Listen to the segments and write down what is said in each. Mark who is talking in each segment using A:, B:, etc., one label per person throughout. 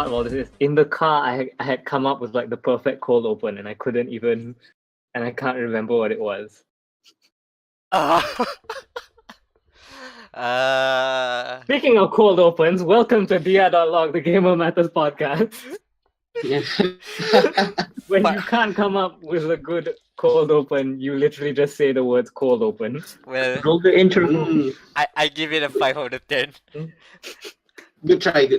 A: part of all this is in the car. I had come up with like the perfect cold open, and I can't remember what it was. Speaking of cold opens, welcome to dia.log, the Gamer Matters podcast.
B: Yeah.
A: When you can't come up with a good cold open, you literally just say the words cold open.
C: Well,
D: Roll the intro.
C: I give it a 5 out of 10.
B: Good try.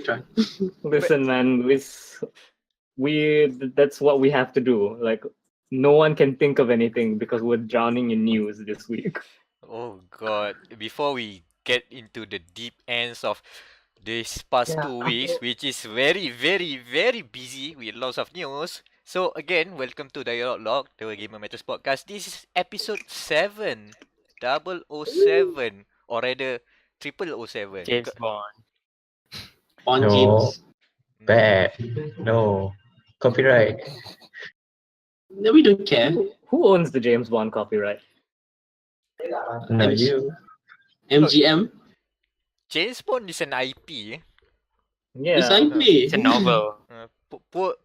A: Listen, man, that's what we have to do. Like, no one can think of anything because we're drowning in news this week.
C: Oh god. Before we get into the deep ends of this past 2 weeks, which is very, very, very busy with lots of news. So again, welcome to dia.log, the Gamer Matters podcast. This is episode 7. 007. Or rather, 007.
D: James Bond.
B: On
D: No.
B: James.
D: Bad. No. Copyright.
B: No, we don't care.
A: Who owns the James Bond copyright?
D: No, you.
B: MGM.
C: James Bond is an IP.
A: Yeah.
B: It's IP.
D: It's a novel.
C: Poor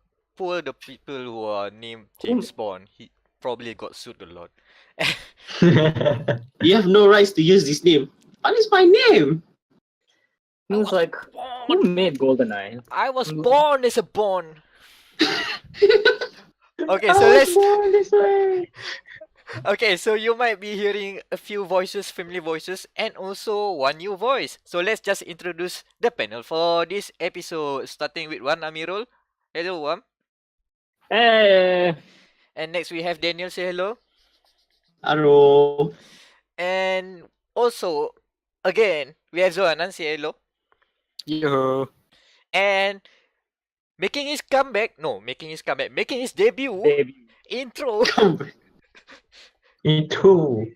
C: the people who are named James Bond. He probably got sued a lot.
B: You have no rights to use this name. What is my name?
A: He was like, who made GoldenEye?
C: I was born as a Bond. Okay, so let's.
D: Born this way.
C: Okay, so you might be hearing a few voices, familiar voices, and also one new voice. So let's just introduce the panel for this episode, starting with Wan Amirul. Hello, Wan.
A: Hey.
C: And next we have Daniel. Say hello.
B: Hello.
C: And also, again, we have Anan. Say hello.
D: Yo.
C: And making his debut. Intro.
D: Intro.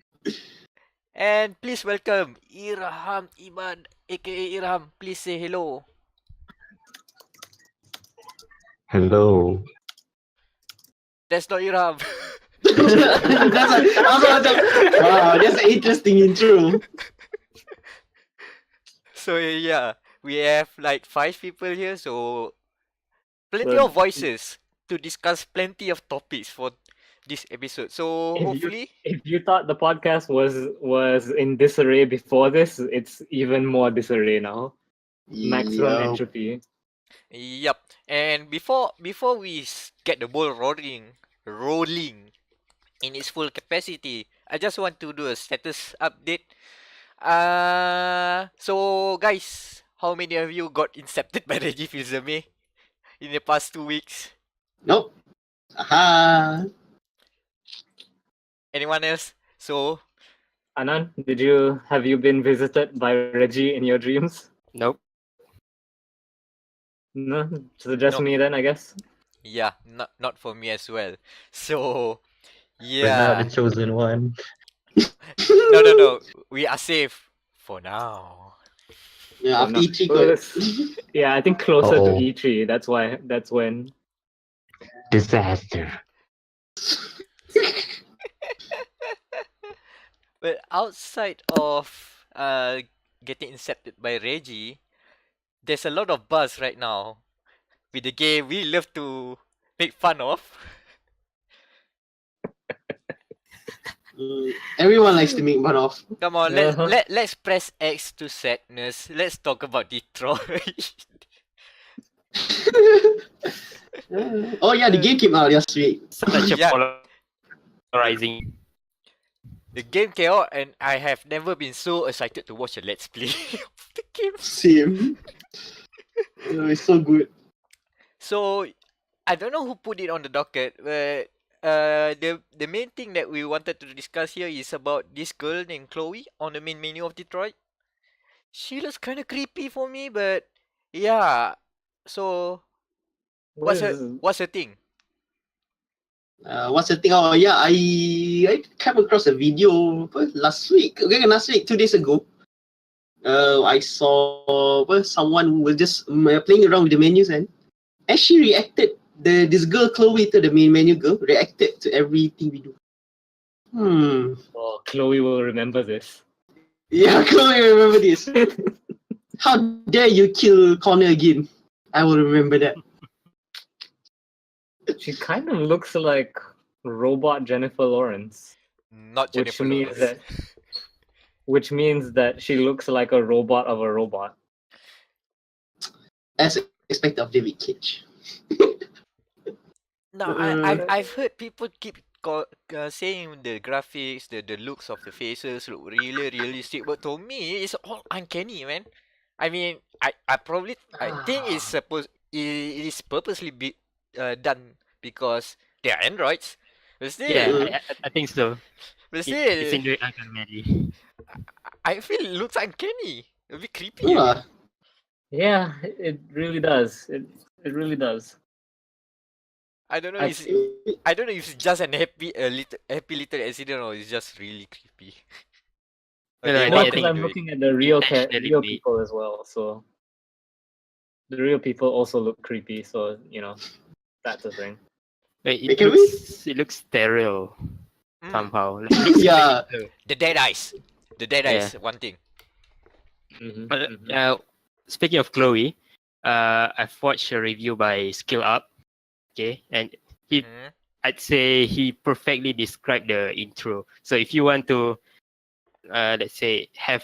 C: And please welcome Irham Iman, aka Irham. Please say hello.
D: Hello.
C: That's not Irham.
B: Wow, that's an interesting intro.
C: So yeah, we have like 5 people here, so plenty
A: Well,
C: of voices to discuss plenty of topics for this episode. So hopefully,
A: If you thought the podcast was in disarray before this, it's even more disarray now. Maximum entropy.
C: yep. And before we get the ball rolling in its full capacity, I just want to do a status update. So guys, how many of you got incepted by Reggie Fils-Aimé in the past 2 weeks?
B: Nope. Aha.
C: Anyone else? So
A: Anan, have you been visited by Reggie in your dreams?
D: Nope.
A: No, so just
C: No.
A: me then, I guess.
C: yeah, not for me as well. So
D: We're not
C: yeah,
D: the chosen one.
C: no, we are safe for now.
B: Yeah,
A: Oh,
B: after
A: no.
B: E3
A: Well,
B: got...
A: it's- yeah, I think closer to
D: Uh-oh.
A: E3. That's when.
D: Disaster.
C: But outside of getting incepted by Reggie, there's a lot of buzz right now with the game we love to make fun of.
B: Everyone likes to make fun of.
C: Come on,
A: Uh-huh.
C: let's press X to sadness. Let's talk about Detroit.
B: Oh yeah, the game came out last week.
D: Such a
C: Yeah.
D: polarizing.
C: The game came out and I have never been so excited to watch a Let's Play of the game.
B: Same. It's so good.
C: So I don't know who put it on the docket, but the main thing that we wanted to discuss here is about this girl named Chloe on the main menu of Detroit. She looks kind of creepy for me, but yeah. So what's her thing?
B: What's the thing? Oh yeah, I came across a video last week. 2 days ago. I saw someone who was just playing around with the menus and she reacted. This girl Chloe, to the main menu girl, reacted to everything we do.
A: Oh, Chloe will remember this.
B: Yeah, Chloe, remember this. How dare you kill Connor again? I will remember that.
A: She kind of looks like robot Jennifer Lawrence,
C: Not
A: which
C: Jennifer
A: means
C: Lawrence.
A: that she looks like a robot of a robot.
B: As expected of David Cage.
C: No, I've heard people keep saying the graphics, the looks of the faces look really realistic, but to me it's all uncanny, man. I mean, I think it is purposely done because they are androids. But still,
D: Yeah, I think so.
C: but
D: It's
C: still,
D: in the uncanny.
C: I feel it looks uncanny, a bit creepy.
A: Yeah, it really does. It really does.
C: I don't know.
A: I-
C: I don't know if it's just an happy little accident or it's just really creepy.
D: No,
C: Okay,
D: no,
A: No,
D: I
A: because
D: think
A: I'm looking at the real
D: intentionally
A: real
D: made.
A: people as well. So the real people also look creepy. So that's a thing.
D: It
B: Can we-
D: looks sterile
C: Mm,
D: somehow. Like, it looks
B: Yeah.
D: better.
C: the dead eyes. The dead
D: Yeah.
C: eyes. One thing.
D: Speaking of Chloe, I've watched a review by Skill Up. Okay, and
C: Mhm.
D: I'd say he perfectly described the intro. So if you want to, let's say, have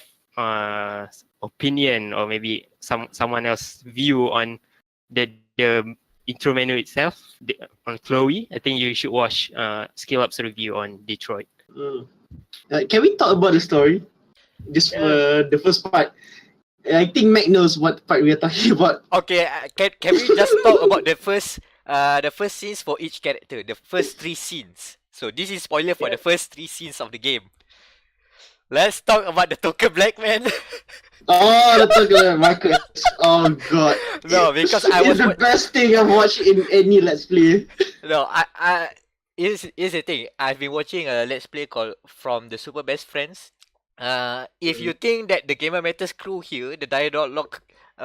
D: opinion or maybe someone else view on the intro menu itself on Chloe, I think you should watch Skill Up's review on Detroit.
B: Can we talk about the story? Just the first part. I think Mac knows what part we are talking about.
C: Okay, can we just talk about the first scenes for each character, the first 3 scenes. So this is spoiler for the first 3 scenes of the game. Let's talk about the token black man.
B: Oh, the talking Marcus. Oh god.
C: No, because I
B: It's
C: was
B: the best thing I've watched in any Let's Play.
C: no, here's the thing. I've been watching a Let's Play called From the Super Best Friends. If you think that the Gamer Matters crew here, the dia.log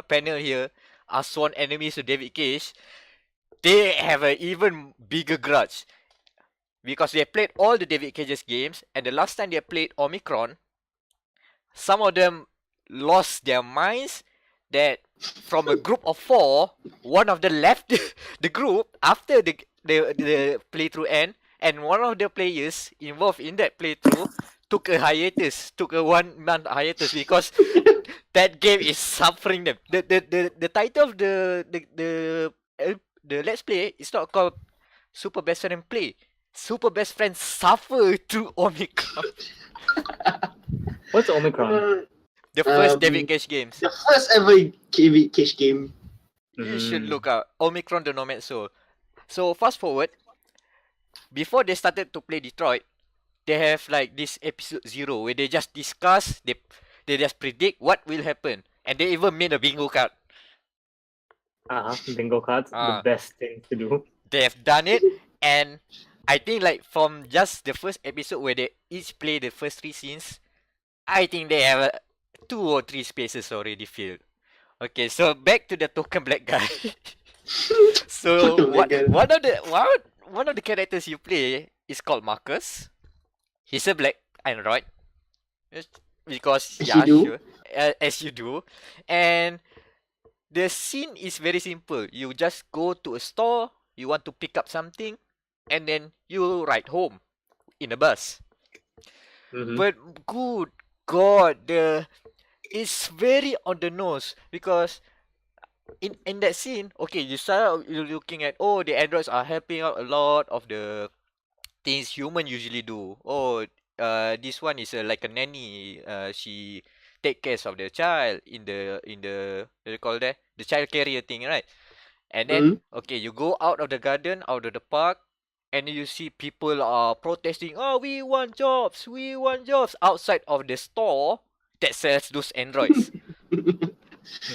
C: panel here, are sworn enemies to David Cage, they have an even bigger grudge. Because they played all the David Cage's games, and the last time they played Omicron, some of them lost their minds that from a group of 4, one of them left the group after the playthrough end, and one of the players involved in that playthrough took a 1-month hiatus because that game is suffering them. The title of the Let's Play is not called Super Best Friend and Play. Super Best Friends suffer through Omicron.
A: What's Omicron?
C: The first
B: Um,
C: David Cage games.
B: The first ever David Cage game.
C: You should
A: Mm.
C: look up Omicron the Nomad Soul. So fast forward, before they started to play Detroit, they have like this episode 0 where they just discuss, they just predict what will happen, and they even made a bingo card.
A: Bingo cards, the best thing to do.
C: They have done it, and I think like from just the first episode where they each play the first 3 scenes, I think they have 2 or 3 spaces already filled. Okay, so back to the token black guy. So
B: Token black guy.
C: one of the characters you play is called Marcus. He's a black android. Because
B: As
C: yeah,
B: you do.
C: sure. As you do. And the scene is very simple. You just go to a store, you want to pick up something, and then you ride home in a bus.
A: Mhm.
C: But good God, it's very on the nose because in that scene, okay, you're looking at the androids are helping out a lot of the things human usually do. This one is like a nanny. She take care of the child in the what do you call that, the child carrier thing, right? And then okay, you go out of the garden, out of the park, and you see people are protesting. Oh, we want jobs outside of the store that sells those androids.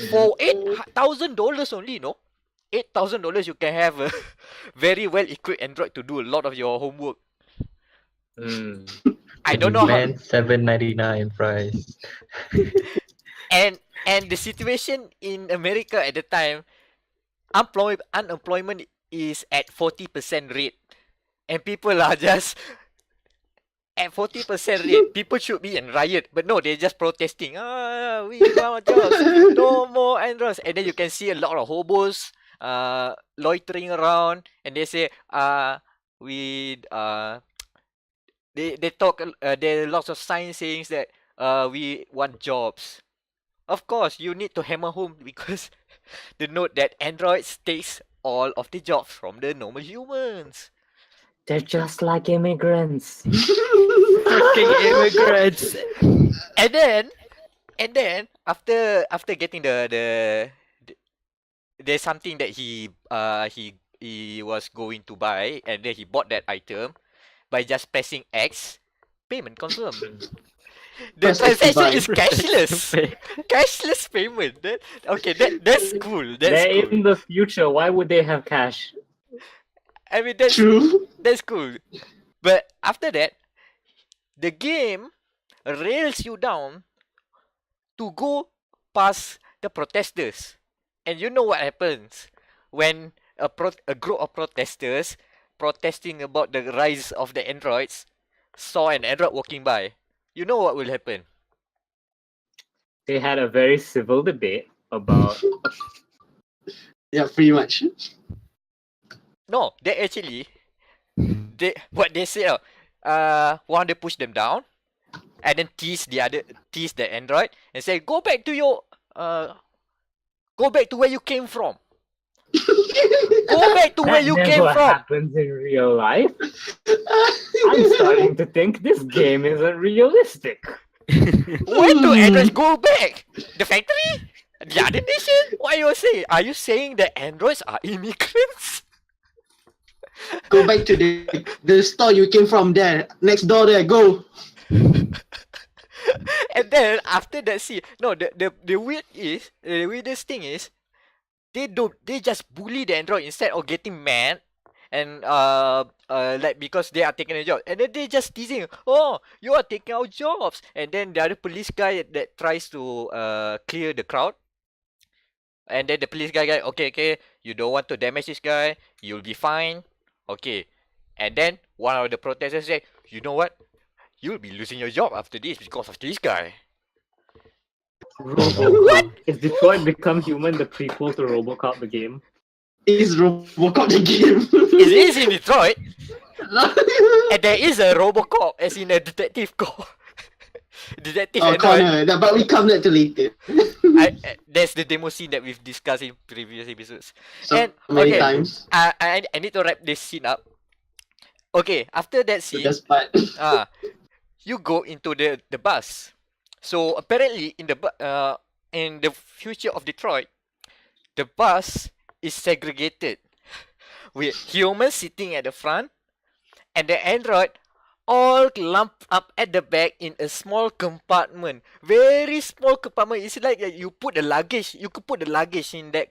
C: For $8,000 only, no? $8,000 you can have a very well equipped android to do a lot of your homework.
A: Mm.
C: I don't know how.
D: Man, $7.99 price.
C: And the situation in America at the time, unemployment is at 40% rate, and people are just at 40% rate, people should be in riot, but no, they're just protesting. We want jobs, no more androids. And then you can see a lot of hobos, loitering around, and they say, we, they talk. There are lots of signs saying that, we want jobs. Of course, you need to hammer home because the note that androids takes all of the jobs from the normal humans.
A: They're just like immigrants.
D: Fucking immigrants.
C: And then after getting the there's something that he was going to buy, and then he bought that item by just pressing X. Payment confirmed. The
B: Press X to
C: transaction
B: buy.
C: is cashless. Cashless payment. That's cool. That's
A: They're
C: cool.
A: in the future. Why would they have cash?
C: I mean
B: True.
C: that's cool. But after that, the game rails you down to go past the protesters. And you know what happens when a group of protesters protesting about the rise of the androids saw an android walking by. You know what will happen?
A: They had a very civil debate about.
B: Yeah, pretty much.
C: No, they actually what they say, one they push them down and then tease the android and say, go back to where you came from. Go back to where
A: That
C: you
A: never
C: came from.
A: happens in real life. I'm starting to think this game isn't realistic.
C: Where do androids go back? The factory? The other nation? What are you saying? Are you saying that androids are immigrants?
B: Go back to the store you came from there. Next door there, go.
C: And then after that scene, no, the weirdest thing is they just bully the android instead of getting mad and like because they are taking a job, and then they just teasing, oh, you are taking our jobs. And then the other police guy that tries to clear the crowd, and then the police guy, okay, you don't want to damage this guy, you'll be fine, okay. And then one of the protesters say, you know what, you'll be losing your job after this because of this guy.
A: Robocop. Is Detroit Become Human the prequel to Robocop the game?
B: Is Robocop the game?
C: It is in Detroit, and there is a Robocop, as in a detective call. Detective
B: Oh,
C: android.
B: Connor, but we come back to later.
C: That's the demo scene that we've discussed in previous episodes.
B: So
C: And,
B: many
C: okay,
B: times.
C: I need to wrap this scene up. Okay, after that
B: The
C: scene,
B: best part.
C: you go into the bus. So apparently in the future of Detroit, the bus is segregated with humans sitting at the front and the android all lumped up at the back in a small compartment. Very small compartment. It's like you put the luggage. You could put the luggage in that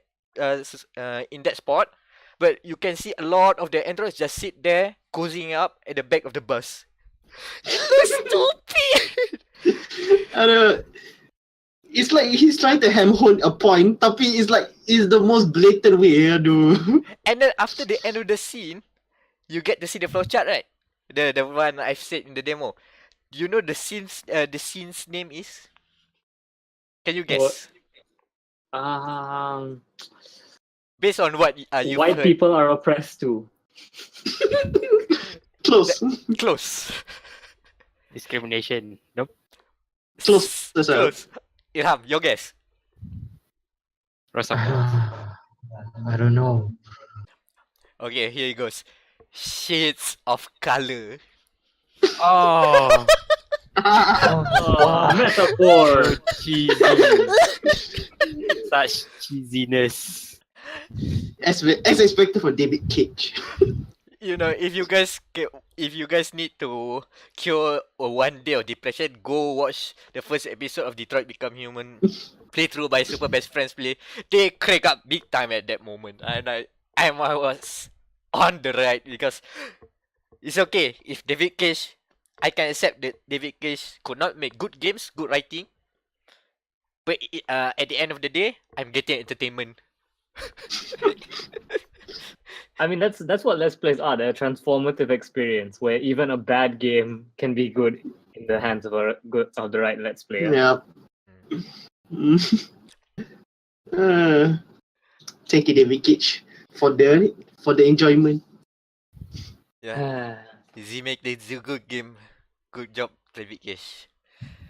C: spot, but you can see a lot of the androids just sit there, cozying up at the back of the bus. It looks stupid.
B: It's like he's trying to hammer a point, tapi it's the most blatant way, aduh.
C: And then after the end of the scene, you get to see the flowchart, right? The one I've said in the demo. You know the scene's name is? Can you guess? Based on what you've
A: White
C: heard.
A: people are oppressed too.
B: Close.
C: Close.
D: Discrimination. Nope.
B: Close. That's all.
C: Close. Ilham, your guess.
D: Rosako.
A: I don't know.
C: Okay, here it goes. Shades of color.
D: Oh.
A: Metaphor.
D: Cheesy. Such cheesiness.
B: As expected for David Cage.
C: You know, if you guys need to cure a one day of depression, go watch the first episode of Detroit Become Human, playthrough by Super Best Friends Play. They crack up big time at that moment, and I was on the right because it's okay if David Cage. I can accept that David Cage could not make good games, good writing, but at the end of the day, I'm getting entertainment.
A: I mean, that's what Let's Plays are. They're a transformative experience where even a bad game can be good in the hands of the right Let's Player.
B: Yeah. Take it, David Cage, for the enjoyment.
C: Yeah. Z make this a good game. Good job, David Cash.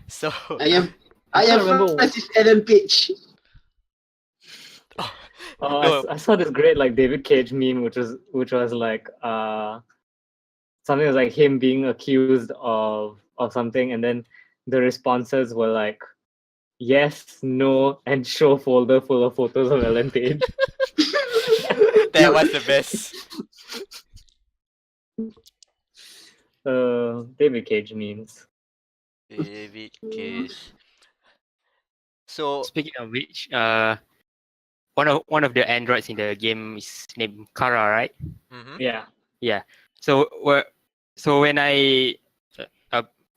C: So
B: I
A: can't
B: am
A: remember
B: friends with Alan Page.
C: no,
A: I saw this great like David Cage meme, which was like something was like him being accused of something, and then the responses were like yes, no, and show folder full of photos of Ellen Page.
C: that was the best.
A: David Cage memes.
C: David Cash. So
D: Speaking of which, one of the androids in the game is named Kara, right?
C: mhm.
A: Yeah.
D: So when I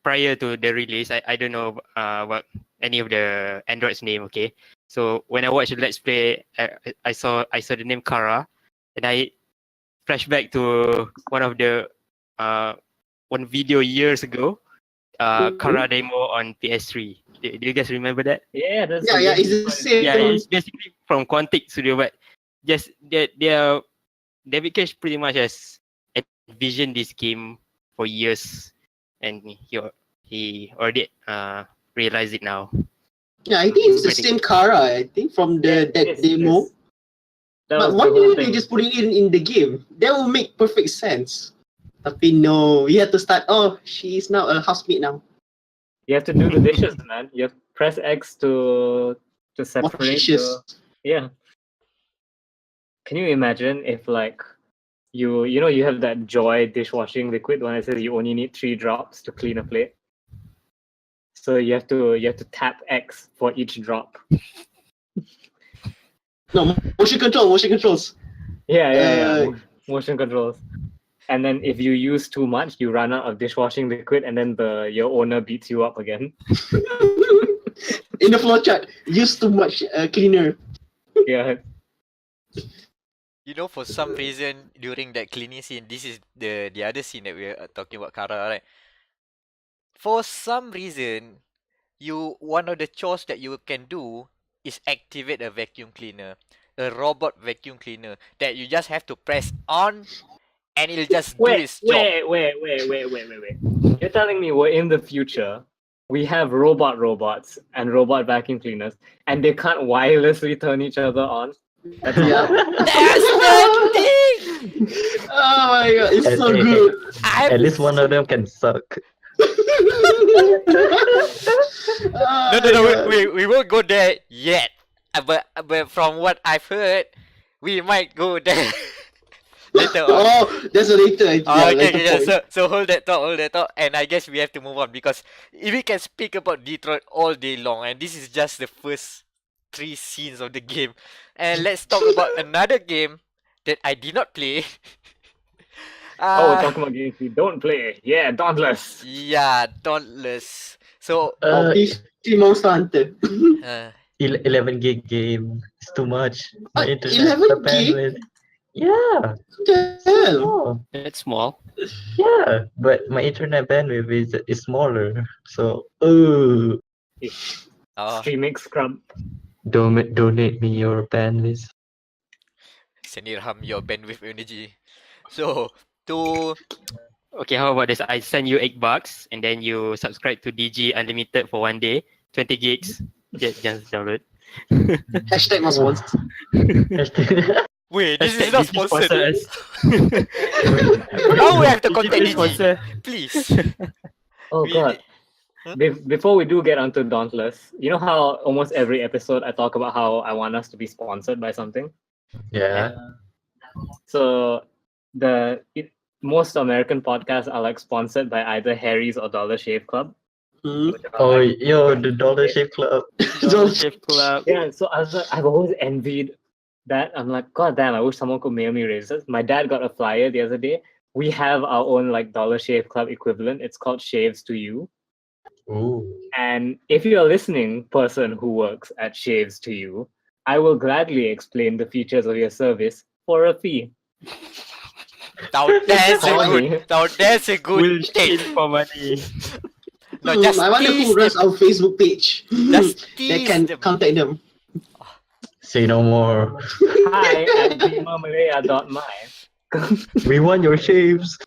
D: prior to the release, I don't know about any of the androids name. Okay, so when I watched the Let's Play, I saw the name Kara, and I flashback to one of the one video years ago, Kara demo on PS3. Do you guys remember that?
A: Yeah, that's
B: Yeah, it's the same.
D: Yeah, it's basically from Quantic Studio, but just they are David Cage pretty much has envisioned this game for years, and he already realized it now.
B: Yeah, I think it's the
D: Pretty
B: same Kara. I think from that demo. But why didn't they just put it in the game? That would make perfect sense. Tapi no, you have to start. Oh, she's now a housemate now.
A: You have to do the dishes, man. You have to press X to separate
B: dishes.
A: Yeah. Can you imagine if like you have that Joy dishwashing liquid when it says you only need 3 drops to clean a plate? So you have to tap X for each drop.
B: No, motion controls.
A: Yeah. Motion controls. And then if you use too much, you run out of dishwashing liquid, and then your owner beats you up again.
B: In the flowchart, use too much cleaner.
A: Yeah.
C: You know, for some reason during that cleaning scene, this is the other scene that we're talking about Kara, right? For some reason, one of the chores that you can do is activate a vacuum cleaner, a robot vacuum cleaner that you just have to press on, and it'll just do its job.
A: Wait. You're telling me we're in the future, we have robots and robot vacuum cleaners, and they can't wirelessly turn each other on? That's
B: Yeah.
C: That's the thing!
B: Oh my god, it's so
E: Hey,
B: good.
E: At least one of them can suck.
C: No, we won't go there yet. But from what I've heard, we might go there later on.
B: Oh, that's a later.
C: Okay. So hold that thought, and I guess we have to move on because if we can speak about Detroit all day long, and this is just the first 3 scenes of the game, and let's talk about another game that I did not play.
A: we're talking about games we don't play. Yeah, Dauntless.
C: Yeah, Dauntless. So,
B: PC Monster Hunter.
E: 11 gig game. It's too much. My internet
B: 11
E: the
B: gig?
E: bandwidth. Yeah.
B: What the hell?
E: Oh,
D: That's small.
E: yeah. But my internet bandwidth is smaller. So,
A: Streaming scrub.
E: donate me your bandwidth.
C: Senirham your bandwidth energy. So, to
D: Okay, how about this? I send you $8 and then you subscribe to DG Unlimited for 1 day, 20 gigs. Just download.
B: Hashtag must once.
C: wait, this is
D: Hashtag
C: not
D: DG
C: sponsored.
D: sponsor us.
C: Now we have to contact
D: DG sponsor.
C: DG. Please.
A: Oh
C: We
A: god.
C: need-
A: Before we do get onto Dauntless, you know how almost every episode I talk about how I want us to be sponsored by something?
E: Yeah.
A: So most American podcasts are like sponsored by either Harry's or Dollar Shave Club.
B: Hmm.
A: which are
E: Oh,
A: like-
E: yo, the Dollar Shave Club.
D: Dollar Shave Club.
A: Yeah, so I've always envied that. I'm like, god damn, I wish someone could mail me razors. My dad got a flyer the other day. We have our own like Dollar Shave Club equivalent. It's called Shaves to You.
E: Ooh.
A: And if you're a listening person who works at Shaves to You, I will gladly explain the features of your service for a fee.
C: Now that's a
A: Call
C: good.
A: me.
C: Now that's a good
D: Will
C: take.
D: steal for money.
C: No, just
B: I wonder
C: tease
B: who runs
C: them.
B: our Facebook page.
C: Just
B: That
C: tease
B: can
C: them.
B: contact them.
E: Say no more.
A: Hi at bimamalaya.my.
E: We want your shaves.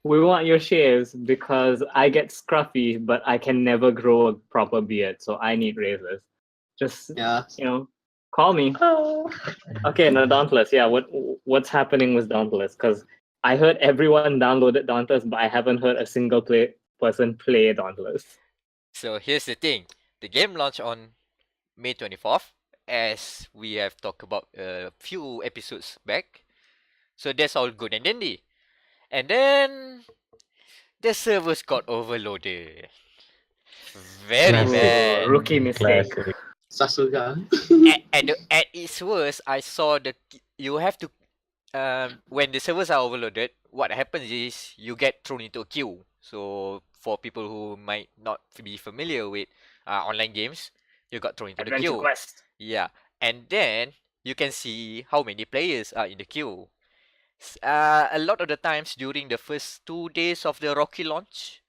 A: We want your shaves because I get scruffy, but I can never grow a proper beard, so I need razors. Just
B: Yeah.
A: call me. Okay, now Dauntless. Yeah, what's happening with Dauntless? Because I heard everyone downloaded Dauntless, but I haven't heard a single person play Dauntless.
C: So here's the thing. The game launched on May 24th, as we have talked about a few episodes back. So that's all good and dandy. And then the servers got overloaded. Very
E: Classic.
C: bad.
A: Rookie mistake.
E: Classic.
B: Sasuga.
C: At its worst, I saw you have to when the servers are overloaded, what happens is you get thrown into a queue. So for people who might not be familiar with online games, you got thrown into the
A: Adventure
C: queue.
A: Quest.
C: Yeah, and then you can see how many players are in the queue. A lot of the times during the first 2 days of the Rocky launch,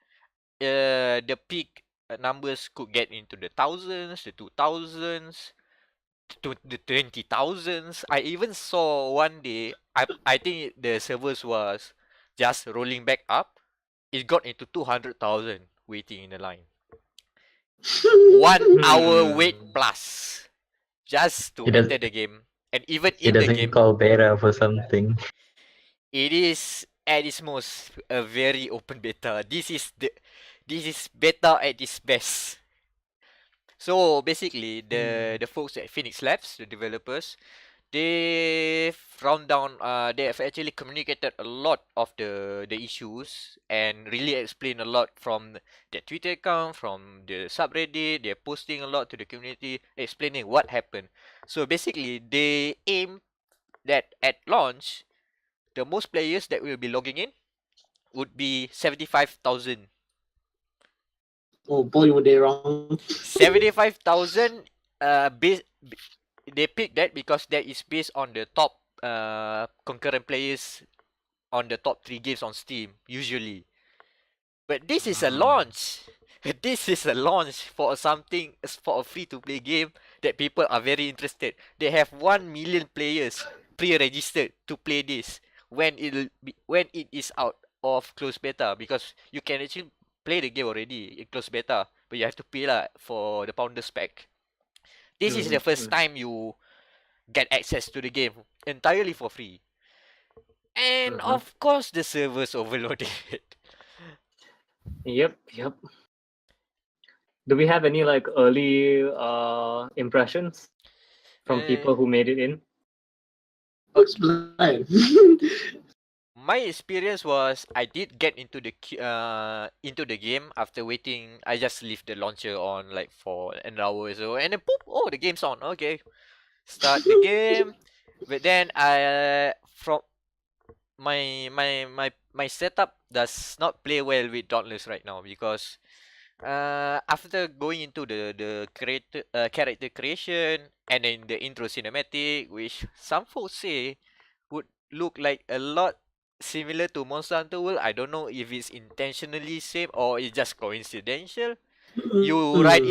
C: the peak numbers could get into the thousands, the 2000s, to the 20,000s. I even saw one day, I think the servers was just rolling back up. It got into 200,000 waiting in the line. 1 hour wait plus just to
E: It does-
C: enter the game. And even
E: It
C: in the
E: doesn't
C: game,
E: call beta for something.
C: it is at its most a very open beta. This is beta at its best. So basically, the folks at Phoenix Labs, the developers, they've round down. They have actually communicated a lot of the issues and really explained a lot from their Twitter account, from the subreddit. They're posting a lot to the community, explaining what happened. So basically, they aim that at launch, the most players that will be logging in would be 75,000.
B: Oh boy, were they wrong.
C: 75,000 they picked that because that is based on the top concurrent players on the top 3 games on Steam usually. But this is a launch. This is a launch for for a free to play game that people are very interested. They have 1 million players pre-registered to play this when it is out of closed beta, because you can actually play the game already in closed beta, but you have to pay for the Pounder spec. This is the first time you get access to the game entirely for free. And of course the servers overloaded.
A: Yep. Do we have any like early impressions from people who made it in?
B: Looks blind.
C: My experience was I did get into the game after waiting. I just leave the launcher on like for an hour or so, and then poop, oh, the game's on. Okay, start the game. But then from my setup does not play well with Dauntless right now, because after going into the character creation and then the intro cinematic, which some folks say would look like a lot similar to Monster Hunter World. I don't know if it's intentionally same or it's just coincidental. You ride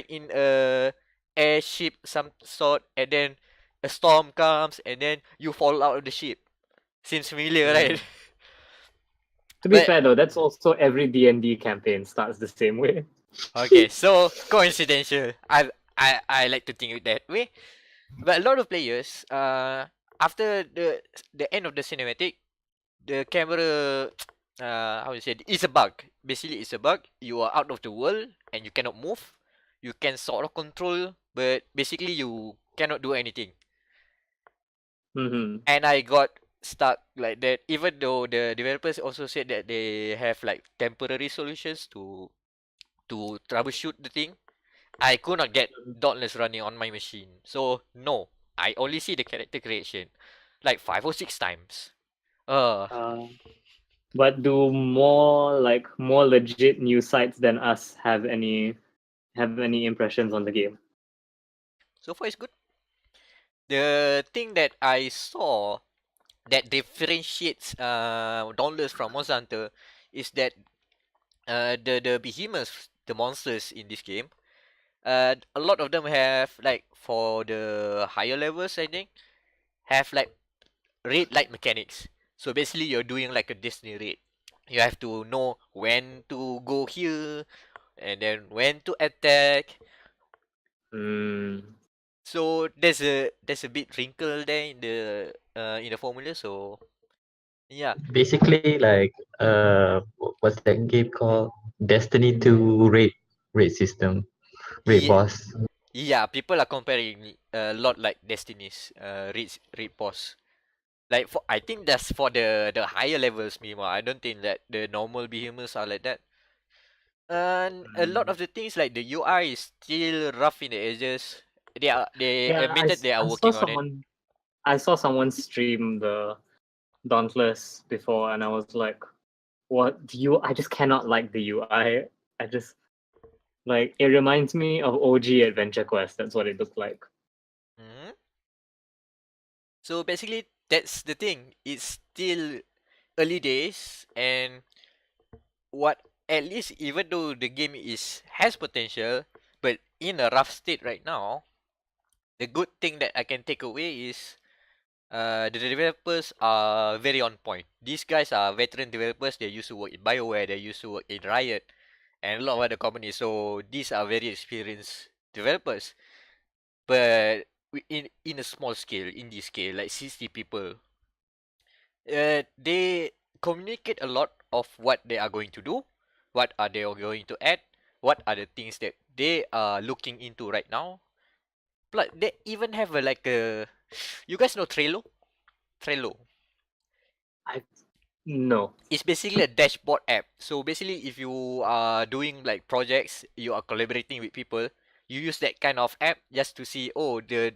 C: in a airship some sort, and then a storm comes and then you fall out of the ship. Seems familiar, right?
A: To be
C: But-
A: fair though, that's also every D&D campaign starts the same way.
C: Okay, so coincidental. I like to think it that way. But a lot of players, after the end of the cinematic, the camera, how you say it's a bug. Basically, it's a bug. You are out of the world and you cannot move. You can sort of control, but basically you cannot do anything.
A: Mm-hmm.
C: And I got stuck like that. Even though the developers also said that they have like temporary solutions to troubleshoot the thing, I could not get Dauntless running on my machine. So no, I only see the character creation like 5 or 6 times.
A: But do more legit news sites than us have any impressions on the game?
C: So far it's good. The thing that I saw that differentiates Dauntless from Monster Hunter is that the behemoths, the monsters in this game, a lot of them have like for the higher levels, I think, have like raid like mechanics. So basically, you're doing like a Destiny raid. You have to know when to go here and then when to attack.
A: Mm.
C: So there's a bit wrinkle there in the formula. So yeah,
E: Basically, like what's that game called? Destiny 2 raid system, raid
C: yeah,
E: boss.
C: yeah. People are comparing a lot like Destiny's raid boss. Like for I think that's for the higher levels, Mima. I don't think that the normal behemoths are like that. And a lot of the things like the UI is still rough in the edges. They
A: Yeah,
C: admitted they are
A: I saw
C: working on it.
A: someone stream the Dauntless before, and I was like, "What the U? I just cannot like the UI. I just like it reminds me of OG Adventure Quest. That's what it looked like."
C: Mhm. So basically, that's the thing. It's still early days, and what at least even though the game is has potential, but in a rough state right now, the good thing that I can take away is the developers are very on point. These guys are veteran developers. They used to work in BioWare. They used to work in Riot, and a lot of other companies. So these are very experienced developers. But in a small scale, indie scale, like 60 people, they communicate a lot of what they are going to do, what are they going to add, what are the things that they are looking into right now. Plus, they even have a like a, you guys know Trello? Trello.
A: I no.
C: It's basically a dashboard app. So basically, if you are doing like projects, you are collaborating with people, you use that kind of app just to see, oh, the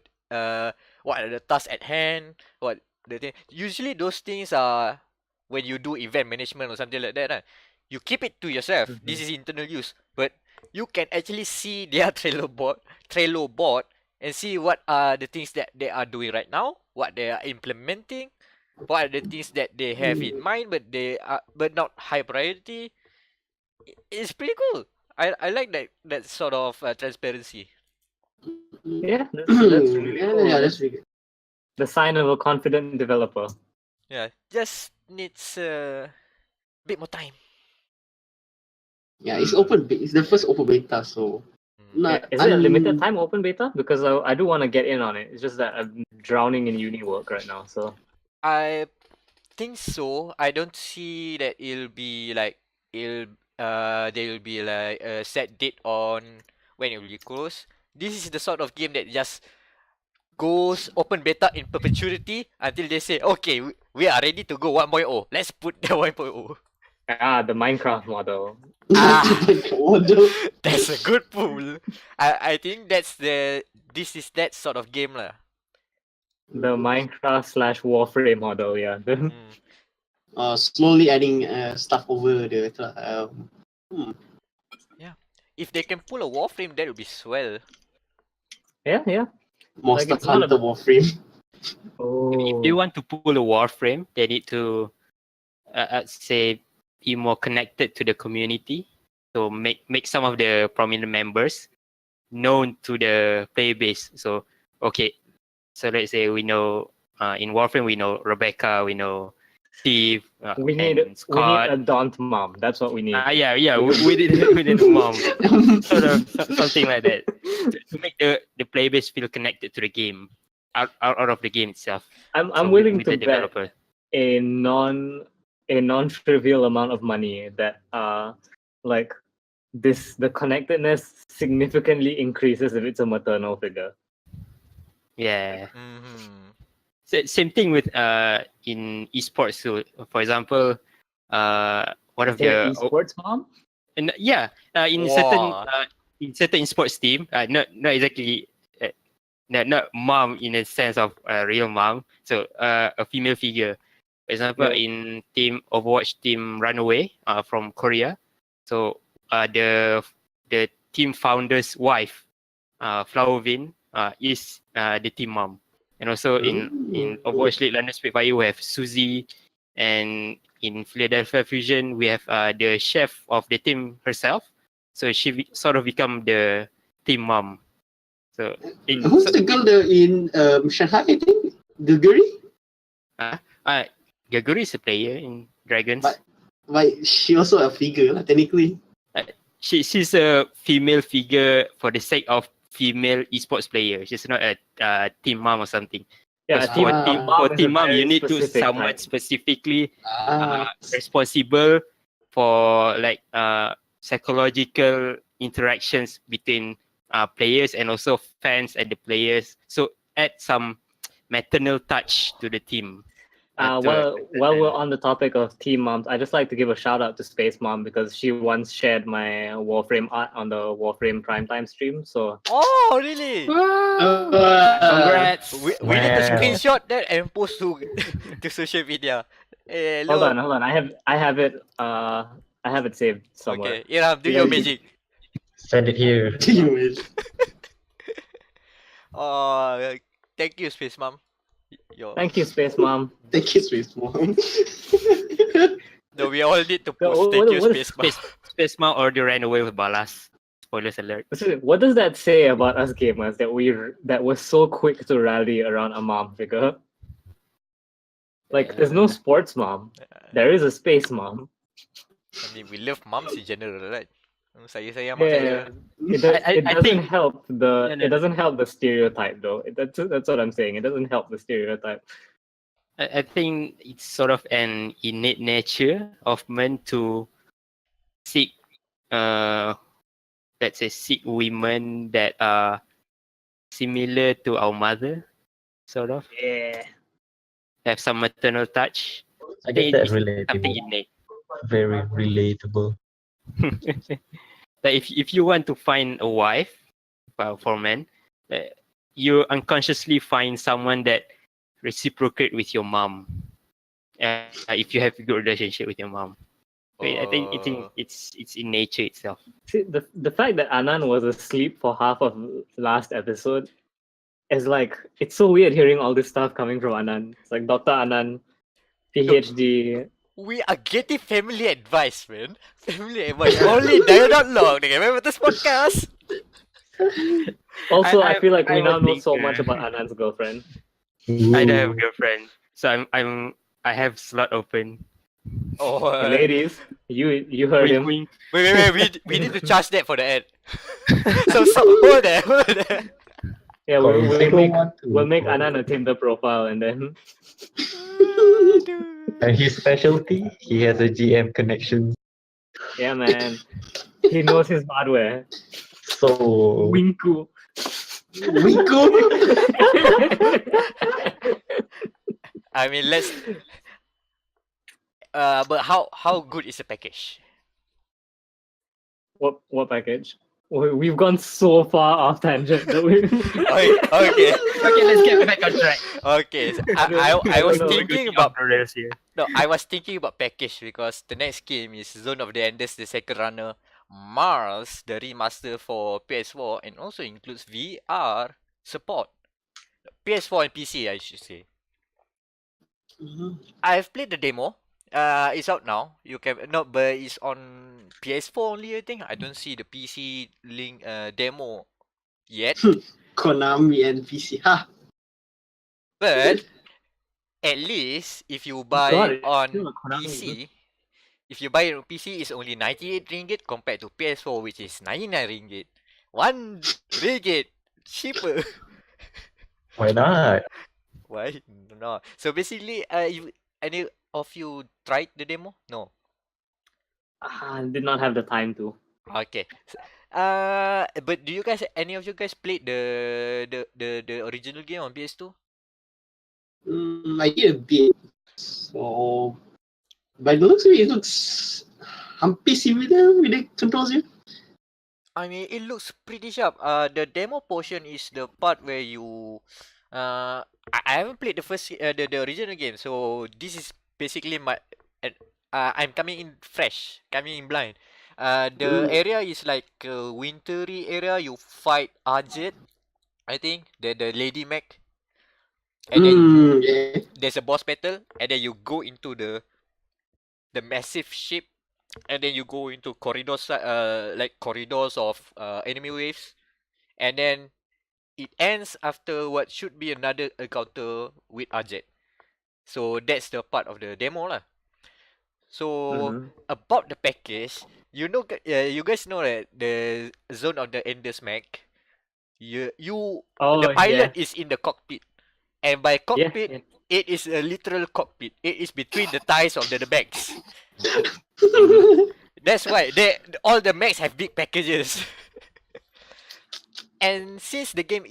C: what are the tasks at hand, what the thing. Usually those things are when you do event management or something like that. You keep it to yourself. This is internal use, but you can actually see their Trello board, and see what are the things that they are doing right now, what they are implementing, what are the things that they have in mind, but they are but not high priority. It's pretty cool. I like that sort of transparency.
A: Yeah, that's really
B: yeah,
A: cool.
B: yeah,
A: That's
B: that's really good.
A: the sign of a confident developer.
C: Yeah, just needs a bit more time.
B: Yeah, it's open. It's the first open beta, so
C: Mm.
A: Yeah,
B: not.
A: is it a limited time open beta? Because I do want to get in on it. It's just that I'm drowning in uni work right now. So
C: I think so. I don't see that it'll be like it'll there will be like a set date on when it will be closed. This is the sort of game that just goes open beta in perpetuity until they say, okay, we are ready to go 1.0. Let's put the 1.0.
A: the Minecraft model.
C: Ah,
B: Model.
C: that's a good pull. I think this is that sort of game lah.
A: The Minecraft slash Warframe model, yeah.
C: Mm.
B: Slowly adding stuff over the.
C: Yeah. If they can pull a Warframe, that would be swell.
A: yeah.
B: Monster
A: it's not a-
B: Hunter Warframe.
A: Oh,
D: If they want to pull a Warframe, they need to, say, be more connected to the community. So make some of the prominent members known to the player base. So okay, so let's say we know in Warframe we know Rebecca, we know Steve,
A: we need
D: and Scott.
A: a Daunt mom. That's what we need.
D: Yeah, we did a mom, sort of something like that, to make the player base feel connected to the game, out of the game itself.
A: I'm
D: So
A: willing
D: with
A: to
D: the
A: bet
D: developer.
A: a non-trivial amount of money that like the connectedness significantly increases if it's a maternal figure.
D: Yeah.
C: Mm-hmm.
D: Same thing with in esports. So for example, one
A: Is
D: of
A: there
D: the
A: esports mom?
D: and yeah,
C: Wow.
D: in certain sports team, not exactly not mom in a sense of a real mom. So a female figure. For example,
A: Yeah.
D: in team Overwatch team Runaway from Korea. So the team founder's wife, Flowervin, is the team mom. And also in Overwatch League London Spitfire we have Suzy, and in Philadelphia Fusion we have the chef of the team herself. So she sort of become the team mom. So
B: Who's the girl there in Shanghai? I think Guguri.
D: Gaguri is a player in Dragons.
B: But she also a figure technically.
D: She's a female figure for the sake of female esports player. She's not a team mom or something.
A: Yeah,
D: Because for team mom, you need to
A: specific
D: someone
A: type.
D: specifically responsible for like psychological interactions between players and also fans and the players. So add some maternal touch to the team.
A: While we're on the topic of team moms, I just like to give a shout out to Space Mom because she once shared my Warframe art on the Warframe primetime stream. So
C: Oh, really?
D: Congrats.
C: We need to
E: Wow.
C: screenshot that and post to to social media. Hey,
A: hold
C: hello.
A: on. I have it saved somewhere.
C: Okay, Iram, do your magic.
E: Send it here.
C: Oh, thank you, Space Mom.
A: Thank you, Space Mom.
B: Thank you, Space Mom.
C: No, we all need to
A: So,
C: post thank you,
A: what
C: Space Mom.
D: Space Mom already ran away with Balas. Spoilers alert.
A: What does that say about us gamers that we're so quick to rally around a mom figure? Like, there's no sports mom. There is a space mom.
C: I mean, we love moms in general, right? Saya sayang mak saya.
A: It
D: I
A: doesn't
D: think-
A: help the
D: No,
A: it doesn't help the stereotype though. That's what I'm saying. It doesn't help the stereotype.
D: I think it's sort of an innate nature of men to seek, let's say, seek women that are similar to our mother, sort of
A: Yeah.
D: have some maternal touch.
E: I guess that's
D: Something
E: relatable.
D: innate.
E: Very relatable.
D: Like if you want to find a wife for men, you unconsciously find someone that reciprocate with your mom. If you have a good relationship with your mom, I think it's in nature itself.
A: See, the fact that Anan was asleep for half of last episode is like, it's so weird hearing all this stuff coming from Anan. It's like Dr. Anan, PhD.
C: We are getting family advice, man. Family advice. Only dia.log. Remember this podcast?
A: Also, I feel like
D: I
A: we now
D: would
A: know
D: think,
A: so much about Anan's girlfriend.
D: I don't have a girlfriend, so I have slot open.
C: Oh,
A: Ladies, you heard him.
D: Wink,
C: wait. We need to charge that for the ad. so hold there.
A: Yeah, we'll make
E: Anan.
A: Anan a Tinder profile and then
E: And his specialty, he has a GM connection.
A: yeah, man, he knows his hardware.
E: So
A: Winku.
B: Winku.
C: I mean, let's. But how good is the package?
A: What package? We've gone so far off tangent that we.
C: Okay.
D: Okay, let's get back on track.
C: Okay. So I was
A: don't know.
C: thinking about
D: here.
C: no. I was thinking about package because the next game is Zone of the Enders, the second runner, Mars, the remaster for PS4, and also includes VR support. PS4 and PC, I should say. I've played the demo. It's out now. You can but it's on PS4 only. I think I don't see the PC link demo yet.
B: Konami and PC. Ha.
C: But at least if you buy
A: God,
C: it
A: it's
C: on
A: still a Konami
C: PC, if you buy it on PC, it's only 98 ringgit compared to PS4, which is 99 ringgit. 1 ringgit cheaper.
E: why not?
C: Why? No. So basically, any of you tried the demo? No.
A: Did not have the time to.
C: Okay. But do you guys, any of you guys played the original game on PS2?
B: I did a bit. So, by the looks of it looks hampir similar with the controls here.
C: I mean, it looks pretty sharp. The demo portion is the part where you, I haven't played the first, the original game, so this is basically my, I'm coming in fresh, coming in blind. The area is like a wintry area. You fight Arjet, I think, the lady mech. and then
B: Yeah.
C: there's a boss battle, and then you go into the massive ship, and then you go into corridors, like corridors of enemy waves, and then it ends after what should be another encounter with Arjet. So that's the part of the demo lah. So
A: Mhm.
C: about the package, you guys know that the zone of the Enders Mech, the
A: Oh
C: pilot
A: yeah,
C: is in the cockpit, and by
A: yeah,
C: cockpit,
A: yeah.
C: it is a literal cockpit. It is between the thighs of the backs. That's why all the mechs have big packages. And since the game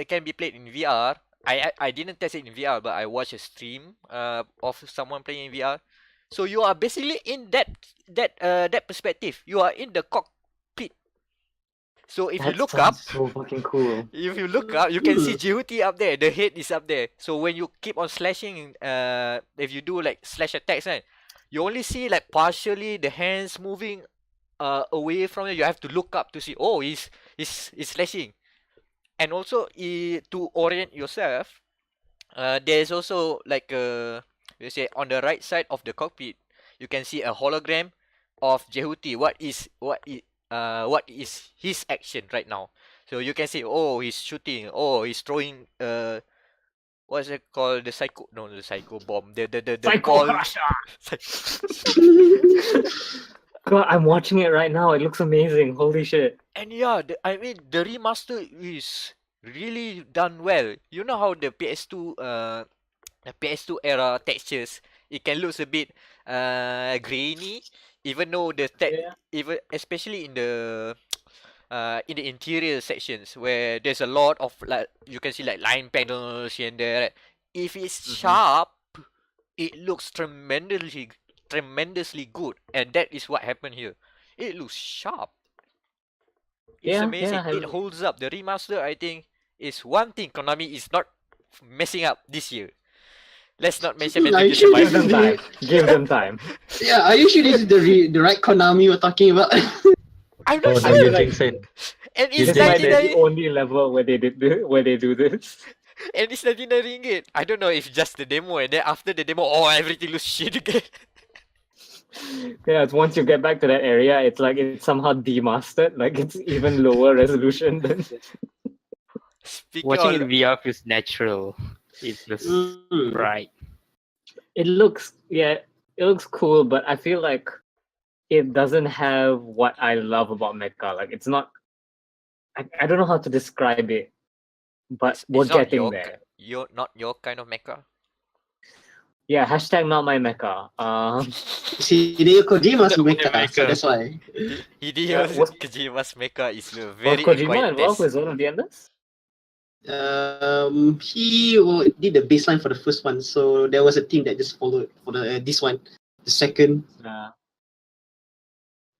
C: can be played in VR, I didn't test it in VR, but I watched a stream of someone playing in VR. So you are basically in that perspective. You are in the cockpit. So if you
A: That
C: look up,
A: sounds so fucking cool.
C: if you look up, you can see Jehuti up there. The head is up there. So when you keep on slashing, if you do like slash attacks, right, you only see like partially the hands moving away from you. You have to look up to see. Oh, he's slashing. And also to orient yourself, there's also like you say on the right side of the cockpit, you can see a hologram of Jehuti. What is his action right now? So you can see, oh, he's shooting, oh, he's throwing what's it called, the psycho bomb, the
A: Psycho
C: ball.
A: Crusher! God, I'm watching it right now. It looks amazing. Holy shit.
C: And yeah, I mean the remaster is really done well. You know how the PS2 era textures, it can look a bit grainy, even though
A: Yeah.
C: even especially in the interior sections where there's a lot of, like, you can see like line panels here and there, right? If it's sharp, it looks tremendously good, and that is what happened here. It looks sharp. It's
A: Yeah,
C: amazing.
A: yeah.
C: It holds up. The remaster, I think, is one thing Konami is not messing up this year. Let's not mention Metal
B: Are you
C: Gear
B: sure
A: Give
B: this
A: them
B: is
C: Survive.
A: time. Give them time.
B: Yeah, are you sure this is the right Konami we're talking about?
C: I'm
E: Oh
C: not
E: no,
A: I
C: sure.
E: you
A: feel like
E: jinxed it.
C: And
E: You
C: it's
A: this
E: jinxed
A: might be
E: it.
C: 99.
A: the only level where they do this.
C: And it's 99 ringgit. I don't know if just the demo, and then after the demo, oh, everything looks shit again.
A: Yeah, it's once you get back to that area, it's like it's somehow demastered. Like it's even lower resolution than.
C: Speaking
D: Watching
C: of,
D: in VR feels natural. It feels right.
A: It looks cool, but I feel like it doesn't have what I love about mecha. Like it's not. I don't know how to describe it, but
C: it's
A: we're
C: not
A: getting there.
C: not your kind of mecha.
A: Yeah, hashtag not my mecha.
B: See, Hideo Kojima's
D: Not my
B: mecha, so
D: mecha.
B: that's why.
C: Hideo
A: was-
C: Kojima's mecha is a
A: Was
C: very
A: Kojima
C: acquired
A: involved
C: taste.
A: with Zone of the Enders?
B: He did the baseline for the first one, so there was a team that just followed for this one, the second.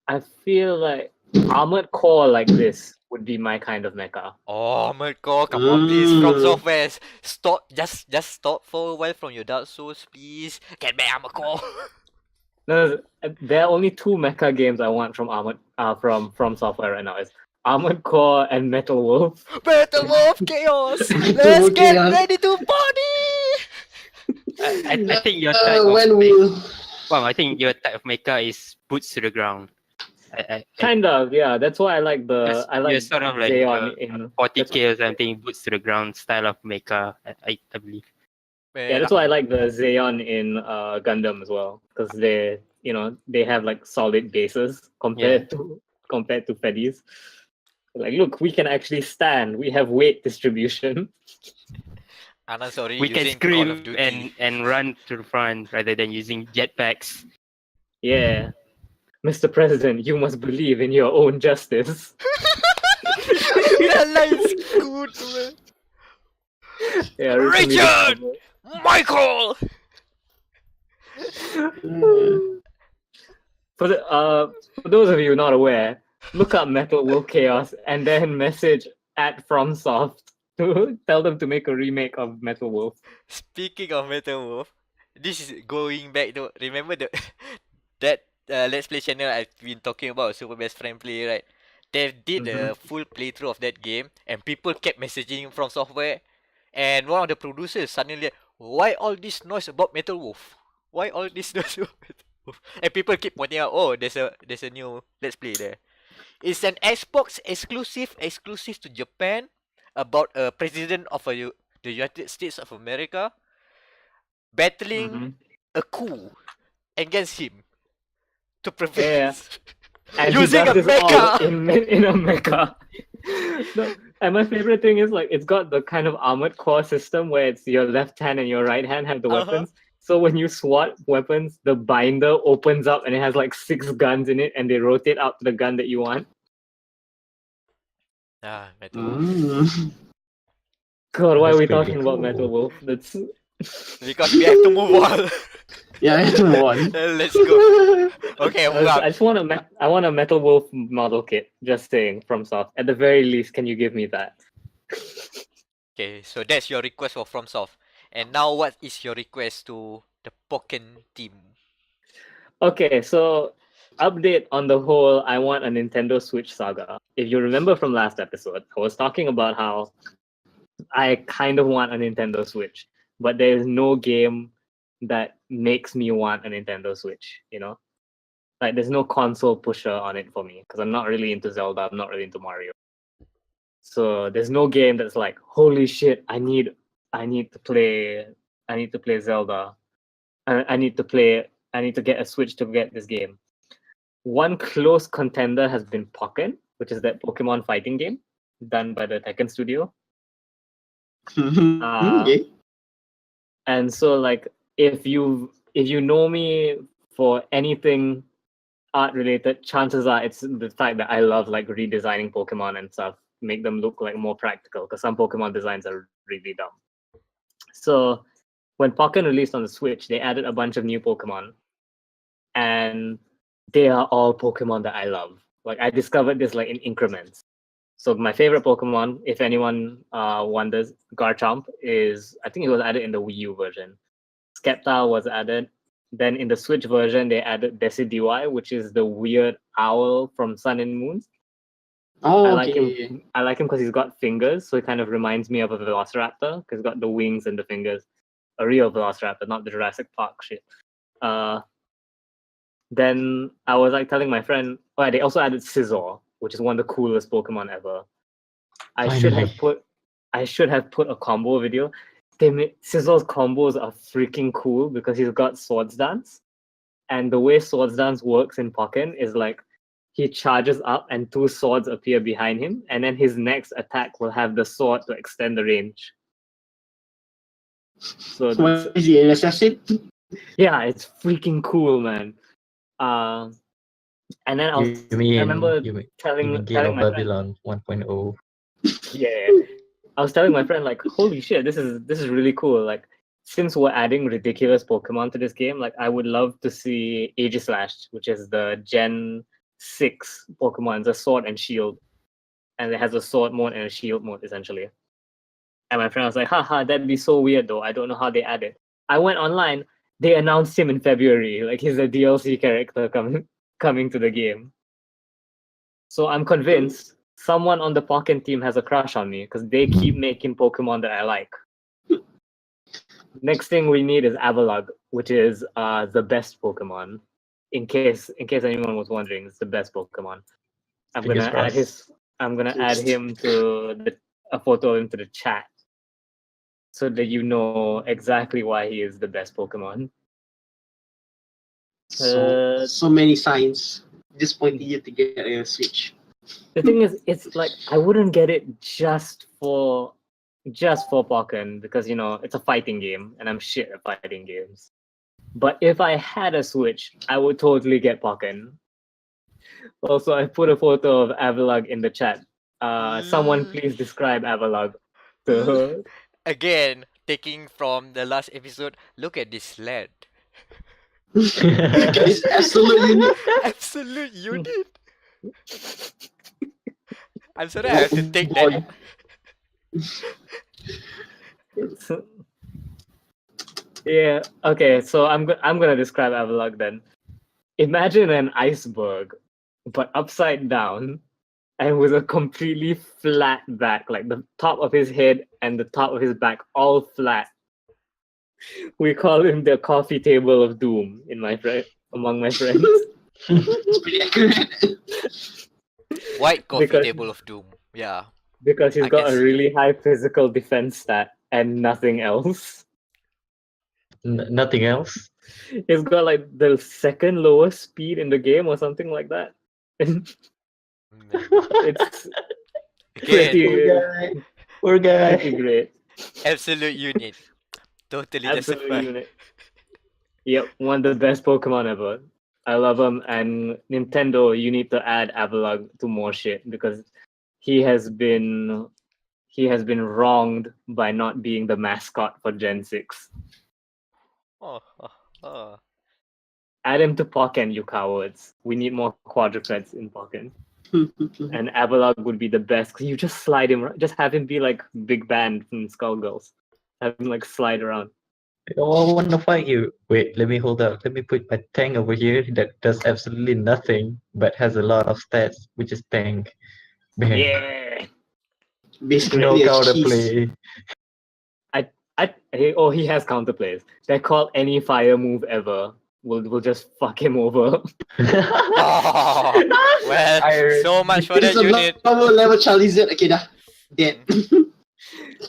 A: I feel like Armored Core like this would be my kind of mecha.
C: Oh my god, come on, please, From Software. Stop, just stop for a while from your Dark Souls, please. Get back Armored Core.
A: No, there are only two mecha games I want from from Software right now. It's Armored Core and Metal Wolf.
C: Battle of Chaos!
B: Battle
C: Let's
B: of
C: get
B: Chaos.
C: ready to party!
D: I think your type of
B: When will
D: I think your type of mecha is boots to the ground. I
A: Kind of, yeah. That's why I like
D: you're sort of like
A: Xeon in
D: 40k or something, boots to the ground style of mecha. I believe.
A: yeah, that's why I like the Xeon in Gundam as well, because they have like solid bases compared to Fedis. Like, look, we can actually stand. We have weight distribution.
C: Anan, sorry,
D: We can
C: using Call of
D: scream
C: Duty.
D: and run to the front rather than using jetpacks.
A: Yeah, Mr. President, you must believe in your own justice.
C: That line's good, man.
A: Yeah, recently
C: Richard!
A: discovered-
C: Michael!
A: For those of you not aware, look up Metal Wolf Chaos and then message at FromSoft to tell them to make a remake of Metal Wolf.
C: Speaking of Metal Wolf, this is going back to, remember that Let's Play channel I've been talking about, Super Best Friend Play, right? They did a full playthrough of that game, and people kept messaging From Software, And one of the producers suddenly, why all this noise about Metal Wolf? Why all this noise about Metal Wolf? And people keep pointing out, oh, there's a new Let's Play there. It's an Xbox exclusive to Japan, about a president of the United States of America battling
A: Mm-hmm.
C: a coup against him to prevent
A: Yeah. And
C: using
A: he
C: a
A: does this all
C: mecha.
A: in a mecha. No, and my favorite thing is like it's got the kind of armored core system where it's your left hand and your right hand have the
C: Uh-huh.
A: weapons. So when you swat weapons, the binder opens up and it has like 6 guns in it, and they rotate out to the gun that you want.
C: Ah, Metal Wolf.
B: Mm.
A: God, why are
E: That's
A: we
E: pretty
A: talking about Metal
E: cool.
A: Wolf? That's
C: Because we have to move on.
B: Yeah, I have to move on.
C: Let's go. Okay, move
A: I
C: on.
A: just want I want a Metal Wolf model kit. Just saying, from Soft. At the very least, can you give me that?
C: Okay, so that's your request for FromSoft. And now what is your request to the Pokken team?
A: Okay, so update on the whole I want a Nintendo Switch saga. If you remember from last episode, I was talking about how I kind of want a Nintendo Switch, but there is no game that makes me want a Nintendo Switch, you know? Like there's no console pusher on it for me because I'm not really into Zelda, I'm not really into Mario. So there's no game that's like, holy shit, I need to play Zelda. I need to get a Switch to get this game. One close contender has been Pokken, which is that Pokemon fighting game done by the Tekken studio.
B: Okay.
A: And so like if you know me for anything art related, chances are it's the fact that I love like redesigning Pokemon and stuff, make them look like more practical, because some Pokemon designs are really dumb. So when Pokken released on the Switch, they added a bunch of new Pokemon, and they are all Pokemon that I love. Like I discovered this like in increments. So my favorite Pokemon, if anyone wonders, Garchomp is, I think it was added in the Wii U version. Sceptile was added. Then in the Switch version, they added Decidueye, which is the weird owl from Sun and Moon.
B: Oh,
A: I like
B: okay.
A: him. I like him because he's got fingers, so it kind of reminds me of a Velociraptor because he's got the wings and the fingers. A real Velociraptor, not the Jurassic Park shit. Then I was like telling my friend, oh, they also added Scizor, which is one of the coolest Pokemon ever. I should have put a combo video. Scissor's combos are freaking cool because he's got Swords Dance. And the way Swords Dance works in Pokken is like he charges up and 2 swords appear behind him, and then his next attack will have the sword to extend the range. So
B: What is he, an assassin?
A: yeah, it's freaking cool, man. And then I remember telling
E: Game of
A: my friend,
E: Babylon 1.0.
A: yeah, I was telling my friend like, holy shit, this is really cool. Like, since we're adding ridiculous Pokemon to this game, like I would love to see Aegislash, which is the Gen 6 Pokemon. It's a sword and shield, and it has a sword mode and a shield mode essentially. And my friend was like, haha, that'd be so weird though. I don't know how they add it. I went online, they announced him in February, like he's a DLC character coming to the game. So I'm convinced someone on the Pokken team has a crush on me because they keep making Pokemon that I like. Next thing we need is Avalugg, which is the best Pokemon. In case anyone was wondering, it's the best Pokemon. I'm gonna add him to a photo of him to the chat, so that you know exactly why he is the best Pokemon.
B: So many signs just pointing you to get a Switch.
A: The thing is, it's like I wouldn't get it just for Pokken because it's a fighting game and I'm shit at fighting games. But if I had a Switch, I would totally get Pokken. Also, I put a photo of Avalugg in the chat. Someone please describe Avalugg.
C: Again, taking from the last episode, look at this lad.
B: It's absolutely
C: Absolute unit. I'm sorry, I have to take that.
A: Yeah. Okay. So I'm gonna describe Avalugg then. Imagine an iceberg, but upside down, and with a completely flat back, like the top of his head and the top of his back all flat. We call him the coffee table of doom among my friends.
B: It's pretty accurate.
C: White coffee
A: Because-
C: table of doom. Yeah.
A: Because he's
C: I
A: got
C: can
A: a
C: see
A: really high physical defense stat and nothing else.
E: Nothing else.
A: He's got like the second lowest speed in the game or something like that. It's
C: Again,
A: pretty,
E: Poor guy.
A: pretty great.
C: absolute unit. Totally
A: Absolute
C: justified.
A: unit. Yep, one of the best Pokemon ever. I love him, and Nintendo, you need to add Avalugg to more shit because he has been wronged by not being the mascot for Gen 6.
C: Oh, oh, oh.
A: Add him to Pokken, you cowards. We need more quadrupeds in Pokken. And Avalugg would be the best. 'Cause you just slide him, just have him be like Big Band from Skullgirls. Have him like slide around.
E: Oh, I want to fight you. Wait, let me hold up. Let me put my tank over here that does absolutely nothing but has a lot of stats, which is tank. Man,
A: Yeah.
B: Basically,
E: no
B: a cheese.
E: counterplay.
A: He has counterplays. That call any fire move ever will just fuck him over.
C: Oh, well,
E: I-
C: so much for that
B: It's a
C: unit.
B: lower level Charizard. Okay, dah. Dead.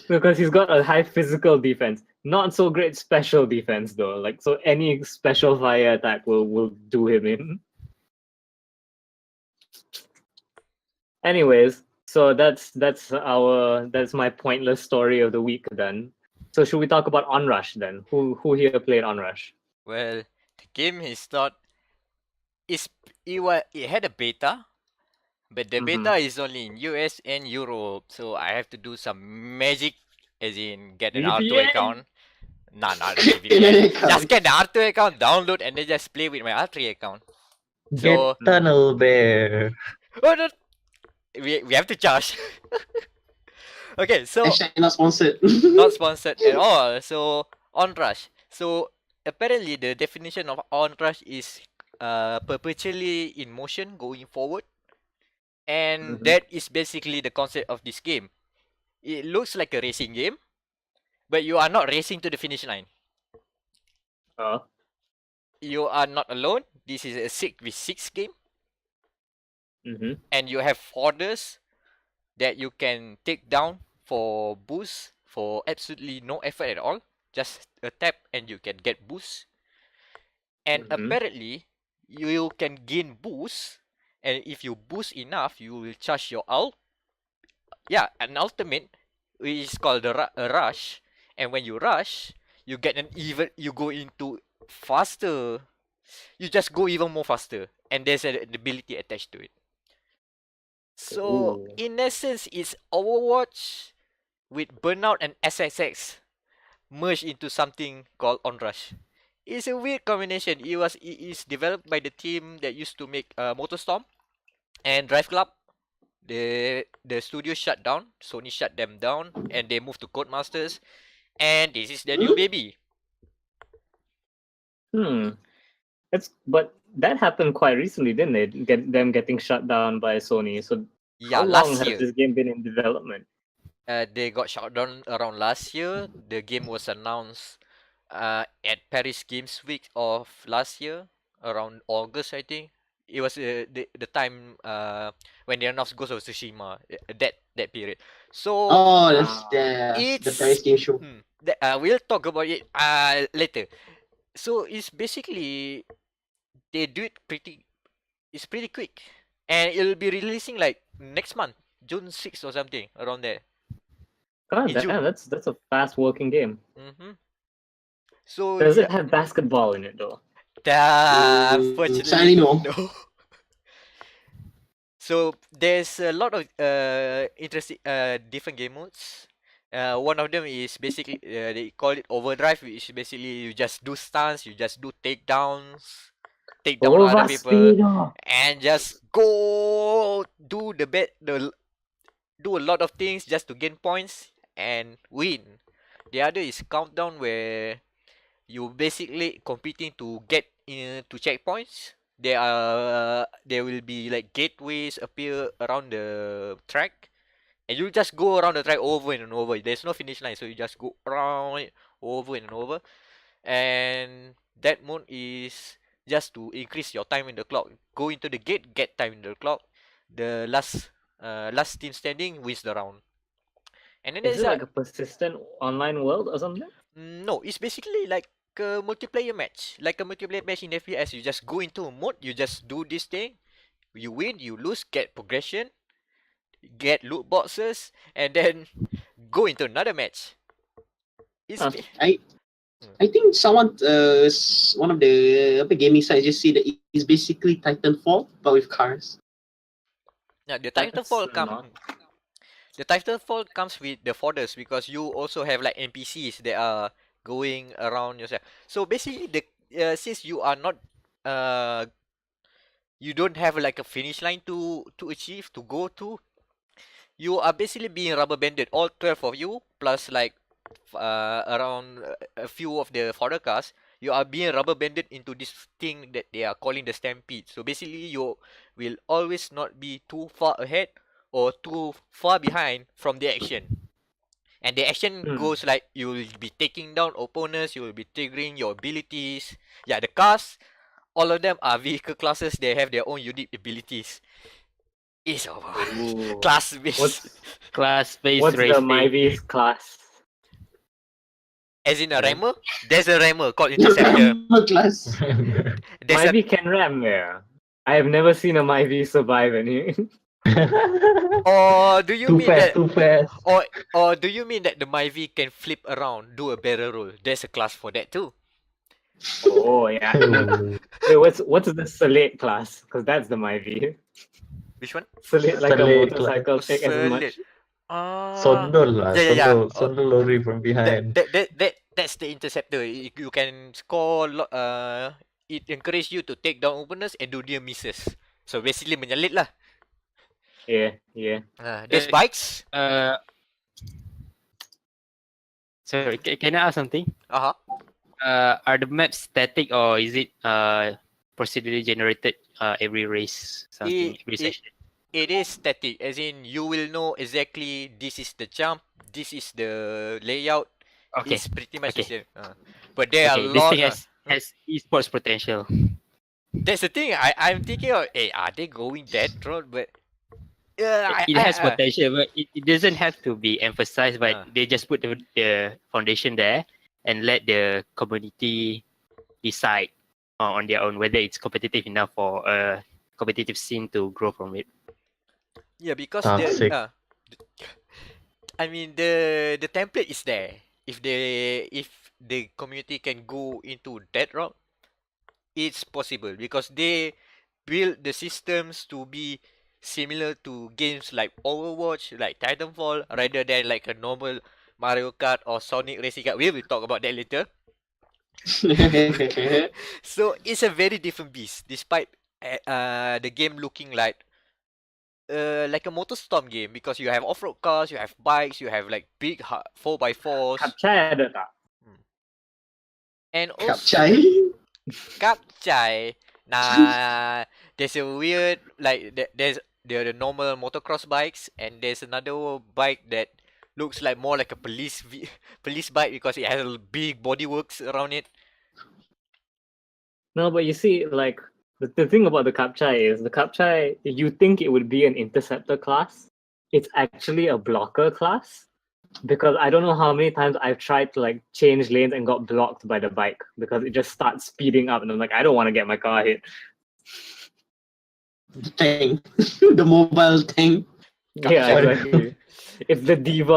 A: Because he's got a high physical defense. Not so great special defense though. Like so any special fire attack will do him in. Anyways, so that's my pointless story of the week then. So should we talk about Onrush then? Who here played Onrush?
C: Well, the game is not. It had a beta, but the
A: Mhm.
C: beta is only in US and Europe, so I have to do some magic, as in get an R2
A: VPN?
C: account. Nah, not a
B: Get
C: VPN.
B: an account.
C: Just get the R2 account, download, and then just play with my R3 account.
E: Get
C: So,
E: Tunnel Bear.
C: oh, no, we have to charge. Okay, so
B: Hashtag not sponsored.
C: not sponsored at all. So Onrush. So apparently the definition of Onrush is perpetually in motion going forward. And
A: Mhm.
C: that is basically the concept of this game. It looks like a racing game, but you are not racing to the finish line.
A: Uh,
C: You are not alone. This is a 6v6 game,
A: mhm.
C: and you have orders that you can take down for boost for absolutely no effort at all. Just a tap and you can get boost. And
A: Mhm.
C: apparently, you can gain boost, and if you boost enough, you will charge your ult. Yeah, an ultimate, which is called a rush. And when you rush, you get you go into faster. You just go even more faster, and there's an ability attached to it. So
A: Ooh.
C: in essence, it's Overwatch with Burnout and SSX merged into something called Onrush. It's a weird combination. It is developed by the team that used to make Motorstorm and Drive Club. The studio shut down. Sony shut them down, and they moved to Codemasters. And this is the new baby.
A: But that happened quite recently, didn't it? Them getting shut down by Sony. So
C: Yeah,
A: how long
C: last
A: has
C: year.
A: this game been in development?
C: They got shut down around last year. The game was announced at Paris Games Week of last year, around August, I think. It was the time when they announced Ghost of Tsushima, that period. So
B: Oh, that's the
C: it's
B: Paris Game Show.
C: we'll talk about it later. So it's basically they do it it's pretty quick, and it'll be releasing like next month, June 6th or something around there.
A: God
C: In June.
A: damn, that's a fast working game.
C: So
A: Does
C: yeah,
A: it have basketball in it though?
C: unfortunately
B: sadly no.
C: So there's a lot of interesting different game modes. One of them is basically they call it overdrive, which is basically you just do stunts, you just do takedowns, take down other people, and just go do do a lot of things just to gain points and win. The other is countdown, where you basically competing to get into checkpoints. There are there will be like gateways appear around the track, and you just go around the track over and over. There's no finish line, so you just go around it over and over. And that mode is just to increase your time in the clock. Go into the gate, get time in the clock. The last team standing wins the round. And then
A: Is
C: there's
A: it like a persistent online world or something?
C: no, it's basically like a multiplayer match. Like a multiplayer match in FPS. You just go into a mode, you just do this thing, you win, you lose, get progression, get loot boxes, and then go into another match. It's
A: Huh.
B: I think someone one of the gaming sites just see that it's basically Titanfall but with cars.
C: yeah,
A: That's not-
C: the Titanfall comes with the fodders because you also have like NPCs that are going around yourself. So basically, since you are not you don't have like a finish line to achieve to go to, you are basically being rubber banded. All 12 of you plus like around a few of the fodder cars, you are being rubber banded into this thing that they are calling the stampede. So basically, you will always not be too far ahead or too far behind from the action. And the action goes like you will be taking down opponents, you will be triggering your abilities. Yeah, the cars, all of them are vehicle classes. They have their own unique abilities. It's
A: Ooh.
C: class based.
D: Class-based
A: What's the
D: racing.
A: Myvi's class?
C: As in a rammer, there's a rammer called interceptor.
B: Class.
C: There's a
A: Myvi can ram, yeah. I have never seen a Myvi survive any.
C: or do you
E: Too
C: mean
E: fast,
C: that
E: too fast.
C: or do you mean that the Myvi can flip around, do a barrel roll? There's a class for that too.
A: Oh yeah.
E: Oh.
A: Wait, what's the Salate class? Because that's the Myvi.
C: Which one?
A: Salate like a
E: Salate
A: motorcycle, take as much.
E: Sondol lah.
C: Yeah.
E: Sondol lorry from behind.
C: That's the interceptor. You can score it encourage you to take down opponents and do near misses. So basically menyalit lah.
A: Yeah.
C: There's bikes.
D: Sorry, can I ask something?
C: Uh-huh.
D: Are the maps static or is it procedurally generated every race? Something every session?
C: It is static, as in you will know exactly this is the jump, this is the layout.
D: Okay.
C: It's pretty much
D: Okay.
C: the same. But there are a
D: This
C: lot.
D: thing has esports potential.
C: That's the thing. I'm thinking of, are they going that road? But
D: It has potential, but it doesn't have to be emphasized. But they just put the foundation there and let the community decide on their own whether it's competitive enough for a competitive scene to grow from it.
C: yeah, because
E: Toxic.
C: I mean the template is there. If the community can go into that route, it's possible because they build the systems to be similar to games like Overwatch, like Titanfall, rather than like a normal Mario Kart or Sonic Racing Kart. We will talk about that later. So it's a very different beast, despite the game looking like a motorstorm game because you have off-road cars, you have bikes, you have like big 4x4s,
A: Kapchai ada tak?
C: and also
B: Kapchai.
C: Kapchai. Nah, there's a weird there's the normal motocross bikes, and there's another bike that looks like more like a police bike because it has a big bodyworks around it.
A: No, but you see, like the thing about the Kapchai is the Kapchai. You think it would be an interceptor class? It's actually a blocker class. Because I don't know how many times I've tried to like change lanes and got blocked by the bike because it just starts speeding up and I'm like, I don't want to get my car hit.
B: The tank. The mobile tank.
A: Yeah, exactly. It's the diva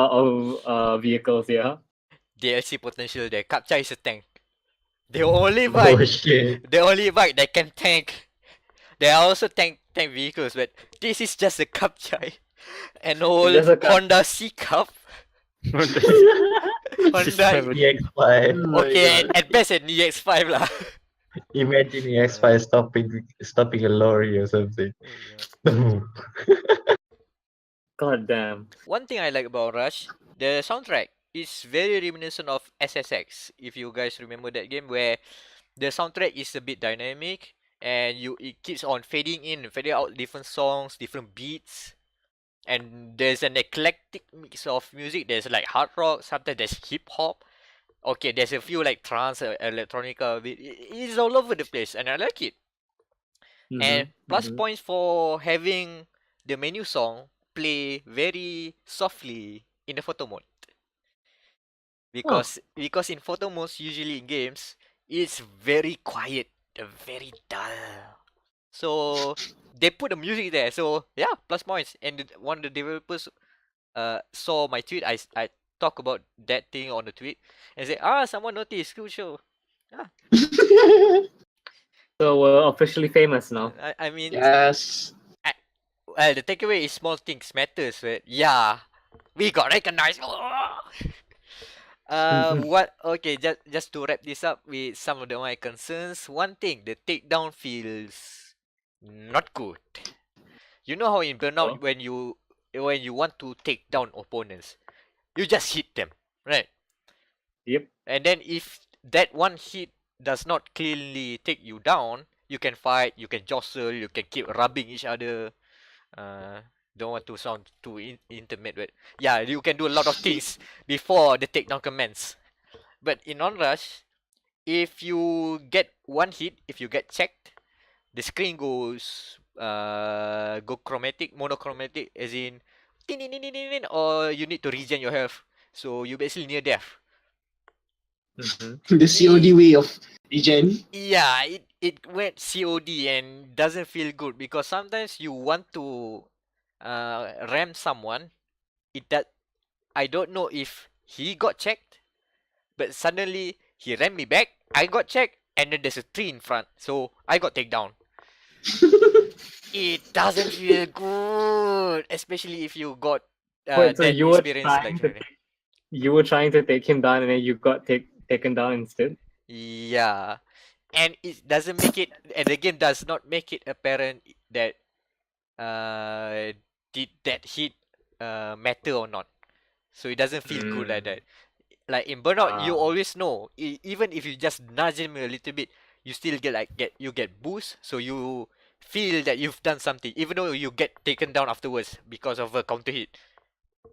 A: of vehicles, yeah.
C: DLC potential there. Kapchai is a tank. The only bike,
E: Oh shit.
C: the only bike that can tank. There are also tank vehicles, but this is just a Kapchai. An old
A: Just a
C: Honda C Cup. Honda.
E: EX5.
C: Okay, at best an EX5 lah.
E: Imagine EX5 stopping a lorry or something.
A: God damn.
C: One thing I like about Rush, the soundtrack is very reminiscent of SSX. If you guys remember that game, where the soundtrack is a bit dynamic and it keeps on fading in and fading out different songs, different beats. And there's an eclectic mix of music. There's like hard rock, sometimes there's hip hop. Okay, there's a few like trance, electronica. It's all over the place, and I like it. And plus points for having the menu song play very softly in the photo mode. Because in photo modes, usually in games, it's very quiet, very dull. So they put the music there. So yeah, plus points. And one of the developers saw my tweet. I talk about that thing on the tweet and say, someone noticed. Cool show.
A: So we're officially famous now.
C: I mean,
B: Yes.
C: well, the takeaway is small things matters. Right? Yeah, we got recognized. What? Okay, just to wrap this up with some of my concerns. One thing, the takedown feels not good. You know how in Burnout when you want to take down opponents, you just hit them, right?
A: Yep.
C: And then if that one hit does not cleanly take you down, you can fight, you can jostle, you can keep rubbing each other. Don't want to sound too intimate, but yeah, you can do a lot of things before the takedown commence. But in Onrush, if you get one hit, if you get checked, the screen goes monochromatic, as in or you need to regen your health, so you basically near death.
B: The COD way of regen.
C: Yeah, it went COD and doesn't feel good because sometimes you want to ram someone. I don't know if he got checked, but suddenly he rammed me back. I got checked, and then there's a tree in front, so I got takedown. It doesn't feel good, especially if you got
A: Wait, so
C: that
A: you were
C: experience
A: trying
C: like
A: to you were trying to take him down, and then you got taken down instead.
C: Yeah, and it doesn't make it, and the game does not make it apparent that did that hit matter or not. So it doesn't feel good like that. Like in Burnout, you always know, even if you just nudge him a little bit, you still get boost, so you feel that you've done something, even though you get taken down afterwards because of a counter hit.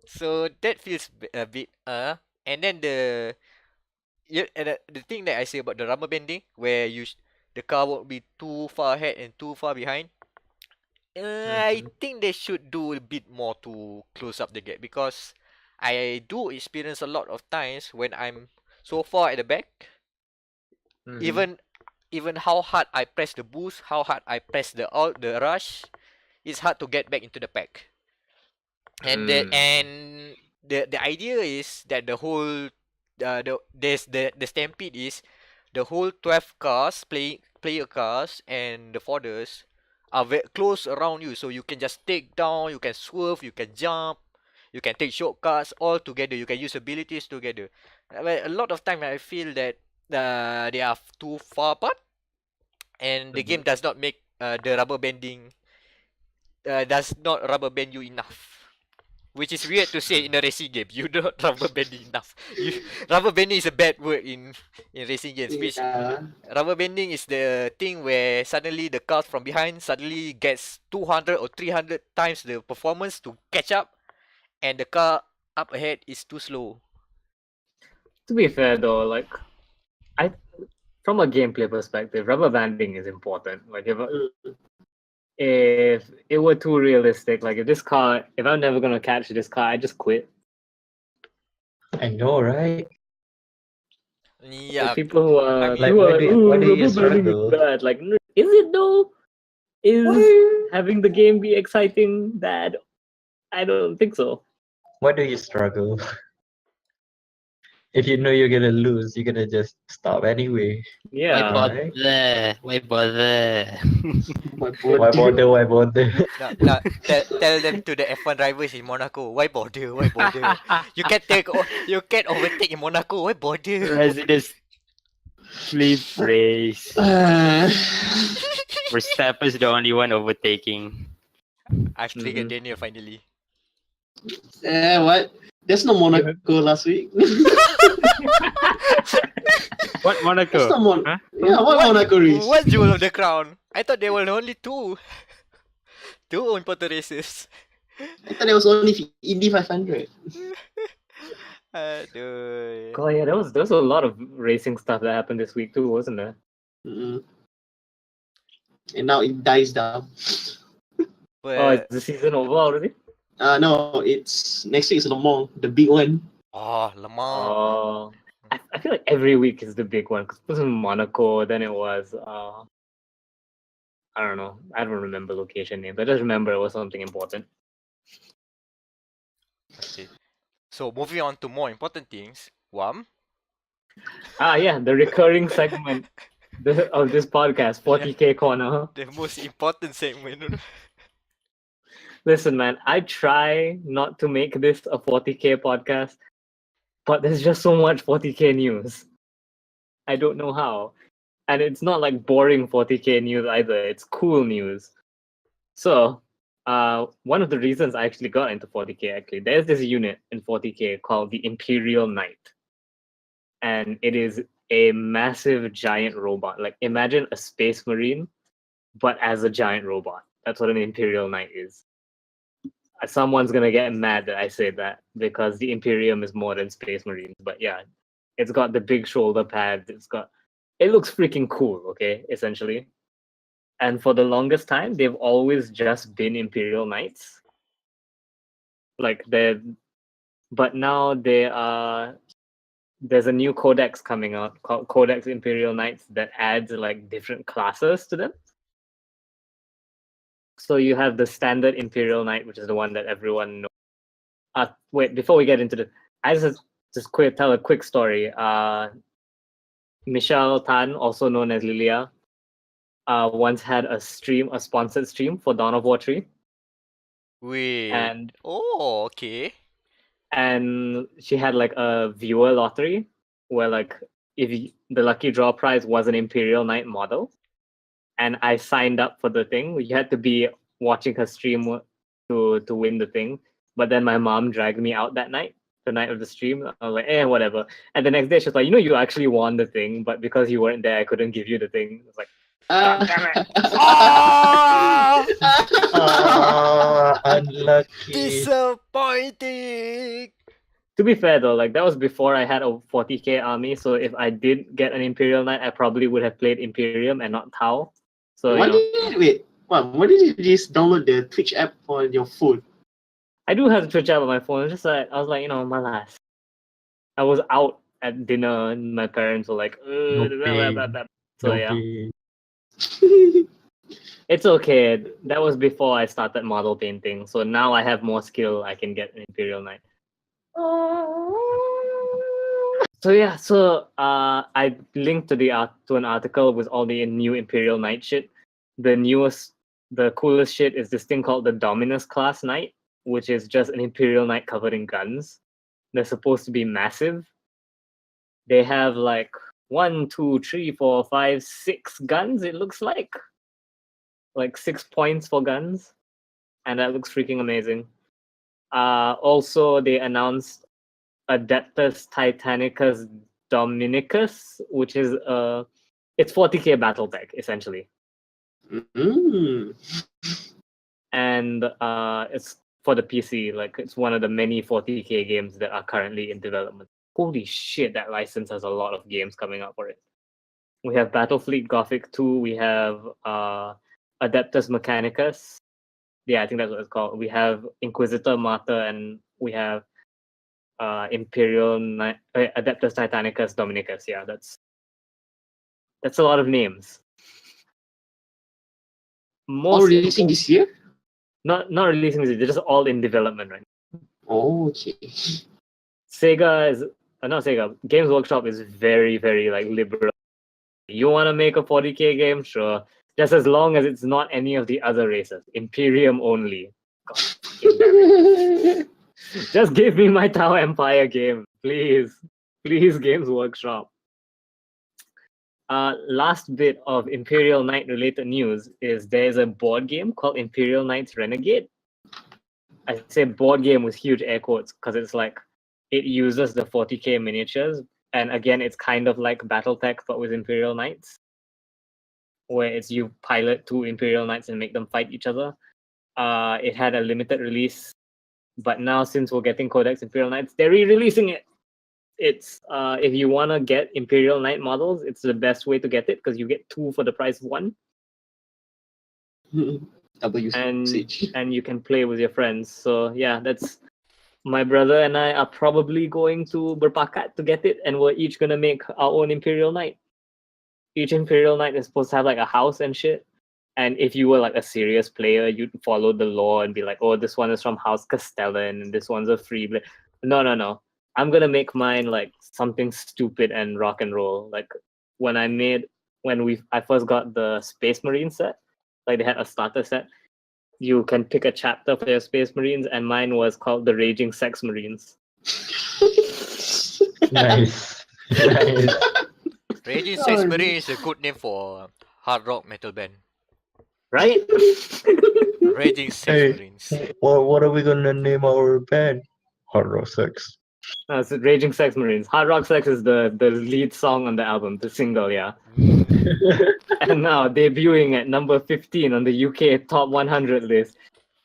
C: So that feels a bit and then the thing that I say about the rubber banding, where the car won't be too far ahead and too far behind. I think they should do a bit more to close up the gap, because I do experience a lot of times when I'm so far at the back, even how hard I press the boost, how hard I press the rush, it's hard to get back into the pack. And the idea is that the whole the stampede is the whole 12 cars, player cars and the fodders are very close around you, so you can just take down, you can swerve, you can jump, you can take shortcuts all together, you can use abilities together. A lot of time I feel that they are too far apart, and the game does not make the rubber banding does not rubber band you enough. Which is weird to say in a racing game. You don't rubber banding enough. Rubber banding is a bad word in racing games. Which rubber banding is the thing where suddenly the car from behind suddenly gets 200 or 300 times the performance to catch up, and the car up ahead is too slow.
A: To be fair though, like from a gameplay perspective, rubber banding is important. Like if it were too realistic, like if I'm never gonna catch this car, I just quit.
E: I know, right?
C: Yeah.
A: Like people who are
E: Like, why do you struggle?
A: bad. Like, is it though? Is having the game be exciting bad? I don't think so.
E: Why do you struggle? If you know you're gonna lose, you're gonna just stop anyway.
A: Yeah.
D: Why bother?
E: Why bother?
C: No, tell them to the F1 drivers in Monaco. Why bother? Why bother? You can't overtake in Monaco. Why bother?
D: Residents flip race. Verstappen's the only one overtaking.
C: I've triggered Daniel finally.
B: What? There's no Monaco last week.
D: What Monaco?
B: That's not
D: Huh?
B: Yeah, what Monaco race?
C: What Jewel of the Crown? I thought there were only two. Two important races.
B: I thought it was only Indy 500.
C: Aduh.
A: God, yeah, there was a lot of racing stuff that happened this week too, wasn't there?
B: Mm-mm. And now it dies down.
A: Oh, is
C: But
A: the season over already?
B: No, it's next week is Le Mans, the big one.
C: Le Mans.
A: Oh, I feel like every week is the big one because it was in Monaco, then it was I don't know, I don't remember location names. I just remember it was something important.
C: Okay. So moving on to more important things. Wam.
A: Yeah, the recurring segment of this podcast, 40K Corner.
C: The most important segment.
A: Listen, man, I try not to make this a 40K podcast, but there's just so much 40K news. I don't know how. And it's not like boring 40K news either. It's cool news. So, one of the reasons I actually got into 40K, actually, there's this unit in 40K called the Imperial Knight. And it is a massive giant robot. Like, imagine a space marine, but as a giant robot. That's what an Imperial Knight is. Someone's gonna get mad that I say that because the Imperium is more than Space Marines. But yeah, it's got the big shoulder pads. It looks freaking cool. Okay, essentially. And for the longest time, they've always just been Imperial Knights. But now there's a new codex coming out called Codex Imperial Knights that adds like different classes to them. So you have the standard Imperial Knight, which is the one that everyone knows. Wait, before we get into the, I just tell a quick story. Michelle Tan, also known as Lilia, once had a sponsored stream for Dawn of War 3.
C: Wait.
A: And
C: okay.
A: And she had like a viewer lottery where like the lucky draw prize was an Imperial Knight model. And I signed up for the thing. You had to be watching her stream to win the thing. But then my mom dragged me out that night, the night of the stream. I was like, whatever. And the next day she was like, you actually won the thing, but because you weren't there, I couldn't give you the thing. It's like, God damn it.
E: Unlucky.
C: Disappointing.
A: To be fair though, like that was before I had a 40k army. So if I did get an Imperial Knight, I probably would have played Imperium and not Tau. So
B: why did you just download the Twitch app on your phone?
A: I do have the Twitch app on my phone. It's just like I was like, my last. I was out at dinner and my parents were like, so yeah. It's okay. That was before I started model painting. So now I have more skill. I can get an Imperial Knight. So yeah, I linked to an article with all the new Imperial Knight shit. The coolest shit is this thing called the Dominus class Knight, which is just an Imperial Knight covered in guns. They're supposed to be massive. They have like 1, 2, 3, 4, 5, 6 guns. It looks like 6 points for guns, and that looks freaking amazing. Also, they announced Adeptus Titanicus Dominicus, which is it's 40k battle tech essentially.
B: Mm.
A: And it's for the PC. Like it's one of the many 40k games that are currently in development. Holy shit, that license has a lot of games coming out for it. We have Battlefleet Gothic 2. We have Adeptus Mechanicus. Yeah, I think that's what it's called. We have Inquisitor Martyr, and we have Adeptus Titanicus Dominicus. Yeah, that's a lot of names.
B: All releasing this year?
A: Not releasing this year. They're just all in development right now.
B: Oh, okay.
A: Games Workshop is very, very like liberal. You want to make a 40k game? Sure. Just as long as it's not any of the other races. Imperium only. God, just give me my Tau Empire game, please. Please, Games Workshop. Last bit of Imperial Knight related news is there's a board game called Imperial Knights Renegade. I say board game with huge air quotes because it's like it uses the 40k miniatures, And again, it's kind of like BattleTech but with Imperial Knights, where it's you pilot 2 Imperial Knights and make them fight each other. It had a limited release, but now since we're getting Codex Imperial Knights, they're re-releasing it. It's if you want to get Imperial Knight models, it's the best way to get it because you get 2 for the price of 1.
B: Double usage.
A: And you can play with your friends. So yeah, that's my brother and I are probably going to berpakat to get it, and we're each gonna make our own Imperial Knight. Each Imperial Knight is supposed to have like a house and shit. And if you were like a serious player, you'd follow the law and be like, oh, this one is from House Castellan and this one's a free. No. I'm gonna make mine like something stupid and rock and roll. Like when I first got the Space Marine set, like they had a starter set. You can pick a chapter for your Space Marines, and mine was called the Raging Sex Marines.
E: Nice. Nice.
C: Raging Sex Marine is a good name for hard rock metal band.
A: Right?
C: Raging Sex
E: Hey.
C: Marines.
E: What are we gonna name our band? Hard Rock Sex.
A: No, it's Raging Sex Marines. Hard Rock Sex is the lead song on the album, the single, yeah. And now debuting at number 15 on the UK Top 100 list.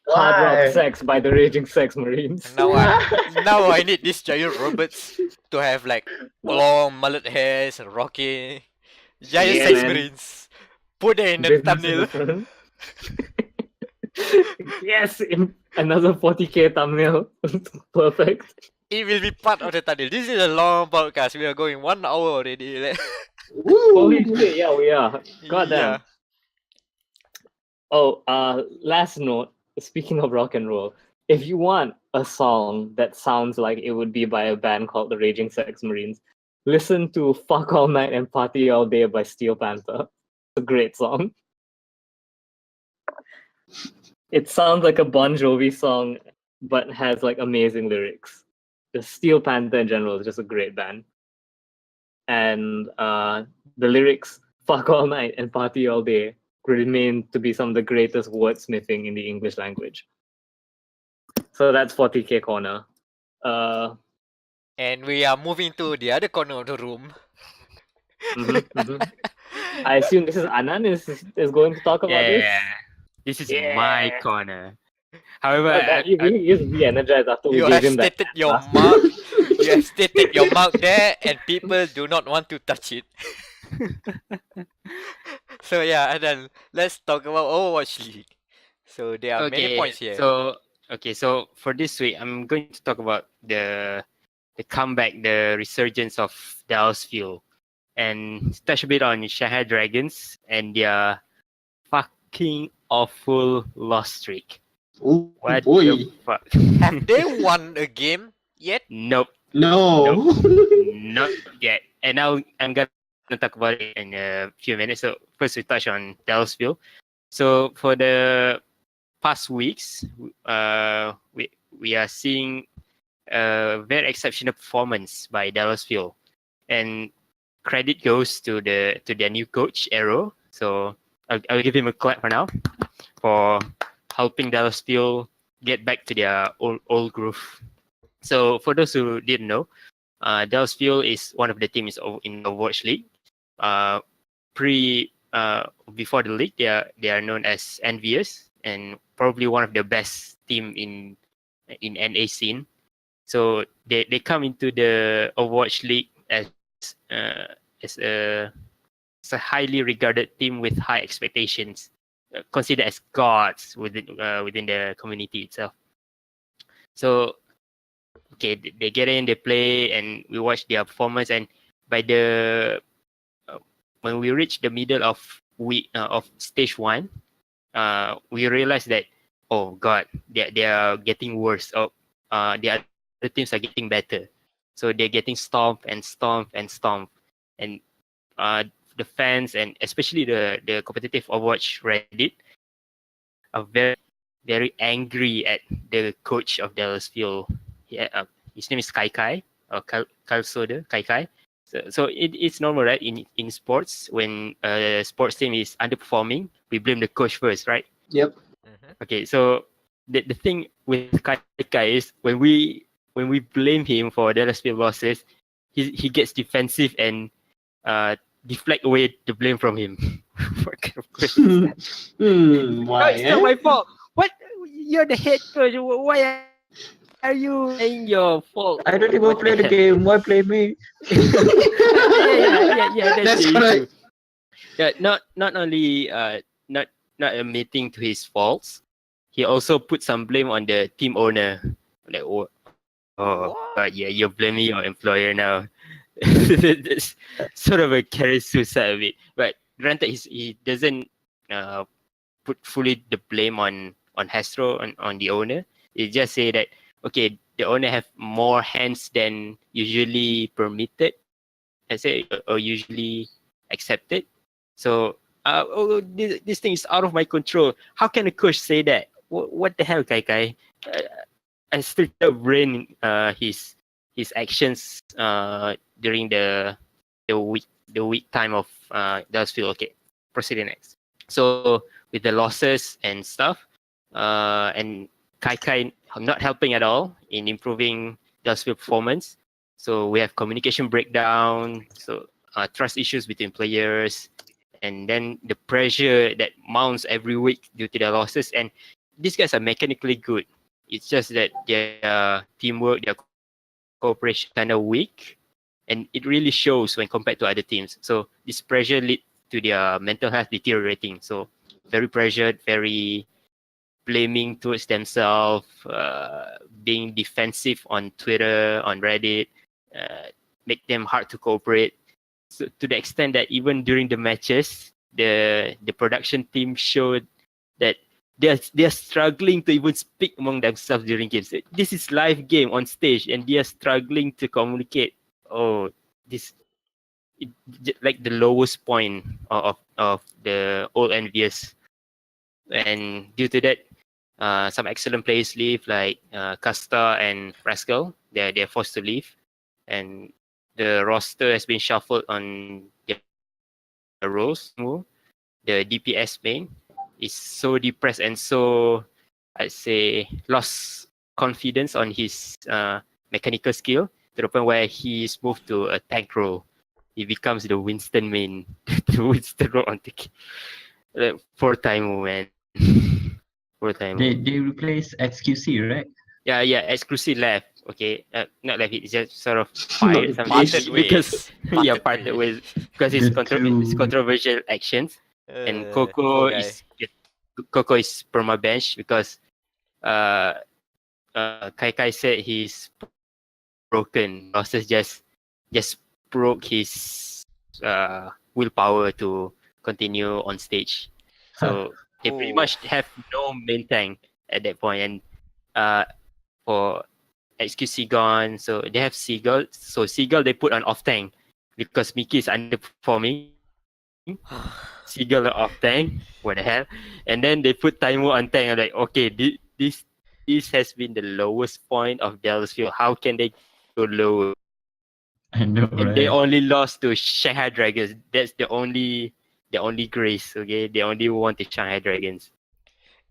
A: Hard
E: Why?
A: Rock Sex by the Raging Sex Marines.
C: Now I need these giant robots to have like long mullet hairs and rocking. Giant
A: Yeah,
C: Sex
A: man.
C: Marines. Put it in the
A: Business in
C: thumbnail.
A: the front. Yes, another 40k thumbnail. Perfect.
C: It will be part of the thumbnail. This is a long podcast. We are going 1 hour already. Like,
A: Holy shit, yeah, we are. Goddamn.
C: yeah.
A: Oh, last note, speaking of rock and roll, if you want a song that sounds like it would be by a band called the Raging Sex Marines, listen to Fuck All Night and Party All Day by Steel Panther. It's a great song. It sounds like a Bon Jovi song, but has like amazing lyrics. The Steel Panther in general is just a great band. And the lyrics, Fuck All Night and Party All Day, remain to be some of the greatest wordsmithing in the English language. So that's 40k corner.
C: And we are moving to the other corner of the room.
A: I assume this is Anan is going to talk about this.
D: This is
A: Yeah.
D: my corner. However,
A: He is re-energized after we
C: You
A: gave
C: have
A: him that.
C: stated your mark. You have stated your mark there, and people do not want to touch it. So yeah, and then let's talk about Overwatch League. So there are many points here.
D: So for this week, I'm going to talk about the comeback, the resurgence of Dallas Fuel, and touch a bit on Shanghai Dragons and their fucking awful loss streak.
B: Oh
D: What
B: boy.
D: the fuck?
C: Have they won a game yet?
D: Nope,
B: No.
D: not yet. And now I'm gonna talk about it in a few minutes. So first we touch on Dallas Fuel. So for the past weeks, we are seeing a very exceptional performance by Dallas Fuel, and credit goes to their new coach Arrow. So I'll give him a clap for now for helping Dallas Fuel get back to their old groove. So for those who didn't know, Dallas Fuel is one of the teams in the Overwatch League. Before the league, they are known as Envious, and probably one of the best team in NA scene. So they come into the Overwatch League as a highly regarded team with high expectations, considered as gods within the community itself. So okay, they get in, they play, and we watch their performance. And by when we reach the middle of stage 1, we realize that, oh god, they are getting worse. The other teams are getting better, so they're getting stomped, and the fans, and especially the competitive Overwatch Reddit, are very, very angry at the coach of Dallas Fuel. His name is Kai or Kalsoda Kai. So it's normal, right? In sports, when a sports team is underperforming, we blame the coach first, right?
B: Yep.
D: Okay, so the thing with Kai is when we blame him for Dallas Fuel losses, he gets defensive and deflect away the blame from him. What kind of question is that? No,
B: Why?
D: it's not my fault. What? You're the head coach. Why are you saying your fault?
E: I don't even
D: What
E: play the
D: hell?
E: game. Why play me?
D: Yeah.
B: That's
D: That's
B: correct.
D: true. Yeah, not only not admitting to his faults, he also put some blame on the team owner. Like, yeah, you're blaming your employer now. That's sort of a carrot suicide of it. But granted, he doesn't put fully the blame on Hastro on the owner. He just say that okay, the owner have more hands than usually permitted. I say or usually accepted. So this thing is out of my control. How can a coach say that? What the hell, Kai? I still can't brain his actions during the week time of Dustfield. Okay, proceeding next. So with the losses and stuff, and Kai not helping at all in improving Dustfield performance. So we have communication breakdown. So trust issues between players, and then the pressure that mounts every week due to the losses. And these guys are mechanically good. It's just that their teamwork, their cooperation kind of weak, and it really shows when compared to other teams. So this pressure lead to their mental health deteriorating. So very pressured, very blaming towards themselves, being defensive on Twitter, on Reddit, make them hard to cooperate. So to the extent that even during the matches, the production team showed that they're struggling to even speak among themselves during games. This is live game on stage, and they are struggling to communicate. Oh, like the lowest point of the old envious, and due to that, some excellent players leave, like Casta and Rascal. They're forced to leave, and the roster has been shuffled on their roles. The DPS main is so depressed and so, I'd say, lost confidence on his mechanical skill to the point where he's moved to a tank role. He becomes the Winston main, the Winston role on the four time man. Four time.
E: They replace XQC, right?
D: Yeah, exclusive left. Okay, not left. It's just sort of fired
B: Not
D: something
C: Parted
D: because
C: ways.
D: parted ways because his
E: The two-
D: controversial actions. And
C: Poor guy.
D: Coco is perma bench because Kai said he's broken. Losses just broke his willpower to continue on stage. So they pretty
C: Oh.
D: much have no main tank at that point. And for XQC gone, so they have Seagull. So Seagull they put on off tank because Mickey is underperforming. Seagull off tank, what the hell? And then they put Taimo on tank. I'm like, okay, this has been the lowest point of Dallasfield. How can they go lower?
E: I know,
D: And they
E: right?
D: only lost to Shanghai Dragons. That's the only grace. Okay, they only won to Shanghai Dragons.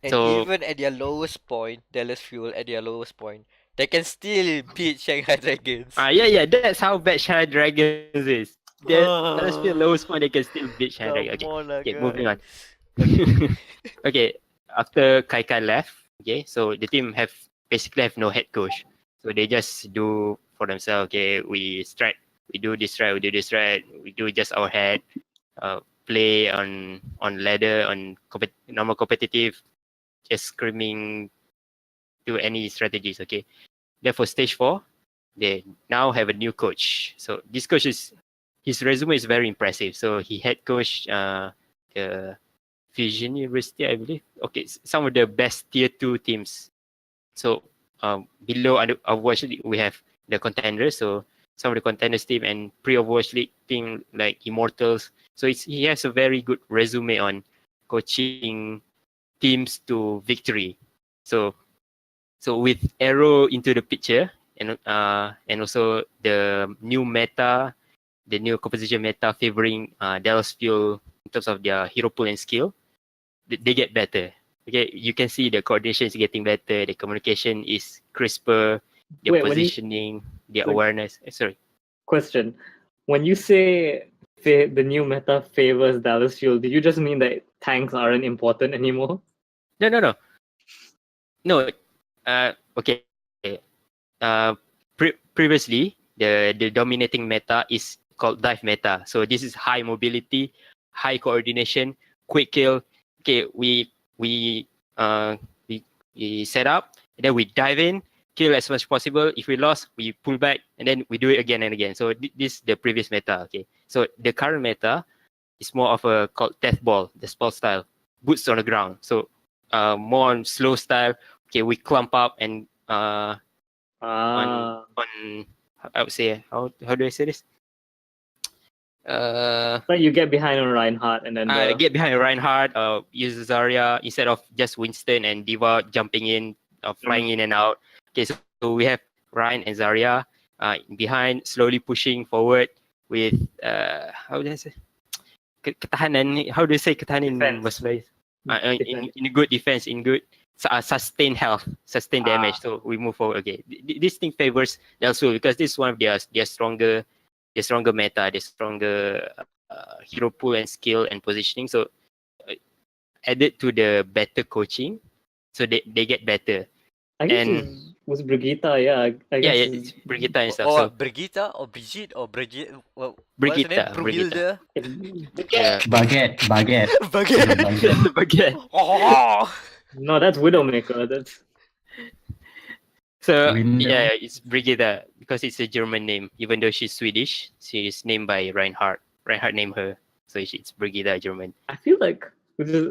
C: And
D: So
C: even at their lowest point, Dallas Fuel at their lowest point, they can still beat Shanghai Dragons.
D: yeah, that's how bad Shanghai Dragons is. Dallasfield lowest point, they can still beat Shanghai Dragons.
C: Come on,
D: Okay, moving on.
C: guys.
D: Okay, after Kai left, okay, so the team basically have no head coach. So they just do for themselves. Okay, we do this right, we do just our head, play on ladder, on normal competitive, just screaming to any strategies. Okay, therefore stage 4, they now have a new coach. So this coach his resume is very impressive. So he head coach the Fusion University, I believe. Okay, some of the best tier 2 teams. So below Overwatch League, we have the contenders. So some of the contenders team and pre-Overwatch League team like Immortals. So he has a very good resume on coaching teams to victory. So with Arrow into the picture, and also the new meta, the new composition meta favoring Dallasfield in terms of their hero pool and skill, they get better. Okay, you can see the coordination is getting better, the communication is crisper, their
A: Wait, when you-
D: positioning, their
A: like-
D: awareness. Sorry.
A: Question: when you say the new meta favors Dallas Fuel, do you just mean that tanks aren't important anymore?
D: No. Okay. Previously, the dominating meta is called dive meta. So this is high mobility, high coordination, quick kill. Okay, we set up, and then we dive in, kill as much as possible. If we lost, we pull back, and then we do it again and again. So this is the previous meta. Okay, so the current meta is more of a called death ball, the sport style, boots on the ground. So more on slow style. Okay, we clump up and on I would say how do I say this?
A: But you get behind on Reinhardt and then
D: Get behind Reinhardt, use Zarya instead of just Winston and Diva jumping in, flying in and out. Okay, so we have Ryan and Zarya behind, slowly pushing forward with how do I say? Ketahanan. How do you say ketahanan in Muslim? In good defense, in good sustained health, sustained damage. So we move forward. Okay, this thing favors Delsul because this is one of their stronger meta, their stronger hero pool and skill and positioning. So added to the better coaching, so they get better.
A: I guess it was Brigitte, yeah. I guess
D: it's Brigitte and stuff.
C: Or
D: So
C: Brigitte or Brigitte or Brigitte. Well,
D: Brigitte.
C: Brunhilde.
E: Baguette.
D: Baguette.
C: Oh.
A: No, that's Widowmaker. That's
D: So
E: Window.
D: yeah, it's Brigitte because it's a German name. Even though she's Swedish, she is named by Reinhardt. Reinhardt named her, so it's Brigitte German.
A: I feel like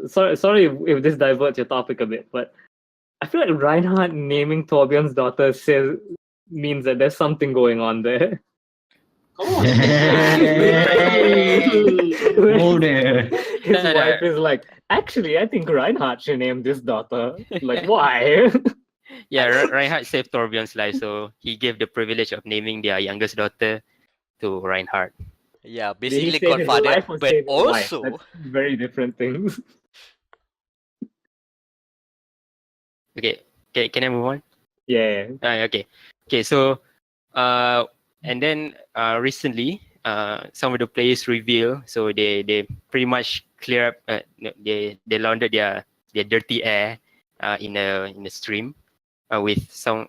A: sorry if this diverts your topic a bit, but I feel like Reinhardt naming Torbjorn's daughter means that there's something going on there.
B: Come on.
E: Hold it.
A: His wife is like, actually, I think Reinhardt should name this daughter. Like, why?
D: Yeah, Reinhardt saved Torbjorn's life, so he gave the privilege of naming their youngest daughter to Reinhardt.
C: Yeah,
A: Did he
C: basically
A: save his
C: Godfather,
A: life or
C: but
A: save his wife?
C: also
A: That's very different things.
D: Okay, can I move on?
A: Yeah.
D: Okay. So and then recently some of the players reveal, so they pretty much clear up, they laundered their dirty air in a stream with some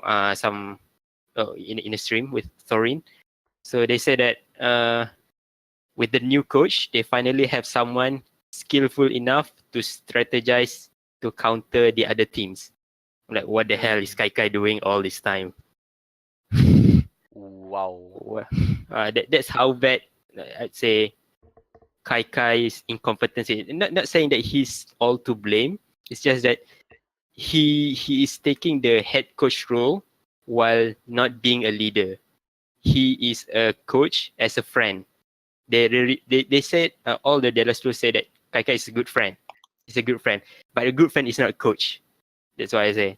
D: in a stream with Thorin. So they said that with the new coach, they finally have someone skillful enough to strategize to counter the other teams. Like, what the hell is Kai doing all this time?
C: wow.
D: That's how bad I'd say Kai's incompetence is. Not saying that he's all to blame. It's just that he is taking the head coach role while not being a leader. He is a coach as a friend. They said all the Dallas Blues say that Kai is a good friend. He's a good friend, but a good friend is not a coach. That's why I say,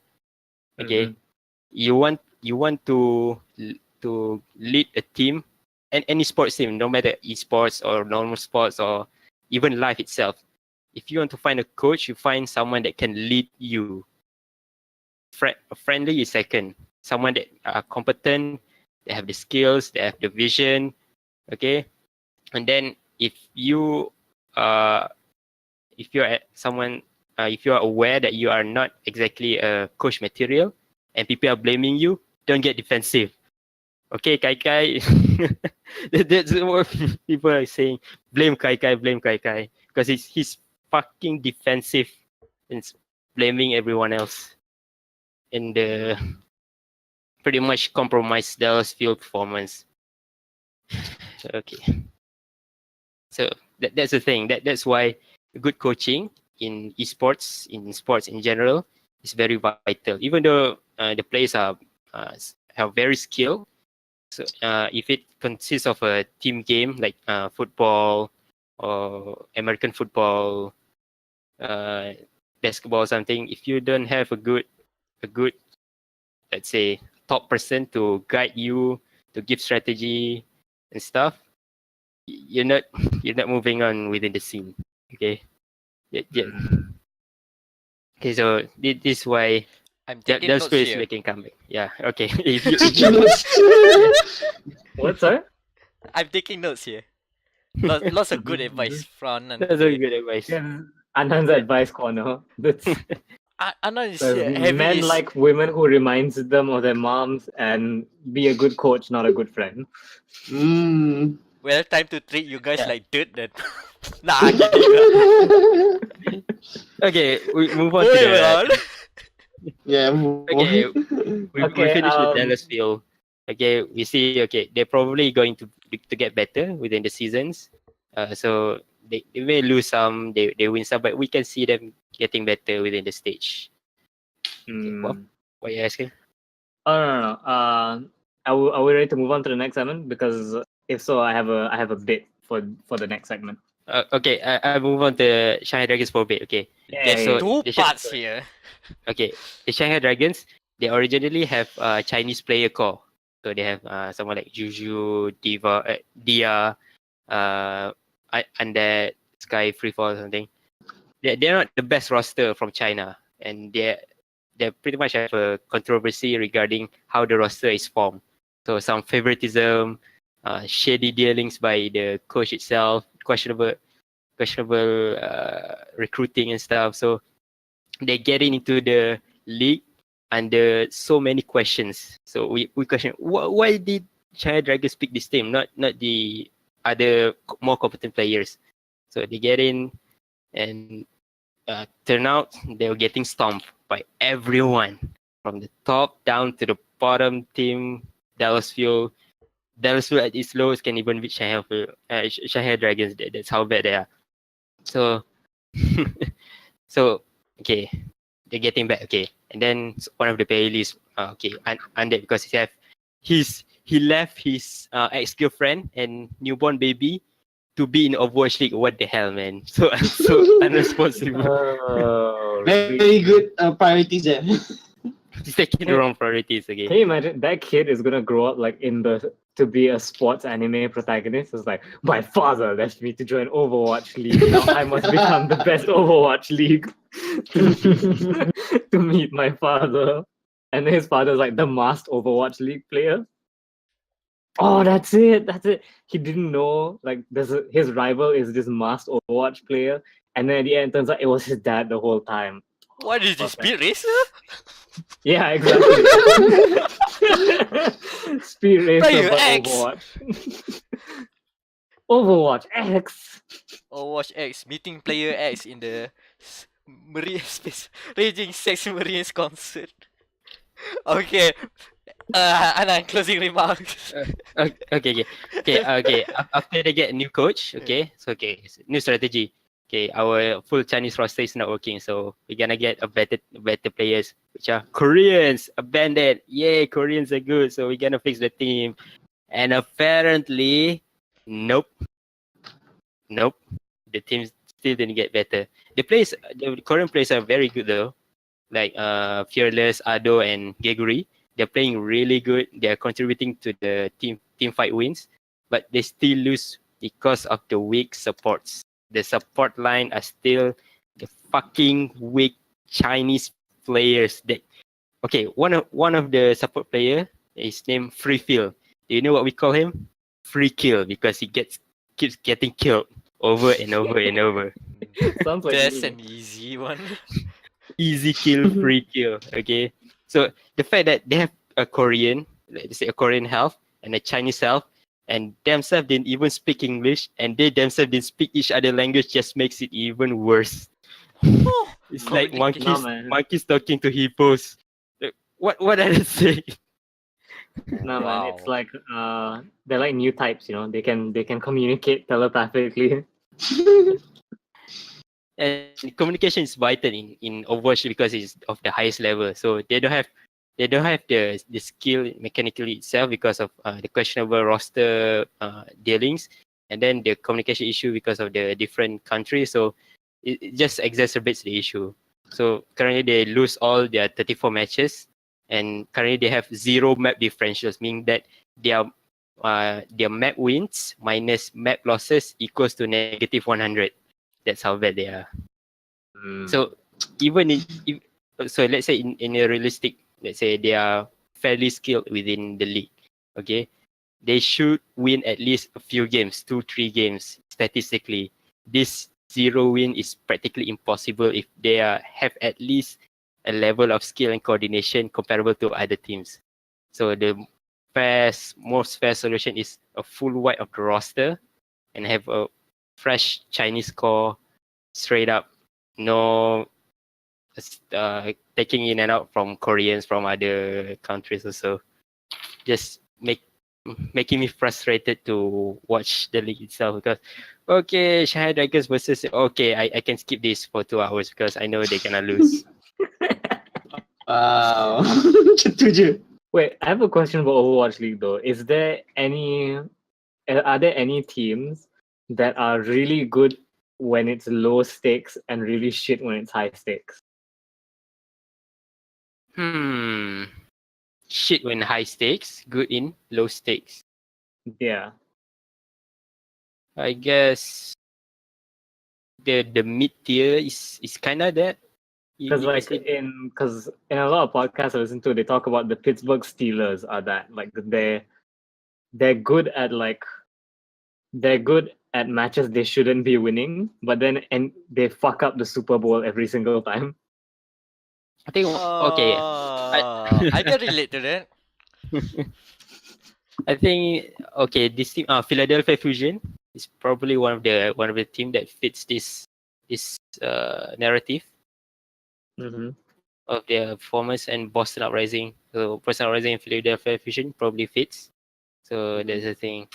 D: okay, you want to lead a team, and any sports team, no matter esports or normal sports or even life itself. If you want to find a coach, you find someone that can lead you. Friendly is second. Someone that are competent, they have the skills, they have the vision, okay. And then if you are aware that you are not exactly a coach material and people are blaming you, don't get defensive. Okay, Kai. That's what people are saying. Blame Kai, because he's fucking defensive and blaming everyone else, and pretty much compromised Dallas field performance. Okay, so that's the thing. That's why good coaching in esports, in sports in general, is very vital. Even though the players have very skill, so if it consists of a team game like football or American football, basketball or something, if you don't have a good, let's say, top person to guide you, to give strategy and stuff, you're not moving on within the scene. Okay. Yeah. Okay, so this is why
C: I'm taking
D: those
C: notes
D: players
C: here.
D: making comeback. Yeah. Okay.
A: What, sir?
C: I'm taking notes here. Lots of good advice from Anan.
D: That's very good advice.
A: Yeah, Anand's
D: Yeah.
A: advice corner. That's
C: Anan is
A: men
C: having his
A: like women who reminds them of their moms, and be a good coach, not a good friend.
B: Mm.
C: well, time to treat you guys
D: Yeah.
C: like dirt then. Nah, kidding lah.
D: Okay, we move on to
C: Moving
D: the.
C: on.
D: Okay,
B: Yeah.
D: we
A: Okay,
D: finished with Dallas Field. Okay, we see. Okay, they're probably going to get better within the seasons. So they may lose some, they win some, but we can see them getting better within the stage. What are you asking?
A: Oh no. Are we ready to move on to the next segment? Because if so, I have a bit for the next segment.
D: Okay, I move on to Shanghai Dragons for a bit. Okay,
C: There's
A: Yay.
C: two
D: the
C: parts here.
D: okay, the Shanghai Dragons, they originally have a Chinese player core. So they have someone like Juju, Dia, Undead, Sky, Freefall, or something. They're not the best roster from China, and they pretty much have a controversy regarding how the roster is formed. So some favoritism, shady dealings by the coach itself, questionable recruiting and stuff. So they're getting into the league under so many questions. So we question why did China Dragons pick this team, not the other more competent players. So they get in and turn out they were getting stomped by everyone from the top down to the bottom team. Dallas Field at its lowest can even beat Shanghai Dragons. That's how bad they are. So, so okay, they're getting back. Okay, and then one of the panelists, Undead, because he left his ex-girlfriend and newborn baby to be in Overwatch League. What the hell, man? So unresponsible.
B: Very good priorities there.
D: He's taking the wrong priorities again.
A: Can you imagine that kid is gonna grow up like to be a sports anime protagonist? It's like, my father left me to join Overwatch League. Now I must become the best Overwatch League to meet my father. And then his father's like the masked Overwatch League player. Oh, that's it. He didn't know like his rival is this masked Overwatch player, and then at the end, it turns out it was his dad the whole time.
C: What is this,
A: Perfect.
C: Speed Racer?
A: Yeah, exactly. Speed Racer
C: Player
A: but
C: X.
A: Overwatch. Overwatch X.
C: Overwatch X, meeting player X in the Marine Space Raging Sex Marines concert. Okay. Anan, closing remarks.
D: Okay. After they get a new coach, new strategy. Okay, our full Chinese roster is not working, so we're gonna get a better players, which are Koreans. Abandoned, yay! Koreans are good, so we're gonna fix the team. And apparently, nope. The team still didn't get better. The Korean players are very good though, like Fearless, Ado, and Geguri. They're playing really good. They're contributing to the team fight wins, but they still lose because of the weak supports. The support line are still the fucking weak Chinese players. One of the support player is named Free Feel. Do you know what we call him? Free Kill, because he keeps getting killed over and over and over.
A: Sounds like
C: That's
A: me.
C: an easy one.
D: Easy kill, free kill. Okay, so the fact that they have a Korean, let's say a Korean half and a Chinese half, and themselves didn't even speak English, and they themselves didn't speak each other language, just makes it even worse. It's like
C: Communication.
D: monkeys talking to hippos. What are they saying?
A: No man, it's
C: Wow.
A: like they're like new types, you know. They can communicate telepathically.
D: And communication is vital in Overwatch because it's of the highest level. So they don't have the skill mechanically itself because of the questionable roster dealings, and then the communication issue because of the different countries. So it just exacerbates the issue. So currently they lose all their 34 matches, and currently they have 0 map differentials, meaning that their map wins minus map losses equals to negative 100. That's how bad they are. So even so let's say in a realistic, let's say they are fairly skilled within the league. Okay, they should win at least a few games, 2-3 games statistically. This 0 win is practically impossible if they have at least a level of skill and coordination comparable to other teams. So the most fair solution is a full wipe of the roster and have a fresh Chinese core straight up. No taking in and out from Koreans from other countries also. Just making me frustrated to watch the league itself because okay, Shanghai Dragons versus I can skip this for 2 hours because I know they're gonna lose.
B: Wow. Macam tu je.
A: Wait, I have a question about Overwatch League though. Are there any teams that are really good when it's low stakes and really shit when it's high stakes?
D: Shit when high stakes, good in low stakes.
A: Yeah.
D: I guess the mid tier is kind of that.
A: Because in a lot of podcasts I listen to, they talk about the Pittsburgh Steelers are that like they're good at matches they shouldn't be winning, but then they fuck up the Super Bowl every single time.
D: I think
C: I can relate to that.
D: I think this team, Philadelphia Fusion is probably one of the team that fits this narrative of their performance, and Boston Uprising. So Boston Uprising and Philadelphia Fusion probably fits. So that's the thing.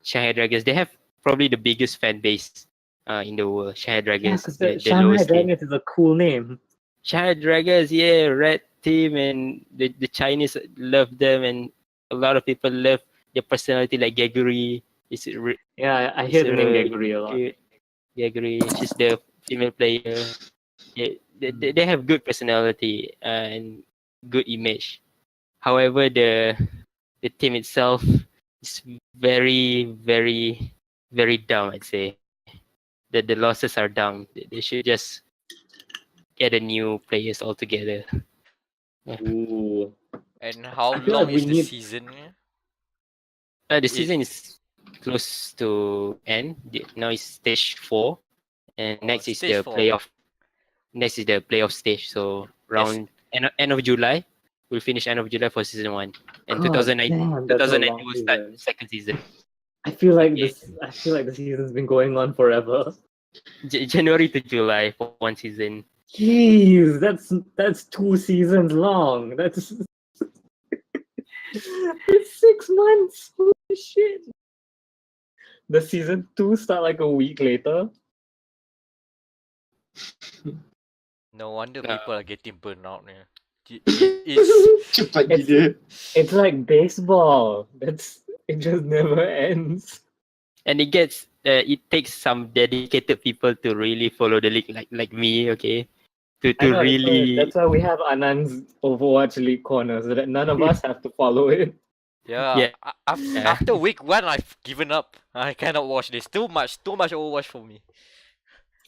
D: Shanghai Dragons, they have probably the biggest fan base in the world. Shanghai Dragons, the
A: Shanghai
D: lowest team.
A: Dragons is a cool name.
D: Shanghai Dragons, yeah, red team, and the Chinese love them, and a lot of people love their personality, like Gregory.
A: Yeah, I hear the name Gregory a lot.
D: Gregory, she's the female player. Yeah, they have good personality and good image. However, the team itself is very, very, very dumb, I'd say. The losses are dumb. They should just get a new players altogether.
A: Ooh.
C: And how
A: I feel
C: long
A: like
C: is
A: we
C: the
A: need-
C: season?
D: The season is close to end. Now it's stage 4, and next is
C: stage
D: the
C: 4.
D: playoff. Next is the playoff stage. So end of July, we'll finish end of July for season 1, and
A: God
D: 2019
A: damn, that's a
D: 2019
A: long
D: will start
A: season.
D: the second season.
A: I feel like
D: Okay.
A: the season's been going on forever.
D: January to July for one season.
A: Jeez, that's 2 seasons long. That's 6 months. Holy shit. The season 2 start like a week later.
C: No wonder
D: No.
C: people are getting burned out. It's
B: Cepat
A: It's-
B: gila.
A: It's like baseball. It just never ends.
D: And it takes some dedicated people to really follow the league, like me, okay? To
A: I know,
D: really
A: that's why we have Anan's Overwatch League corner, so that none of us have to follow it.
C: yeah.
D: Yeah.
C: After week 1, I've given up. I cannot watch this. Too much Overwatch for me.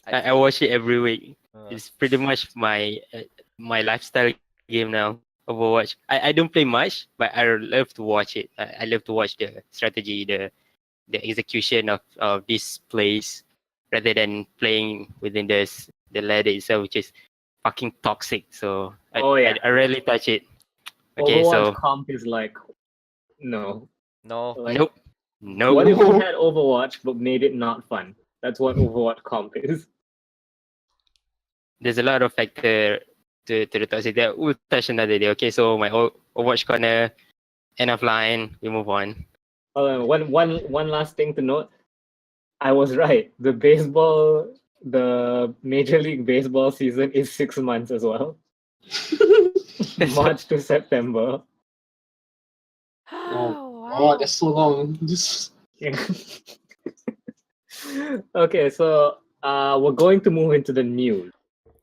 D: I watch it every week.
C: Uh,
D: It's pretty much my lifestyle game now. Overwatch. I don't play much, but I love to watch it. I love to watch the strategy, the execution of these plays, rather than playing within the ladder itself, which is fucking toxic. So I rarely touch it. Okay,
A: Overwatch
D: so
A: comp is like, no.
C: no.
A: Like,
D: nope.
A: What if we
D: Nope.
A: had Overwatch but made it not fun? That's what Overwatch comp is.
D: There's a lot of factor to the toxic that we'll touch another day. Okay, so my Overwatch corner, end of line, we move on.
A: One last thing to note. I was right. The Major League Baseball season is 6 months as well. March to September.
B: Oh, that's so long. Just
A: Yeah. Okay, so we're going to move into the news.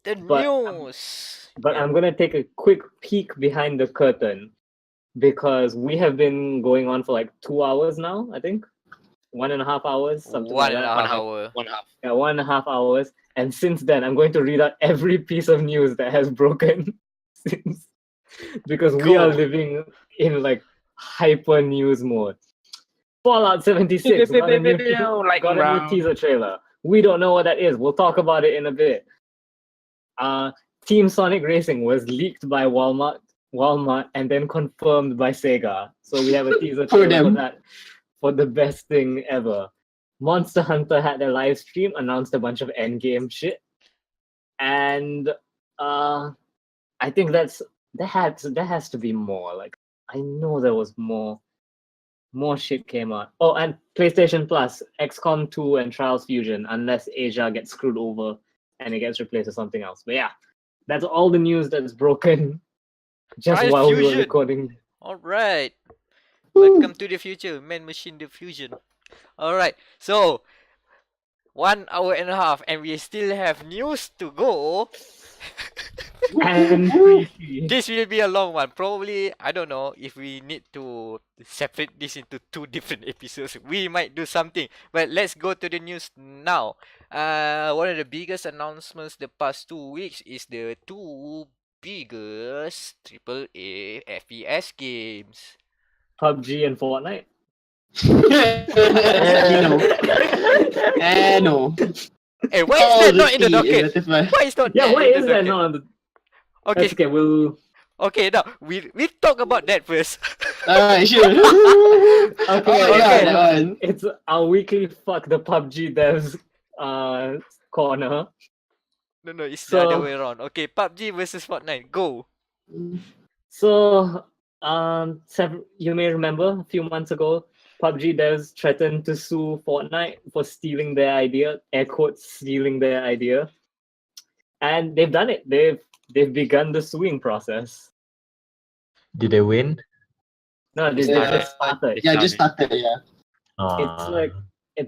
C: The
A: But-
C: news.
A: But I'm gonna take a quick peek behind the curtain because we have been going on for like 2 hours now, I think. 1.5 hours, something
C: One
A: like
C: and a
A: that.
C: half hour.
D: 1.5.
A: Yeah, 1.5 hours. And since then, I'm going to read out every piece of news that has broken since, because we are
C: Cool.
A: living in like hyper news mode. Fallout 76 got a new
D: Lightning
A: teaser trailer. We don't know what that is. We'll talk about it in a bit. Team Sonic Racing was leaked by Walmart, and then confirmed by Sega. So we have a teaser trailer for that, for the best thing ever. Monster Hunter had their live stream, announced a bunch of endgame shit, and I think there has to be more. Like, I know there was more shit came out. Oh, and PlayStation Plus, XCOM 2 and Trials Fusion, unless Asia gets screwed over and it gets replaced with something else. But yeah, that's all the news that's broken just
C: Trials
A: while we were
C: Fusion.
A: recording.
C: All right. Welcome to the future, man machine the fusion. All right. So 1 hour and a half, and we still have news to go.
A: And
C: This will be a long one. Probably, I don't know if we need to separate this into 2 different episodes. We might do something. But let's go to the news now. One of the biggest announcements the past 2 weeks is the 2 biggest AAA FPS games.
A: PUBG and Fortnite.
B: No.
C: Hey, why is that not in the docket? Why is not?
A: Yeah,
C: that
A: why
C: in the
A: is that
C: docket?
A: not on the...
C: Okay,
A: That's okay, we'll...
C: okay. Now we talk about that first.
B: Sure.
A: Okay,
B: that one.
A: it's our weekly fuck the PUBG devs corner.
C: No, it's the other way around. Okay, PUBG versus Fortnite. Go.
A: So, you may remember a few months ago, PUBG devs threatened to sue Fortnite for stealing their idea, air quotes, stealing their idea. And they've done it. They've begun the suing process.
E: Did they win?
A: No, they just started.
B: Yeah, just started, yeah.
A: It's like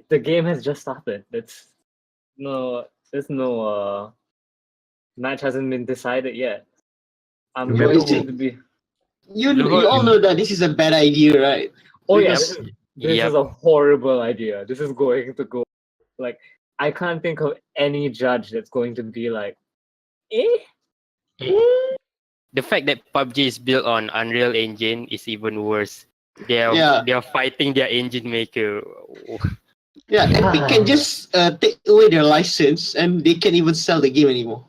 A: the game has just started. There's no match hasn't been decided yet. I'm
E: Yeah,
A: going
B: but-
A: to be...
B: You all know that this is a bad idea, right?
A: Oh yeah,
B: Because-
A: this is a horrible idea. This is going to go like, I can't think of any judge that's going to be like,
D: The fact that PUBG is built on Unreal Engine is even worse. They are fighting their engine maker.
B: Yeah, Epic can just take away their license and they can't even sell the game anymore.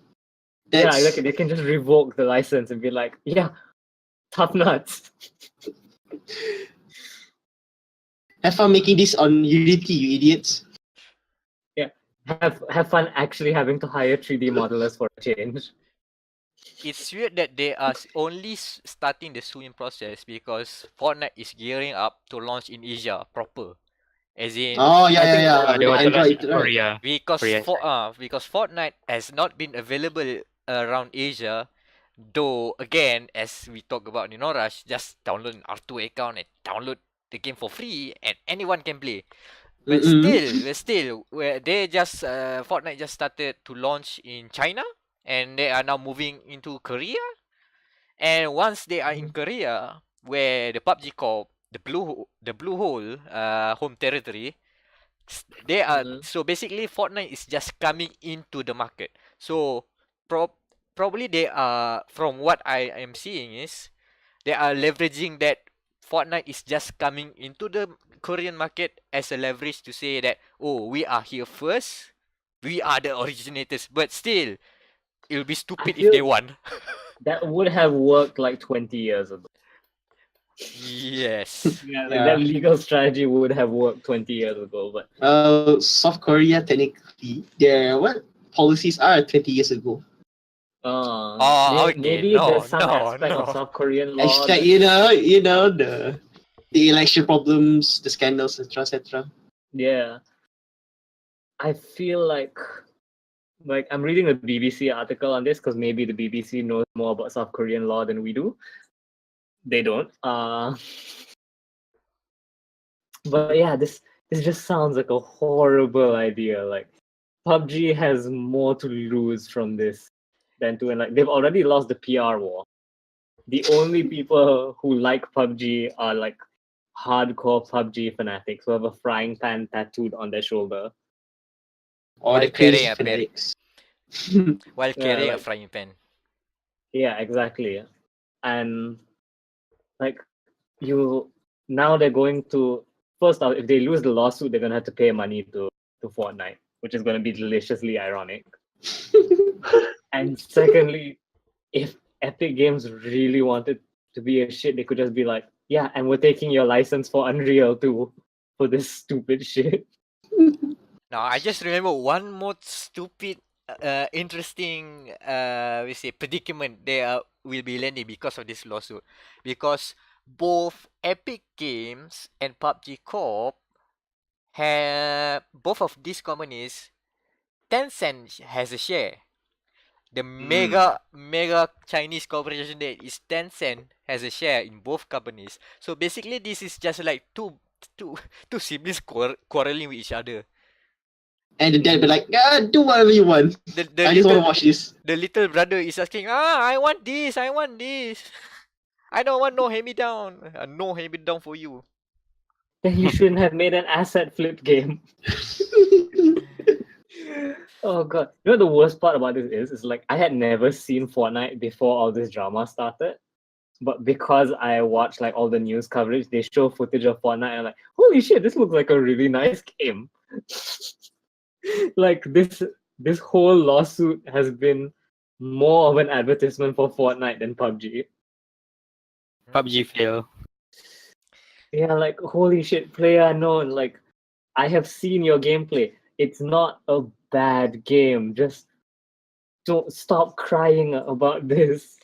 A: Yeah, exactly. They can just revoke the license and be like, yeah, tough nuts.
B: Have fun making this on Unity, you idiots.
A: Have fun actually having to hire 3D modelers for a change.
C: It's weird that they are only starting the suing process because Fortnite is gearing up to launch in Asia proper. As in,
B: Oh
D: They want to launch
B: Android,
D: in
B: right?
D: Korea.
C: because Fortnite has not been available around Asia. Though again, as we talk about in Onrush, just download an R2 account and download the game for free, and anyone can play. But still, where they just Fortnite just started to launch in China, and they are now moving into Korea. And once they are in Korea, where the PUBG Corp, the blue hole, home territory, they are so basically Fortnite is just coming into the market. So probably they are, from what I am seeing, is they are leveraging that Fortnite is just coming into the Korean market as a leverage to say that, oh, we are here first, we are the originators. But still, it will be stupid if they won.
A: That would have worked like 20 years ago.
C: Yes.
A: Yeah, like that legal strategy would have worked 20 years ago. But
B: South Korea, technically, their policies are 20 years ago.
A: Maybe there's some aspect of South Korean law.
B: Hashtag, you know the election problems, the scandals, etc.
A: Yeah, I feel like I'm reading a BBC article on this because maybe the BBC knows more about South Korean law than we do. They don't. But yeah, this just sounds like a horrible idea. Like, PUBG has more to lose from this than to win. Like, they've already lost the PR war. The only people who like PUBG are like hardcore PUBG fanatics who have a frying pan tattooed on their shoulder.
B: Or the crazy fanatics.
C: While carrying a frying pan.
A: Yeah, exactly. And like, now they're going to first off, if they lose the lawsuit, they're gonna have to pay money to Fortnite, which is gonna be deliciously ironic. And secondly, if Epic Games really wanted to be a shit, they could just be like, yeah, and we're taking your license for Unreal too for this stupid shit.
C: Now I just remember one more stupid, interesting, we say predicament they will be landing because of this lawsuit, because both Epic Games and PUBG Corp have both of these companies. Tencent has a share. The mega Chinese corporation that is Tencent has a share in both companies. So basically, this is just like two siblings quarreling with each other.
B: And the dad be like, do whatever you want. I just want to watch this.
C: The little brother is asking, I want this. I don't want no hand-me-down. No hand-me-down for you.
A: Then you shouldn't have made an asset flip game. Oh god. You know the worst part about this is like I had never seen Fortnite before all this drama started. But because I watched like all the news coverage, they show footage of Fortnite and I'm like, holy shit, this looks like a really nice game. Like this whole lawsuit has been more of an advertisement for Fortnite than PUBG.
D: PUBG fail.
A: Yeah, like holy shit, PlayerUnknown, like I have seen your gameplay. It's not a bad game. Just don't stop crying about this.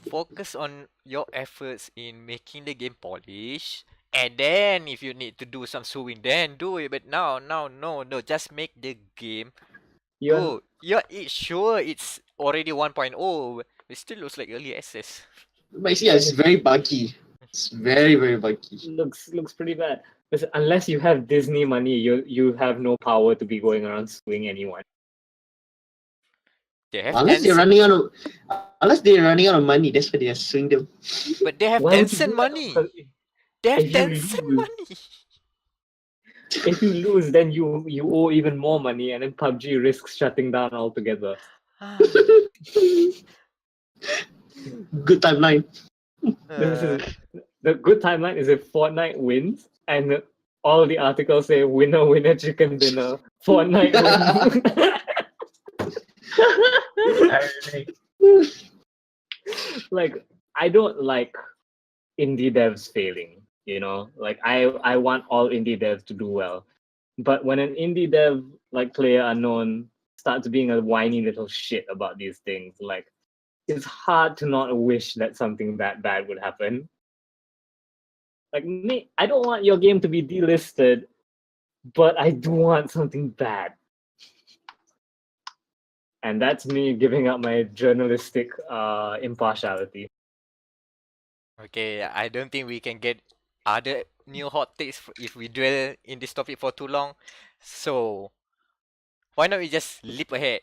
C: Focus on your efforts in making the game polished, and then if you need to do some suing, then do it. But no, just make the game good. Yeah, sure, it's already 1.0. It still looks like early access.
B: But yeah, it's very buggy. It's very, very buggy.
A: Looks pretty bad. Listen, unless you have Disney money, you have no power to be going around suing anyone.
C: They have
B: Unless they're running out of money, that's why they are suing them.
C: But they have
A: Why would you
C: Tencent
A: do that?
C: money.
A: Because
C: They have
A: if you
C: Tencent
A: lose-
C: money.
A: If you lose, then you owe even more money, and then PUBG risks shutting down altogether.
B: Good timeline.
A: This is the good timeline is if Fortnite wins and all the articles say winner winner chicken dinner. Fortnite wins. Like I don't like indie devs failing, you know? Like I want all indie devs to do well. But when an indie dev like PlayerUnknown starts being a whiny little shit about these things, like it's hard to not wish that something that bad would happen. Like me, I don't want your game to be delisted, but I do want something bad. And that's me giving up my journalistic impartiality.
C: Okay, I don't think we can get other new hot takes if we dwell in this topic for too long. So why not we just leap ahead?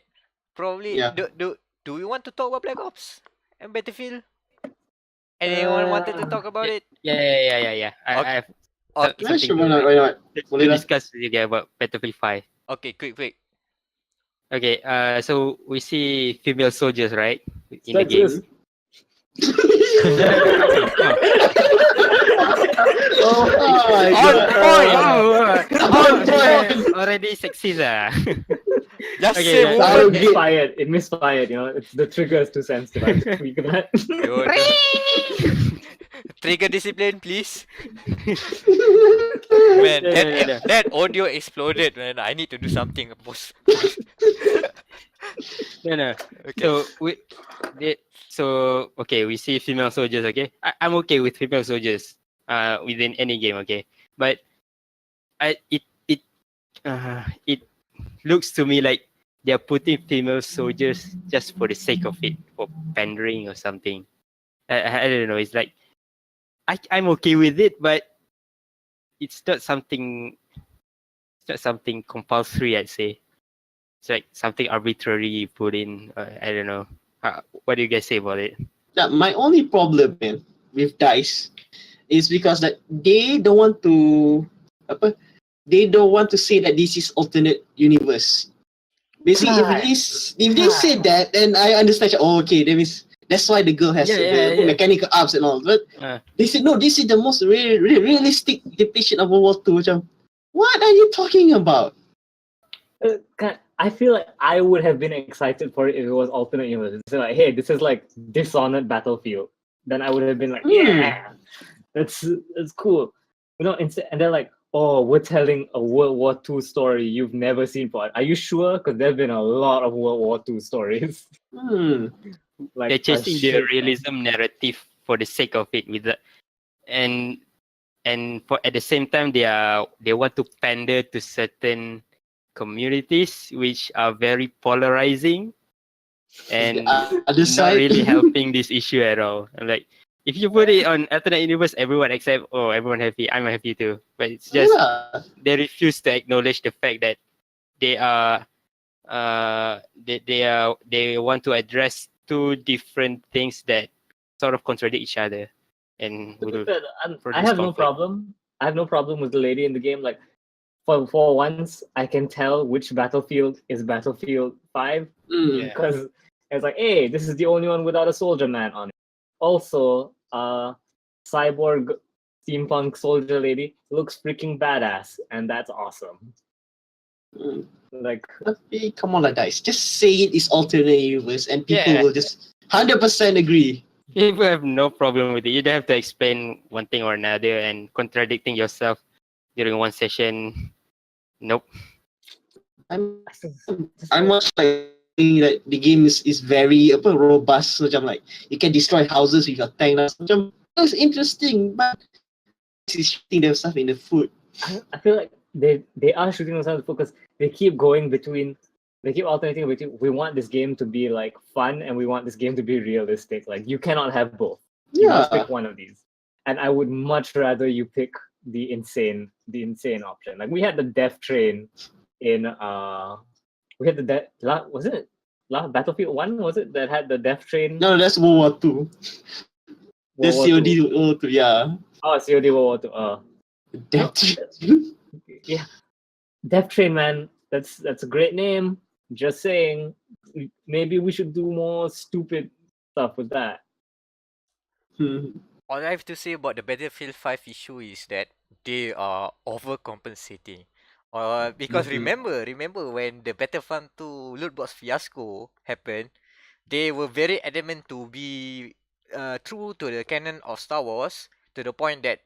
C: Probably
B: Yeah.
C: do we want to talk about Black Ops and Battlefield? Anyone wanted to talk about it?
D: Yeah. I have
C: Okay,
B: Yeah,
D: something
B: sure, why not?
D: to
B: Boleh lah.
D: discuss with you guys about Battlefield 5.
C: okay, quick.
D: Okay, so we see female soldiers, right? In the game.
A: Sexist.
B: Oh my
C: On
B: god.
C: point!
B: On point.
D: Already sexist
C: Just
D: Okay,
C: say
D: yeah.
C: woman.
A: It misfired, you know. It's the trigger is too sensitive. I just tweak that.
C: Dude. Trigger discipline, please. Man,
D: No.
C: that audio exploded, man. I need to do something. Boss.
D: No.
C: Okay.
D: We see female soldiers. Okay, I'm okay with female soldiers. Within any game. Okay, but it looks to me like they're putting female soldiers just for the sake of it, for pandering or something. I don't know. It's like I'm okay with it, but it's not something compulsory. I'd say it's like something arbitrary you put in. I don't know. What do you guys say about it?
B: Yeah, my only problem, man, with DICE is because that they don't want to say that this is alternate universe. Basically, if they say that, then I understand. Oh, okay, that means That's why the girl has
D: Yeah.
B: mechanical arms and all. But they said no, this is the most realistic depiction of World War II. Macam, what are you talking about?
A: I feel like I would have been excited for it if it was alternate universe. It's like, hey, this is like Dishonored Battlefield. Then I would have been like, yeah, that's cool. You know, instead, and they're like, oh, we're telling a World War II story you've never seen before. Are you sure? Because there've been a lot of World War II stories. Like
D: They're chasing the
A: shit.
D: realism narrative for the sake of it, with that, and for at the same time they want to pander to certain communities which are very polarizing and
B: Other
D: not
B: side.
D: really helping this issue at all. Like, if you put it on alternate universe, everyone except everyone happy, I'm happy too. But it's just they refuse to acknowledge the fact that they are they want to address two different things that sort of contradict each other, and
A: I have no problem. I have no problem with the lady in the game. Like, for once, I can tell which Battlefield is Battlefield 5 because it's like, hey, this is the only one without a soldier man on it. Also, cyborg steampunk soldier lady looks freaking badass, and that's awesome. Like,
B: come on, like dice. Just say it is alternate universe, and people will just 100% agree.
D: People have no problem with it. You don't have to explain one thing or another and contradicting yourself during one session. Nope.
B: I'm much like that the game is very robust. So I'm like, you can destroy houses with your tank. That's interesting, but it's shooting themselves in the foot.
A: I feel like they are shooting themselves in the foot because they keep going between. They keep alternating between. We want this game to be like fun, and we want this game to be realistic. Like, you cannot have both. You must pick one of these. And I would much rather you pick the insane option. Like, we had the death train in we had the was it Battlefield 1, was it, that had the death train?
B: No, that's World War 2. The COD World War 2, yeah.
A: Oh, COD World War 2.
B: Death Train.
A: Yeah. Death Train, man. That's a great name. Just saying, maybe we should do more stupid stuff with that.
C: All I have to say about the Battlefield 5 issue is that they are overcompensating. Because remember when the Battlefront 2 loot box fiasco happened, they were very adamant to be true to the canon of Star Wars, to the point that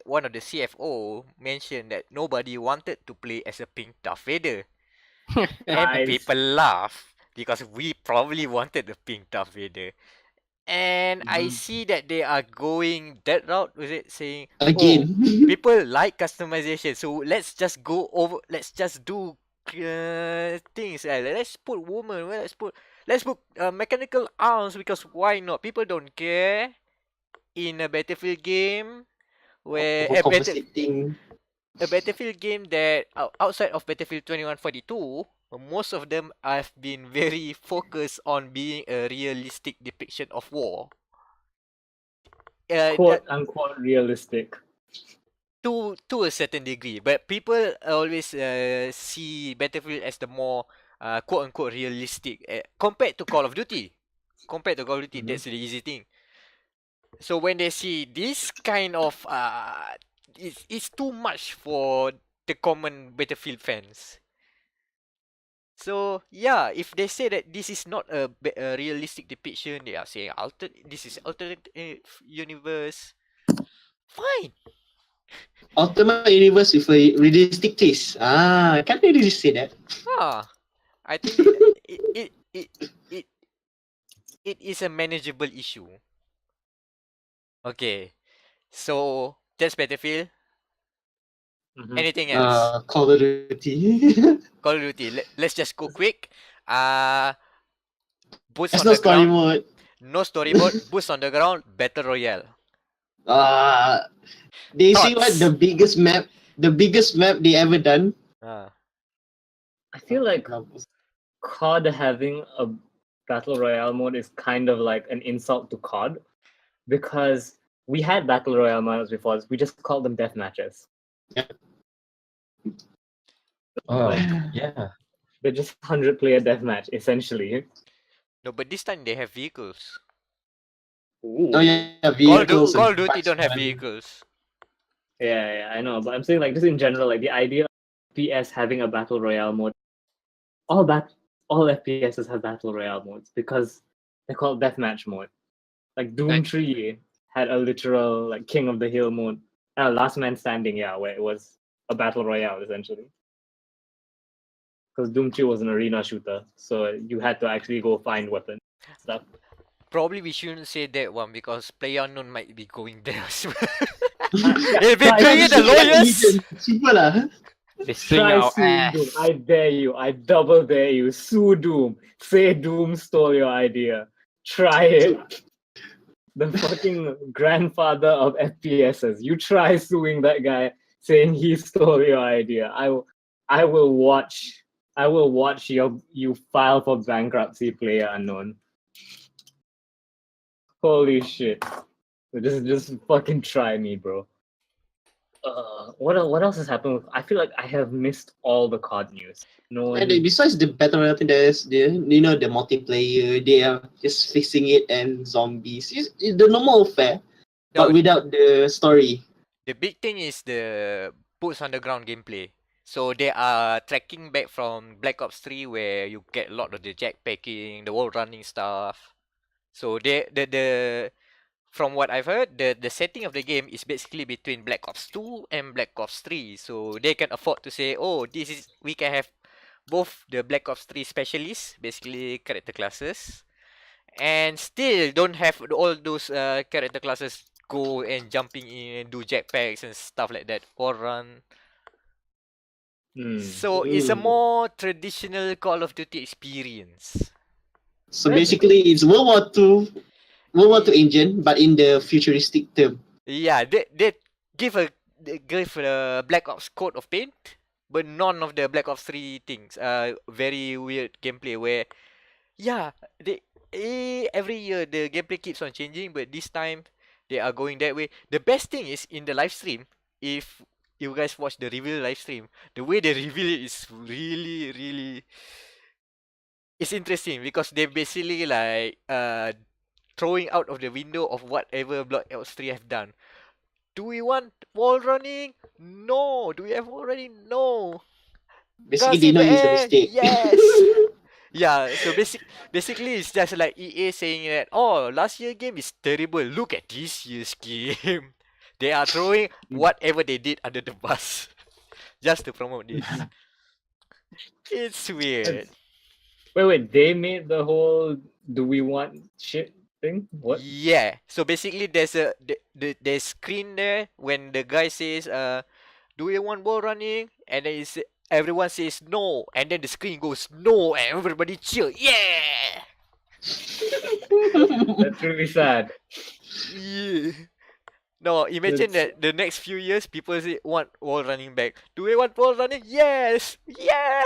C: one of the CFO mentioned that nobody wanted to play as a pink Darth Vader. And people laugh because we probably wanted the pink Darth Vader. And I see that they are going that route with it, saying
B: again,
C: people like customization, so let's just do things. Let's put woman, let's put mechanical arms, because why not? People don't care in a Battlefield game where a Battlefield game that outside of Battlefield 2142, most of them have been very focused on being a realistic depiction of war.
A: Quote unquote realistic.
C: To a certain degree, but people always see Battlefield as the more quote unquote realistic compared to Call of Duty. That's the easy thing. So when they see this kind of it's too much for the common Battlefield fans. So yeah, if they say that this is not a realistic depiction, they are saying this is alternate universe. Fine.
B: Ultimate universe with a realistic taste. Can't really say that.
C: I think it is a manageable issue. Okay, so that's Battlefield. Anything else?
B: Call of Duty.
C: Call of Duty. Let's just go quick. Boots
B: There's
C: on
B: no
C: the
B: story
C: ground.
B: mode.
C: No story mode. Boots on the ground. Battle Royale.
B: They say what the biggest map they ever done.
A: I feel like COD having a Battle Royale mode is kind of like an insult to COD, because we had Battle Royale modes before. We just called them death matches.
B: Yeah.
E: Yeah.
A: They're just 100-player deathmatch, essentially.
C: No, but this time they have vehicles.
B: Oh yeah,
C: Call,
B: vehicles.
C: Call
B: and
C: of Duty
B: bikes
C: don't have
B: running.
C: vehicles.
A: Yeah, I know, but I'm saying like just in general, like the idea of FPS having a battle royale mode, all FPSs have battle royale modes because they're called deathmatch mode. Like Doom
C: Like-
A: 3 had a literal like King of the Hill mode, Last Man Standing, yeah, where it was a battle royale essentially. Because Doom 3 was an arena shooter, so you had to actually go find weapons stuff.
C: Probably we shouldn't say that one because PlayerUnknown might be going there as well.
A: Yeah,
C: They've been
A: try
C: doing it the
A: Doom.
C: lawyers.
B: Super lah.
D: They swing
A: Try
D: our
A: suing Doom.
D: ass.
A: I dare you. I double dare you. Sue Doom. Say Doom stole your idea. Try it. The fucking grandfather of FPSs. You try suing that guy, saying he stole your idea. I will watch. I will watch you file for bankruptcy, PlayerUnknown. Holy shit! Just fucking try me, bro. What else has happened? I feel like I have missed all the COD news. No
B: And
A: one.
B: besides the battle royale, there's the the multiplayer. They are just fixing it and zombies. It's the normal fare,
C: No,
B: but without the story.
C: the big thing is the boots on the ground gameplay. So they are tracking back from Black Ops 3 where you get a lot of the jackpacking, the wall running stuff. So the from what I've heard, the setting of the game is basically between Black Ops 2 and Black Ops 3. So they can afford to say, oh, we can have both the Black Ops 3 specialists, basically character classes, and still don't have all those character classes go and jumping in and do jetpacks and stuff like that or run. So it's a more traditional Call of Duty experience.
B: So basically, it's World War II engine, but in the futuristic term.
C: Yeah, they give a Black Ops coat of paint, but none of the Black Ops 3 things. Very weird gameplay where, yeah, every year the gameplay keeps on changing, but this time they are going that way. The best thing is in the live stream, if you guys watch the reveal live stream, the way they reveal it is really, really, it's interesting because they basically like throwing out of the window of whatever Black Ops 3 have done. Do we want wall running? No. Do we have wall running? No.
B: Basically,
C: Guns
B: they
C: in
B: know
C: the
B: it's a
C: air?
B: mistake.
C: Yes. Yeah, so basically it's just like EA saying that, oh, last year game is terrible. Look at this year's game. They are throwing whatever they did under the bus just to promote this. It's weird.
A: Wait. They made the whole "do we want shit" thing. What?
C: Yeah. So basically there's the screen there when the guy says do you want wall running? And then everyone says no, and then the screen goes no, and everybody cheer, yeah!
A: That's really sad.
C: Yeah. No, imagine
A: That's-
C: that the next few years people say want wall running back. Do we want wall running? Yes, yeah.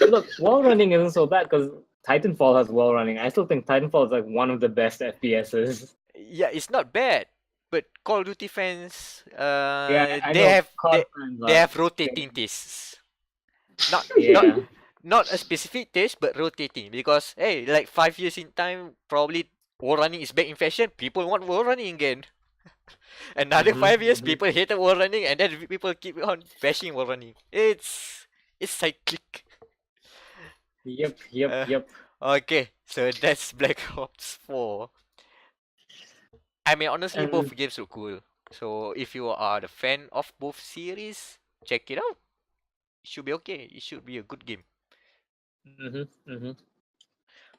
A: Look, wall running isn't so bad because Titanfall has wall running. I still think Titanfall is like one of the best FPSs.
C: Yeah, it's not bad. But Call of Duty fans,
A: Yeah, I
C: they
A: know.
C: have
A: COD fans
C: they
A: are-
C: have rotating tastes. Not
A: Yeah.
C: not a specific taste, but rotating. Because hey, like 5 years in time, probably wall running is back in fashion. People want wall running again. Another
A: Mhm,
C: 5 years,
A: mhm.
C: people hated wall running, and then people keep on bashing wall running. It's cyclic.
A: Yep.
C: Uh, Okay, so that's Black Ops 4. I mean, honestly, both
A: And
C: games look cool. So if you are the fan of both series, check it out. It should be okay. It should be a good game.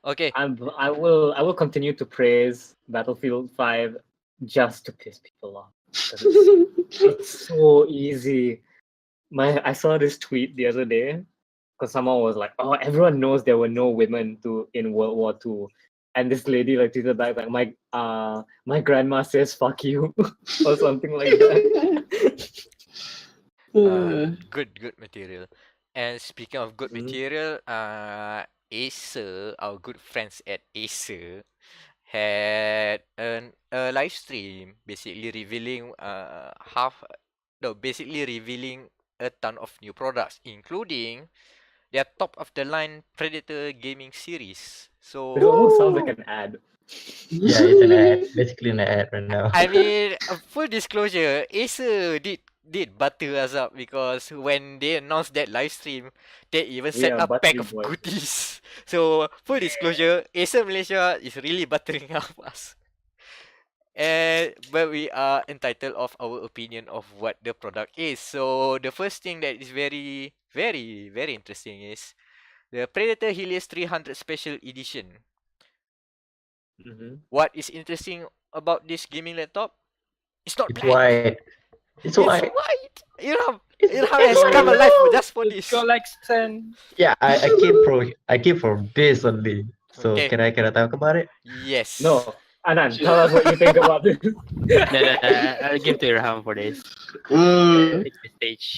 C: Okay.
A: I will continue to praise Battlefield 5 just to piss people off. 'Cause it's so easy. I saw this tweet the other day because someone was like, "Oh, everyone knows there were no women in World War II," and this lady like tweeted back like, my grandma says fuck you," or something like that.
C: Good material. And speaking of good
A: Mhm.
C: material, Acer, our good friends at Acer, had a live stream basically revealing basically revealing a ton of new products, including their top of the line Predator gaming series. So
A: It almost sounds like an ad.
E: Yeah, it's an ad. Basically an ad right now.
C: I mean, full disclosure, Acer did butter us up because when they announced that live stream, they even
A: We
C: sent
A: are
C: a pack
A: buttery
C: of
A: boys.
C: goodies. So full disclosure, Acer Malaysia is really buttering up us. And but we are entitled of our opinion of what the product is. So the first thing that is very, very, very interesting is the Predator Helios 300 Special Edition.
A: Mhm.
C: What is interesting about this gaming laptop? It's not
E: It's
C: black.
E: white. It's
C: It's
E: white.
C: white. Ilham,
E: It's
C: Ilham
E: it's
C: has come
E: white.
C: alive
A: Woo!
C: just for
D: It's
C: this.
D: collection.
E: Yeah, I came for this only. So
C: Okay.
E: can I talk about it?
C: Yes.
A: No, Anan, tell us what you think about this.
D: I'll give to Irham for this.
B: Mm.
D: It's the stage.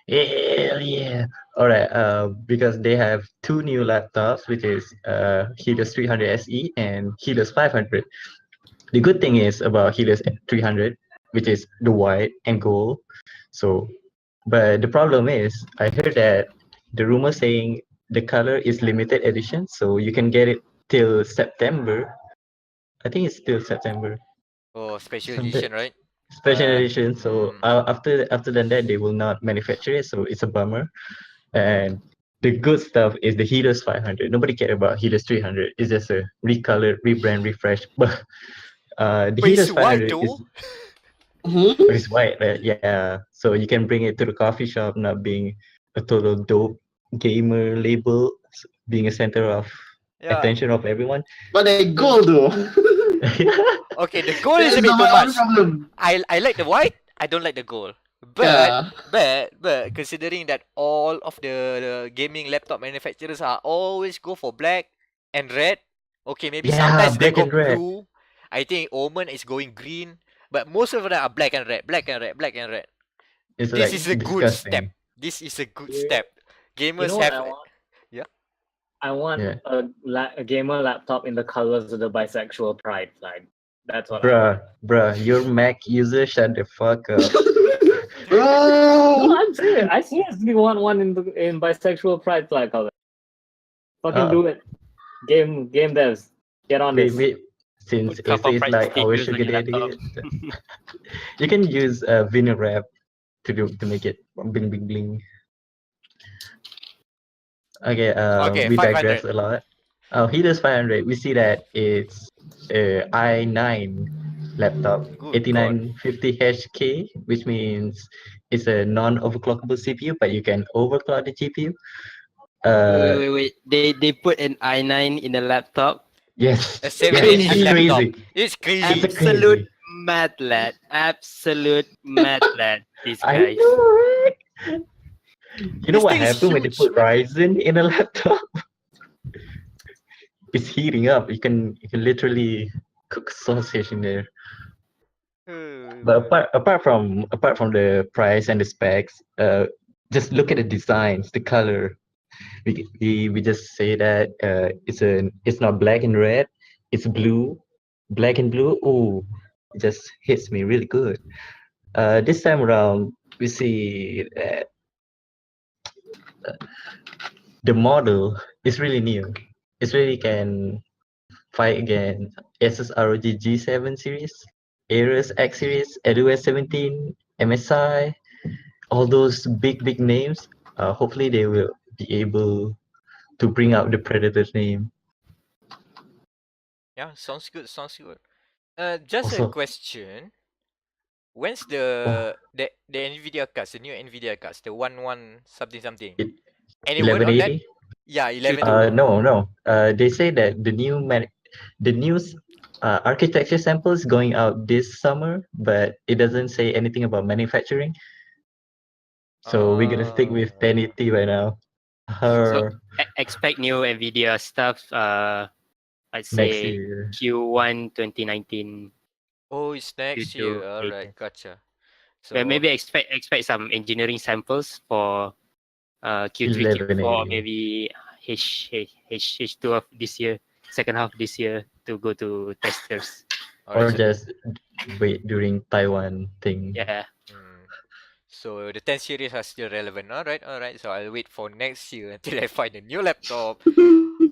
E: Hell yeah. Alright, because they have two new laptops, which is Helios 300 SE and Helios 500. The good thing is about Helios 300, which is the white and gold. So, but the problem is, I heard that the rumor saying the color is limited edition, so you can get it till September. I think it's till September.
C: Oh, special
E: Something
C: edition, right?
E: special edition. So
C: Mm.
E: after that, they will not manufacture it. So it's a bummer. And the good stuff is the Helios 500. Nobody cared about Helios 300. It's just a recolored, rebrand, refresh. But the
C: But it's
E: Helios
C: white
E: 500 is
C: though.
B: Mhm.
E: but it's white, right? Yeah. So you can bring it to the coffee shop, not being a total dope gamer label, being a center of
C: Yeah.
E: attention of everyone.
B: But they gold though.
C: Okay, the gold
B: That
C: is a
B: is
C: bit too
B: my only
C: much.
B: problem.
C: I like the white. I don't like the gold. But
B: Yeah.
C: but considering that all of the gaming laptop manufacturers are always go for black and red. Okay, maybe
E: Yeah,
C: sometimes they
E: black
C: go
E: and red.
C: blue. I think Omen is going green. But most of them are black and red, black and red, black and red.
E: It's
C: This
E: like
C: is a good step.
E: disgusting.
C: This is a good
A: You,
C: step.
A: you
C: Gamers
A: know what
C: have
A: I want?
C: yeah.
A: I want
E: Yeah.
A: a gamer laptop in the colors of the bisexual pride flag. That's what I want.
E: Bruh, your Mac user, shut the fuck up.
A: No,
B: Bro.
A: I'm serious. I seriously want one in bisexual pride flag color. Fucking do it. Game devs, get on this.
E: Wait. Since
D: Put
E: Acer
D: cover
E: is
D: price
E: like our
D: stickers on
E: sugar
D: your laptop.
E: daddy, you can use vinyl wrap to make it bling bling bling. Okay,
C: Okay,
E: we
C: 500.
E: digress a lot. Oh, Helios 500, we see that it's a i9 laptop,
C: Good God.
E: 8950HK, which means it's a non-overclockable CPU, but you can overclock the GPU.
D: Wait. They put an i9 in a laptop.
E: Yes,
C: A
E: yeah,
C: 7-inch
E: it's
B: Crazy.
C: laptop.
E: crazy.
C: It's
E: It's a
C: crazy.
D: Absolute
E: crazy.
D: mad lad. Absolute mad lad. These
E: I
D: guys.
E: know, right? You know
C: This
E: what
C: thing is
E: happened when they
C: huge,
E: put
C: man.
E: Ryzen in a laptop? It's heating up. You can literally cook sausage in there. But apart from the price and the specs, just look at the designs, the color. We just say that it's not black and red, it's blue, black and blue. Oh, it just hits me really good. This time around, we see that the model is really new. It really can fight against Asus ROG G7 series, Ares X series, Helios 17, MSI, all those big names. Hopefully, they will be able to bring out the Predator's name.
C: Yeah, sounds good. Sounds good. Just a
E: Also,
C: question. When's
E: oh,
C: the Nvidia cards, the new Nvidia cards, the one something something?
E: it,
C: Any word on that?
E: 1180.
C: Yeah,
D: Q2.
C: 11.
E: No. They say that the new architecture sample is going out this summer, but it doesn't say anything about manufacturing. So we're gonna stick with
C: Uh,
E: 1080 right now.
D: So
E: Her
D: expect new Nvidia stuff. I'd
E: next
D: say
E: year.
D: Q1 2019,
C: oh, it's next
D: Q2
C: year. All right,
D: latest.
C: gotcha.
D: But
C: So,
D: maybe expect some engineering samples for Q3, Q4, or
E: 1180.
D: maybe H2 of this year, second half this year to go to testers.
C: all right.
E: Or
C: So,
E: just wait during Taiwan thing.
D: Yeah.
C: mm, so the 10 series are still relevant. All right, all right. So I'll wait for next year until I find a new laptop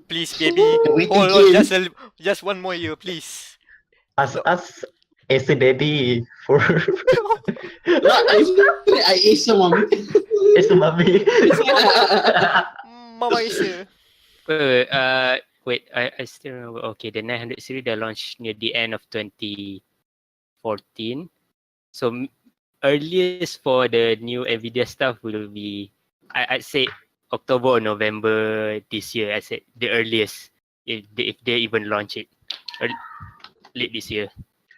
C: Please, baby,
B: The waiting
C: hold on
B: game.
C: just one more year, please.
E: Us Acer Daddy for
B: I Acer mommy.
E: Acer Mommy.
C: Mama Acer.
D: Wait, I still remember. Okay, the 900 series they launched near the end of 2014. So earliest for the new Nvidia stuff will be, I'd say October or November this year. I said the earliest if they even launch it late this year.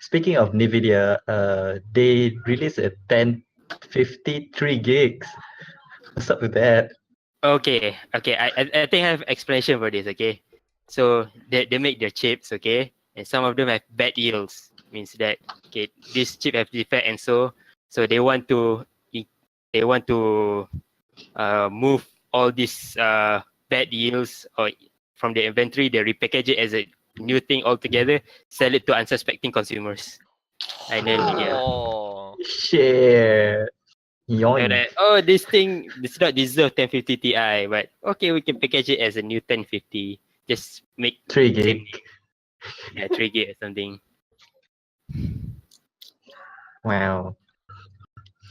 E: Speaking of NVIDIA, they released a 1053 gigs. What's up with that?
D: Okay. I think I have explanation for this. Okay, so they make their chips. Okay, and some of them have bad yields. Means that this chip have defect, and so they want to move all these bad yields or from the inventory. They repackage it as a new thing altogether, sell it to unsuspecting consumers. I know Nvidia.
C: Oh.
E: Shit. Yoink.
D: This thing does not deserve 1050 Ti, but okay, we can package it as a new 1050. Just make
E: 3
D: same
E: gig.
D: name. 3 gig or something.
E: Wow.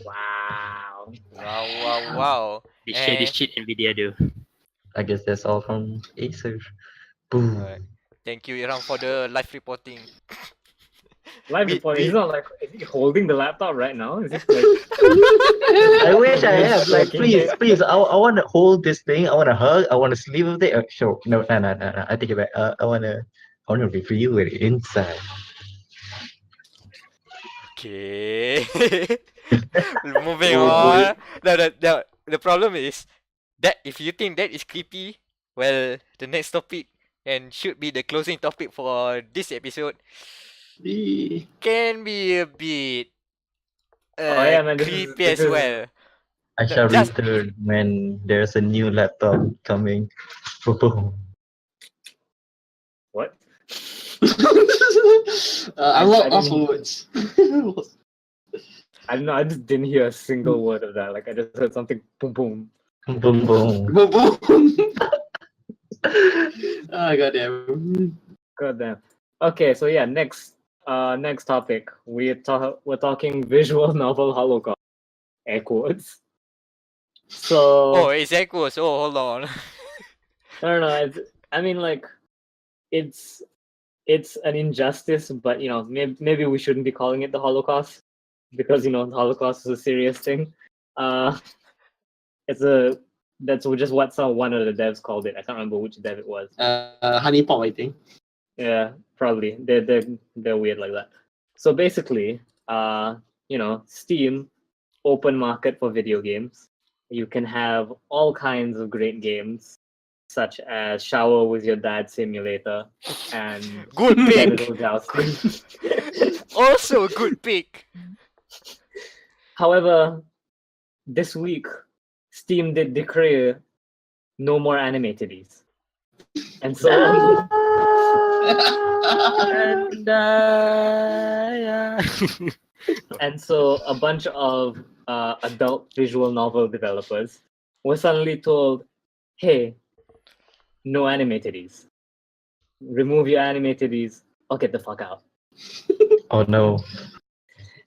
A: Wow.
C: Wow.
D: This shit Nvidia do.
E: I guess that's all from Acer. Boom.
C: Alright. Thank you, Iram, for the live reporting.
A: Live
C: We-
A: reporting. He's
C: we-
A: not like, is he holding the laptop right now? Is he like,
E: I wish I
A: Just
E: have. Like,
A: checking
E: please. I want to hold this thing. I want to hug. I want to sleep with it. Sure. No. I take it back. I want to review it inside.
C: Okay. Moving on. The problem is that if you think that is creepy, well, the next topic and should be the closing topic for this episode can be a bit
A: Oh, yeah, man,
C: creepy
A: this
C: as
A: is-
C: well.
E: I
C: No,
E: shall
C: just-
E: return when there's a new laptop coming. Boom.
A: what?
B: I'm
A: I
B: not
A: didn't-
B: off for words.
A: I don't know. I just didn't hear a single word of that. Like I just heard something boom boom.
E: Boom. Boom.
B: Boom, boom. Oh, goddamn.
A: God damn. Okay, so yeah, next topic. We're talking visual novel Holocaust. Air quotes. So
C: Oh, it's echoes. Oh, hold on.
A: I don't know. I mean, like, it's an injustice, but maybe we shouldn't be calling it the Holocaust because the Holocaust is a serious thing. That's just what one of the devs called it. I can't remember which dev it was.
B: Honey Pop, I think.
A: Yeah, probably. They're weird like that. So basically, Steam, open market for video games. You can have all kinds of great games, such as Shower with Your Dad Simulator and
C: Good pick.
A: Genital Jousting.
C: Also a good pick.
A: However, this week, Steam did declare no more animateddies. And so and so a bunch of adult visual novel developers were suddenly told, hey, no animateddies. Remove your animateddies or get the fuck out.
E: Oh no.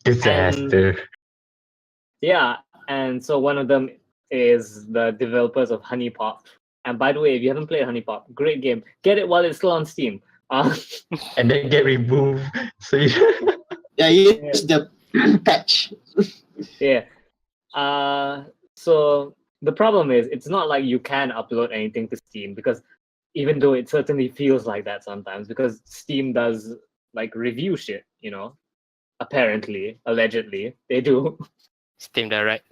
E: Disaster.
A: Yeah, and so one of them is the developers of Honey Pop. And by the way, if you haven't played Honey Pop, great game. Get it while it's still on Steam.
E: And then get removed. So you
B: Yeah, use the patch.
A: Yeah. So the problem is, it's not like you can upload anything to Steam, because even though it certainly feels like that sometimes, because Steam does like review shit, apparently, allegedly, they do.
D: Steam Direct.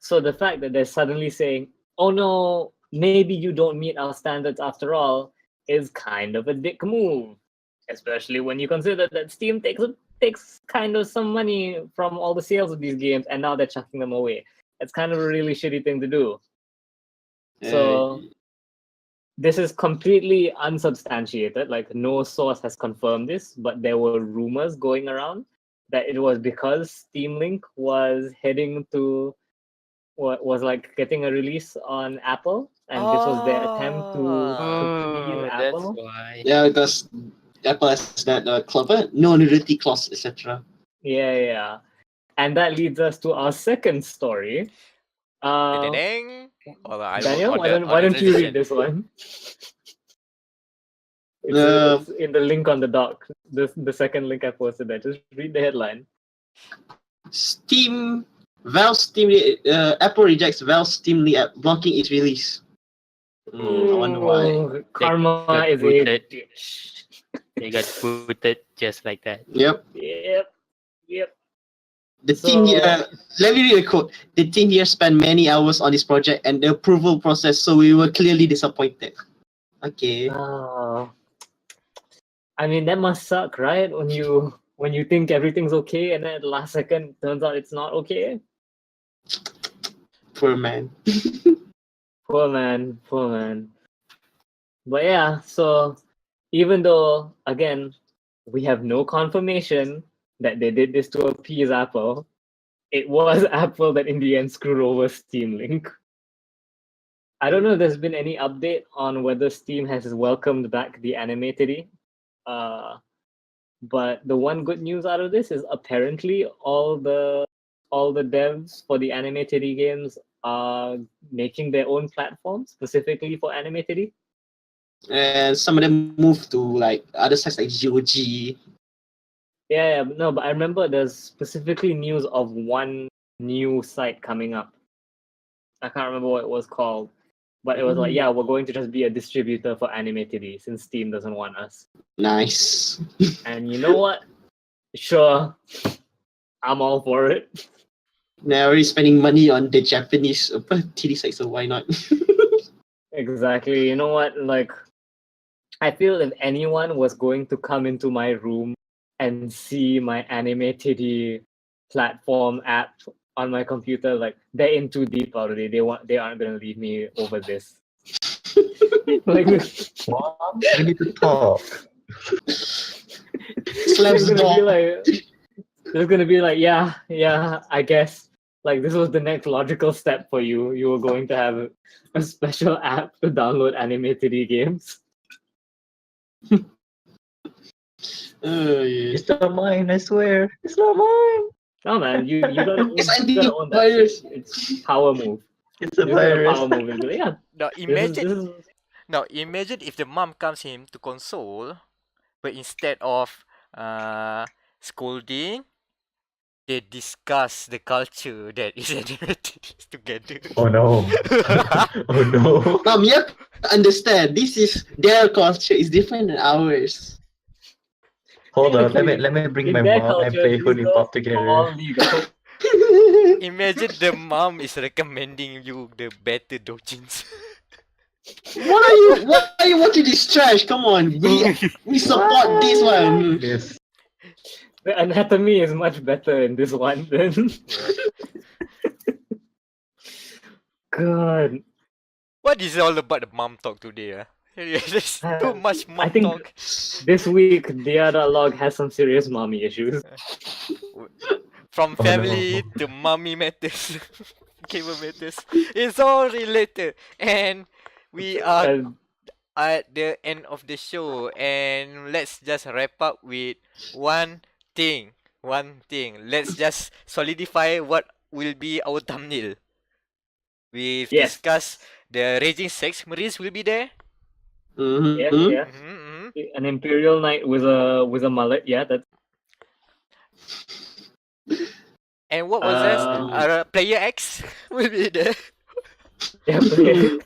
A: So the fact that they're suddenly saying, oh no, maybe you don't meet our standards after all, is kind of a dick move. Especially when you consider that Steam takes kind of some money from all the sales of these games, and now they're chucking them away. It's kind of a really shitty thing to do. So this is completely unsubstantiated. Like, no source has confirmed this, but there were rumors going around that it was because Steam Link was heading to was like getting a release on Apple, and this was their attempt to please
D: Oh, that's
A: Apple.
D: why.
B: Yeah, because Apple has that no nudity clause, etc.
A: Yeah. And that leads us to our second story.
C: Ding. Well, I work
A: Daniel,
C: on
A: why
C: the
A: don't you read
C: transition.
A: this one?
B: Uh,
A: It's in the link on the doc. The second link I posted there. Just read the headline.
B: Apple rejects Valve Steam League app, blocking its release. I wonder why.
A: Ooh, karma
D: got
A: is a
D: booted.
A: bitch.
D: They got booted just like that.
B: Yep.
A: Yep.
B: The
A: So-
B: team. Let me read a quote. The team here spent many hours on this project and the approval process, so we were clearly disappointed. Okay.
A: I mean, that must suck, right? When you think everything's okay, and then at the last second turns out it's not okay.
B: Poor man.
A: Poor man. But yeah, so even though again we have no confirmation that they did this to appease Apple, it was Apple that in the end screwed over Steam Link. I don't know if there's been any update on whether Steam has welcomed back the animated. But the one good news out of this is apparently all the devs for the animated games are making their own platform specifically for animated.
B: And some of them moved to like other sites like GOG.
A: Yeah, no, but I remember there's specifically news of one new site coming up. I can't remember what it was called, but it was like, yeah, we're going to just be a distributor for animated since Steam doesn't want us.
B: Nice.
A: And you know what? Sure, I'm all for it.
B: They're already spending money on the Japanese TD site, so why not?
A: Exactly. You know what? Like, I feel if anyone was going to come into my room and see my animated platform app on my computer, like they're in too deep already. They aren't gonna leave me over this. Like,
E: Mom, we need to talk.
B: Slaps
A: There's
B: dog.
A: gonna be like, yeah, I guess. Like this was the next logical step for you. You were going to have a special app to download animated games.
B: Yeah.
E: It's not mine, I swear. It's not mine.
A: No man, you gotta
B: It's
A: gotta own that
B: antivirus.
A: shit. It's power move.
E: It's a
A: It's a
E: virus.
A: power move. It's like, yeah,
C: Now
A: this is
C: imagine if the mom comes in to console, but instead of scolding, they discuss the culture that is animated together.
E: Oh no. Oh no.
B: You have to understand, this is their culture. It's different than ours.
E: Hold on, let me bring
A: in
E: my
A: their
E: mom and
A: culture,
E: play
A: these
E: Holy
A: girls
E: Pop
A: are
E: together.
A: all legal.
C: Imagine the mom is recommending you the better dojins.
B: Why are you watching this trash? Come on, we support this one.
E: Yes.
A: The anatomy is much better in this one than. God,
C: What is all about the mom talk today? There's too much mom
A: I think
C: talk.
A: this week dia.log has some serious mommy issues.
C: From
E: Oh,
C: family
E: no.
C: to mommy matters, cable matters. It's all related, and we are
A: And
C: at the end of the show, and let's just wrap up with one thing. Let's just solidify what will be our thumbnail. We've
A: yes,
C: discussed the Raging Sex Marines will be there.
A: yes,
B: Mhm.
A: yes.
C: Mm-hmm.
A: An imperial knight with a mullet. Yeah, that's.
C: And what was that?
B: Um,
C: Player X will be there.
A: Yeah, player.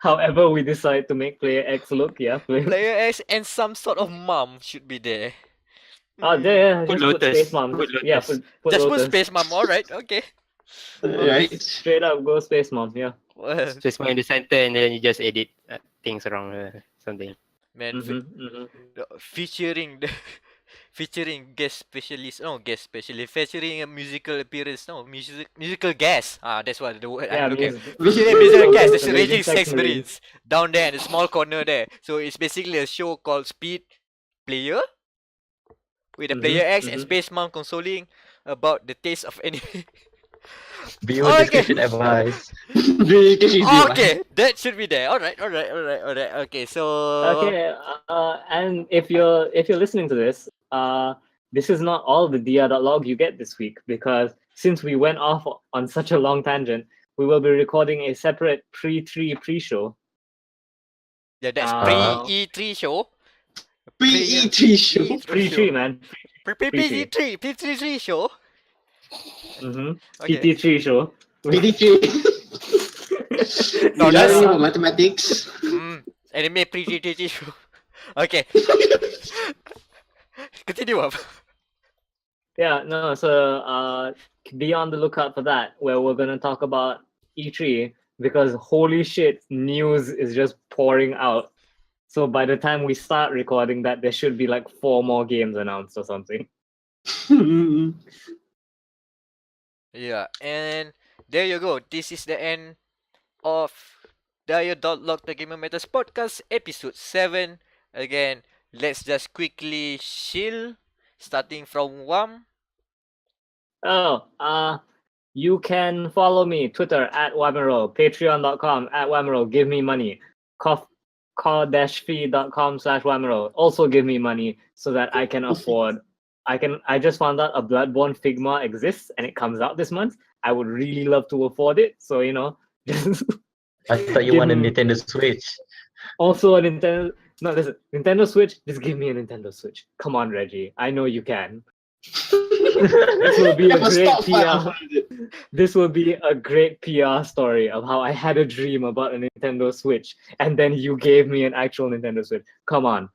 A: However, we decide to make player X look. Yeah,
C: Player X and some sort of mom should be there.
A: Oh, there.
D: Put
A: Just put
D: Lotus.
A: space mom.
D: Put
A: Yeah,
D: Lotus.
A: put
C: Just put
A: Lotus.
C: Space Mom, alright, okay.
B: right.
A: Straight up, go space mom. Yeah.
C: Well,
D: Just in the center, and then you just edit things around something.
C: man, featuring the featuring featuring a musical appearance, musical guest. That's what the word
A: Yeah,
C: I'm looking at.
A: music.
C: Featuring musical guest,
A: The
C: there's
A: Raging
C: Raging
A: Sex
C: Sex Marines down there in the small corner there. So it's basically a show called Speed Player with a player X and Space Mom consoling about the taste of anime.
E: Viewer
C: Okay.
E: discretion advised.
C: Okay, that should be there. Alright. Okay, so
A: Okay, and if you're listening to this, this is not all the dia.log you get this week, because since we went off on such a long tangent, we will be recording a separate pre-show.
C: yeah, that's
A: Uh,
C: pre-E3 show.
B: Pre-E3 show.
A: Pre-3, man.
C: Pre-3 show.
A: Mm-hmm.
C: Okay.
A: PT3 show.
B: Pre-E3.
C: No,
B: You
C: that's-
B: learning about mathematics.
C: Anime pre-3 show. Okay. Continue up.
A: Yeah, no, so be on the lookout for that, where we're gonna talk about E3, because holy shit, news is just pouring out. So by the time we start recording that, there should be like 4 more games announced or something.
C: Yeah, and there you go. This is the end of dia.log the Gamer Matters podcast episode 7. Again, let's just quickly chill, starting from Wam.
A: Oh, you can follow me Twitter @Wamero, Patreon.com @Wamero, give me money, call-fee.com/Wamero, also give me money so that I can afford. I just found out a Bloodborne Figma exists and it comes out this month. I would really love to afford it, so
E: I thought you
A: Give
E: want a
A: me-
E: Nintendo Switch.
A: Also a Nintendo. No, listen, Nintendo Switch. Just give me a Nintendo Switch. Come on, Reggie. I know you can. This will be a
B: Have a
A: great
B: stock
A: PR.
B: file.
A: This will be a great PR story of how I had a dream about a Nintendo Switch, and then you gave me an actual Nintendo Switch. Come on.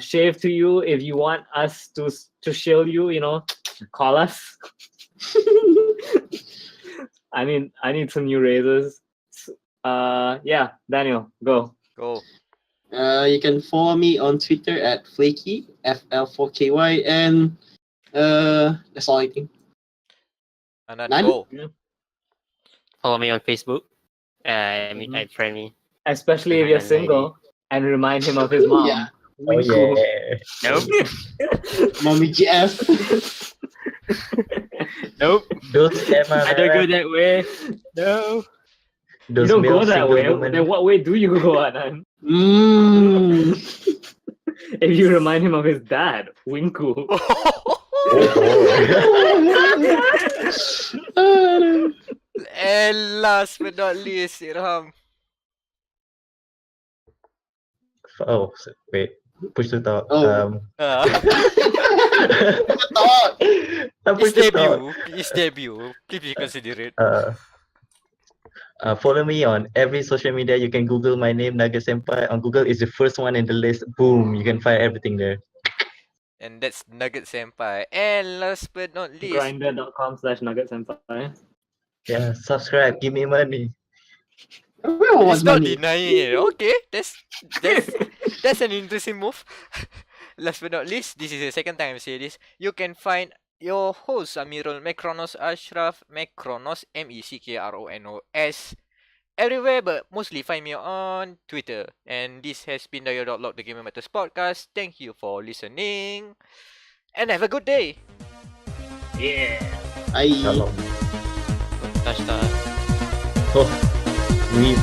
A: Shave to you if you want us to shill you. Call us. I need some new razors. Yeah, Daniel, go.
C: Go.
B: You can follow me on Twitter @flaky FL4KY, and that's all I think.
C: Anan,
B: None?
C: go.
D: Follow me on Facebook.
A: Mhm.
D: I friend me.
A: Especially if you're single, and remind him of his mom.
B: Yeah.
E: Oh
A: Winku.
E: yeah.
D: Nope.
B: Mommy GF.
D: Nope.
E: Those Emma,
D: I don't go that way. No.
A: You
E: those
A: don't go
E: male
A: that
E: single
A: way.
E: women.
A: Then what way do you go, Anan? If you remind him of his dad, Winku.
C: And last but not least, Irham.
E: Oh, wait. Push to talk.
B: Oh.
E: I
C: His
E: push to talk.
C: debut. Please consider it.
E: Follow me on every social media. You can Google my name, Naga Senpai. On Google, is the first one in the list. Boom, you can find everything there.
C: And that's Nugget Senpai. And last but not least,
A: Grinder.com/Nugget Senpai.
E: Yeah, subscribe. Give me money.
C: he's not denying it. Okay, that's an interesting move. Last but not least, this is the second time I say this. You can find your host Amirul Mekronos Ashraf Mekronos Meckronos everywhere, but mostly find me on Twitter. And this has been dia.log the Gamer Matters podcast. Thank you for listening, and have a good day.
A: Yeah.
B: I
E: Shalom.
D: Touch that.
E: Oh, we